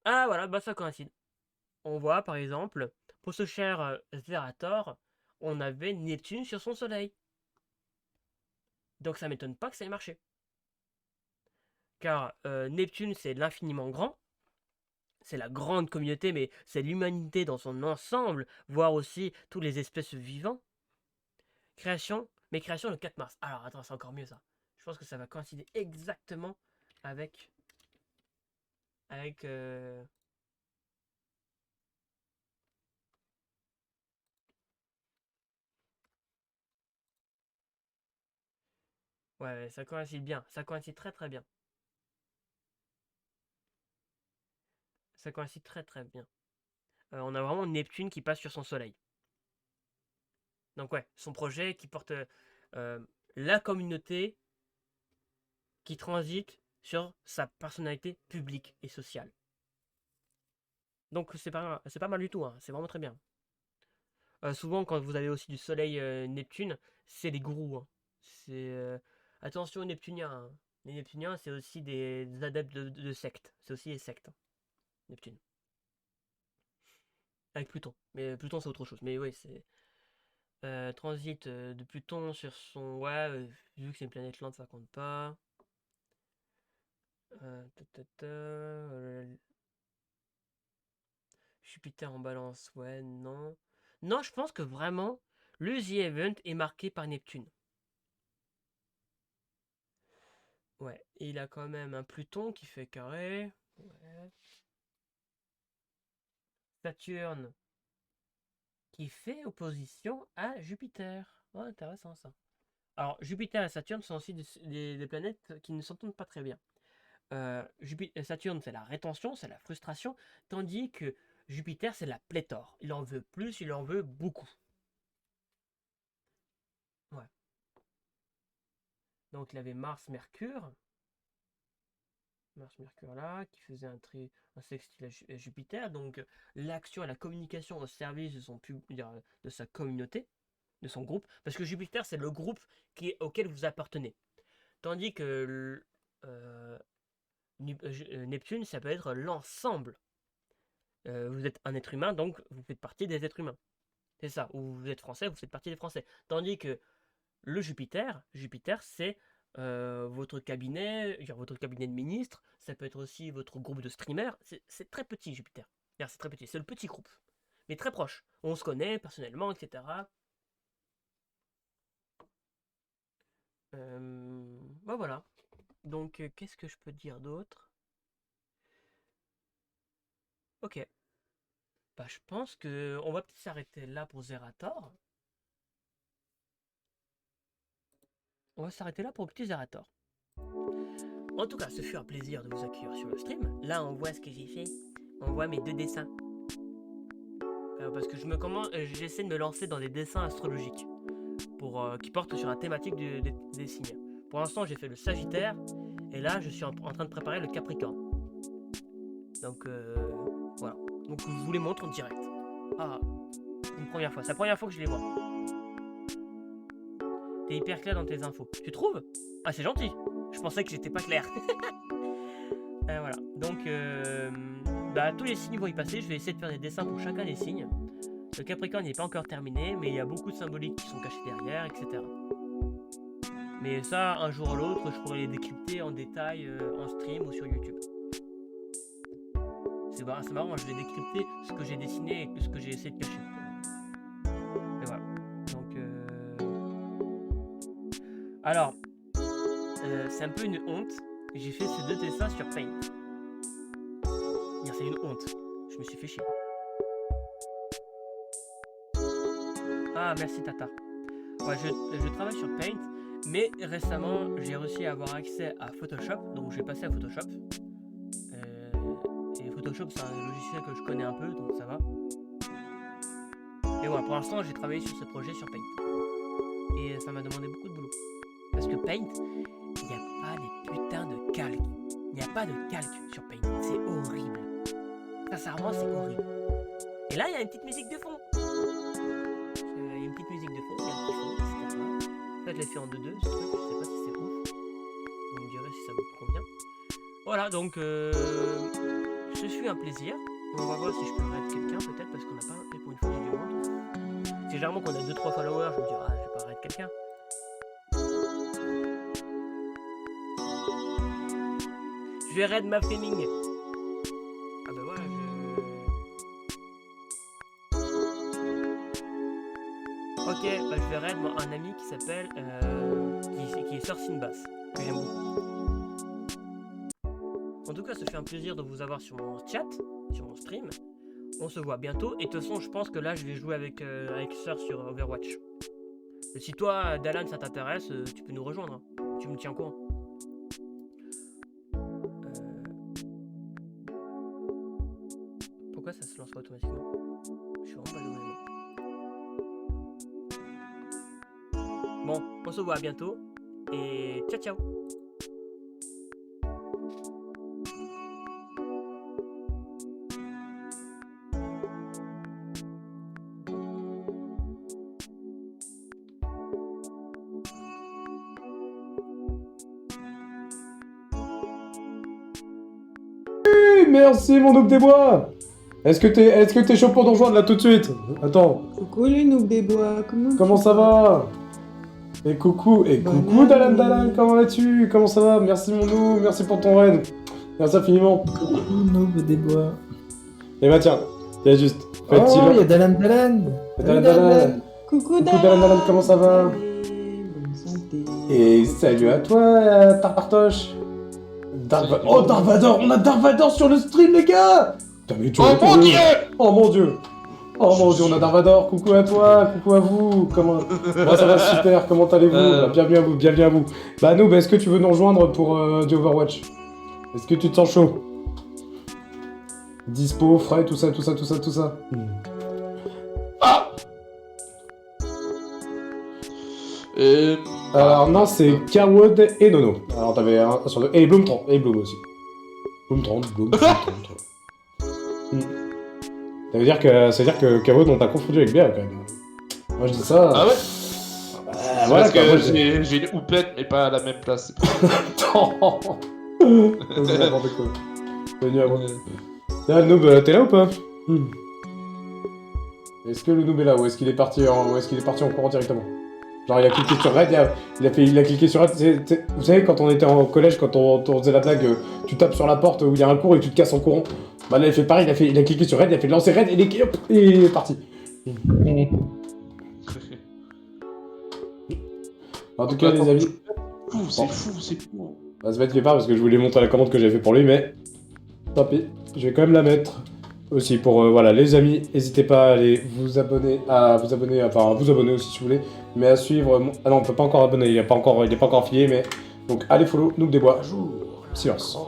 Ah, voilà, bah ça coïncide. On voit, par exemple, pour ce cher Zerator, on avait Neptune sur son soleil. Donc ça m'étonne pas que ça ait marché. Car Neptune, c'est l'infiniment grand. c'est la grande communauté, mais c'est l'humanité dans son ensemble, voire aussi tous les espèces vivantes. Création, mes créations le 4 mars. Alors attends, c'est encore mieux ça. Je pense que ça va coïncider exactement avec... avec... Ouais, ça coïncide bien. Ça coïncide très très bien. Ça coïncide très très bien. On a vraiment Neptune qui passe sur son soleil. Donc ouais, son projet qui porte euh, la communauté qui transite sur sa personnalité publique et sociale. Donc c'est pas mal du tout, hein, c'est vraiment très bien. Souvent quand vous avez aussi du soleil Neptune, c'est des gourous, hein. C'est attention aux Neptuniens, hein. Les Neptuniens, c'est aussi des adeptes de sectes. C'est aussi des sectes, hein, Neptune. Avec Pluton. Mais Pluton, c'est autre chose. Mais oui, c'est transit de Pluton sur son... Ouais, vu que c'est une planète lente, ça compte pas. Jupiter en balance, ouais, non. Non, je pense que vraiment, le The Event est marqué par Neptune. Ouais, et il a quand même un Pluton qui fait carré. Ouais. Saturne qui fait opposition à Jupiter. Ouais, intéressant ça. Alors, Jupiter et Saturne sont aussi des planètes qui ne s'entendent pas très bien. Saturne, c'est la rétention, c'est la frustration, tandis que Jupiter, c'est la pléthore. Il en veut plus, il en veut beaucoup. Ouais. Donc, il avait Mars-Mercure. Mars-Mercure là, qui faisait un sextile à Jupiter. Donc, l'action et la communication au service de, de sa communauté, de son groupe. Parce que Jupiter, c'est le groupe auquel vous appartenez. Tandis que Neptune, ça peut être l'ensemble. Vous êtes un être humain, donc vous faites partie des êtres humains. C'est ça. Ou vous êtes français, vous faites partie des Français. Tandis que le Jupiter, c'est votre cabinet de ministres. Ça peut être aussi votre groupe de streamers. C'est très petit, Jupiter. C'est très petit. C'est le petit groupe. Mais très proche. On se connaît personnellement, etc. Bah voilà. Donc, qu'est-ce que je peux dire d'autre? Ok. Bah, je pense que on va peut-être s'arrêter là pour Zerator. On va s'arrêter là pour le petit Zerator. En tout cas, ce fut un plaisir de vous accueillir sur le stream. Là, on voit ce que j'ai fait. On voit mes deux dessins. Parce que j'essaie de me lancer dans des dessins astrologiques qui portent sur la thématique des signes. Pour l'instant, j'ai fait le Sagittaire et là, je suis en train de préparer le Capricorne. Donc voilà. Donc je vous les montre en direct. Ah, une première fois. C'est la première fois que je les vois. T'es hyper clair dans tes infos. Tu trouves? Ah, c'est gentil. Je pensais que j'étais pas clair. Voilà. Donc, tous les signes vont y passer. Je vais essayer de faire des dessins pour chacun des signes. Le Capricorne n'est pas encore terminé, mais il y a beaucoup de symboliques qui sont cachées derrière, etc. Mais ça, un jour ou l'autre, je pourrais les décrypter en détail en stream ou sur YouTube. C'est marrant, je vais décrypter ce que j'ai dessiné et ce que j'ai essayé de cacher. Et voilà. Donc, alors, c'est un peu une honte. J'ai fait ces deux dessins sur Paint. C'est une honte. Je me suis fait chier. Ah, merci Tata. Ouais, je travaille sur Paint, mais récemment, j'ai réussi à avoir accès à Photoshop, donc je vais passer à Photoshop. Et Photoshop, c'est un logiciel que je connais un peu, donc ça va. Et voilà, pour l'instant, j'ai travaillé sur ce projet sur Paint. Et ça m'a demandé beaucoup de boulot. Parce que Paint, il n'y a pas les putains de calques. Il n'y a pas de calque sur Paint. C'est horrible. Sincèrement, c'est horrible. Et là, il y a une petite musique de fond. Il y a une petite musique de fond, il y a un petit fond, etc. En fait, je l'ai fait en 2-2, ce truc, je sais pas si c'est ouf. Vous me direz si ça vous convient. Voilà, donc ce fut un plaisir. On va voir si je peux raid quelqu'un, peut-être, parce qu'on n'a pas fait pour une fois j'ai du monde. C'est généralement qu'on a 2-3 followers, je me dis, ah, je vais pas raid quelqu'un. Je vais raid ma Fleming. Ah bah voilà, Ok, bah je vais raid moi, un ami qui s'appelle qui est Sir Sinbas, que j'aime beaucoup. En tout cas, ça fait un plaisir de vous avoir sur mon chat, sur mon stream. On se voit bientôt. Et de toute façon, je pense que là, je vais jouer avec Sir sur Overwatch. Et si toi, Dalan, ça t'intéresse, tu peux nous rejoindre. Tu me tiens au courant. Pourquoi ça se lance pas automatiquement? Je suis vraiment pas doué, moi. Bon, on se voit à bientôt. Et ciao, ciao. Merci mon noob des bois. Est-ce que t'es chaud pour nous rejoindre là tout de suite? Attends. Coucou les noobs des bois, Comment ça va? Et coucou Dalan, comment vas-tu? Comment ça va? Merci mon noob, merci pour ton raid. Merci infiniment. Coucou noob des bois. Et bah tiens, y'a juste. Oh, y'a Dalan. Dalan. Coucou Dalan, comment ça va? Bonne santé. Et salut à toi, Tarpartoche. Oh, Darvador, on a Darvador sur le stream, les gars! Putain, mais Oh mon dieu! Oh mon dieu! Oh mon dieu, on a Darvador, coucou à toi, coucou à vous, comment... Moi ça va super, comment allez-vous? Bah, bienvenue à vous. Bah Noob, est-ce que tu veux nous rejoindre pour du Overwatch? Est-ce que tu te sens chaud? Dispo, frais, tout ça. Ah! Alors non, c'est Carwood et Nono. Alors t'avais un sur deux. Et Bloom 30, et Bloom aussi. Bloom 30. Ça veut dire que Carwood on t'a confondu avec Béa quand même. Moi je dis ça. Ah ouais? Voilà, Parce que quoi, j'ai une houppette mais pas à la même place. C'est n'importe quoi. Bienvenue à moi. Là, le noob, t'es là ou pas? Est-ce que le noob est là ou est-ce qu'il est parti en courant directement? Genre il a cliqué sur Red, il a cliqué sur Red, vous savez quand on était en collège, quand on faisait la blague, tu tapes sur la porte où il y a un cours et tu te casses en courant. Bah là il fait pareil, il a cliqué sur Red, il a fait lancer Red et il est parti. En tout cas les amis... C'est fou. Bah, se mettre quelque part parce que je voulais montrer la commande que j'avais fait pour lui, mais tant pis, je vais quand même la mettre aussi pour voilà les amis. N'hésitez pas à aller vous abonner aussi si vous voulez, mais à suivre. Ah non, on peut pas encore abonner, il est pas encore affilié, mais donc allez follow Noob des Bois. Silence.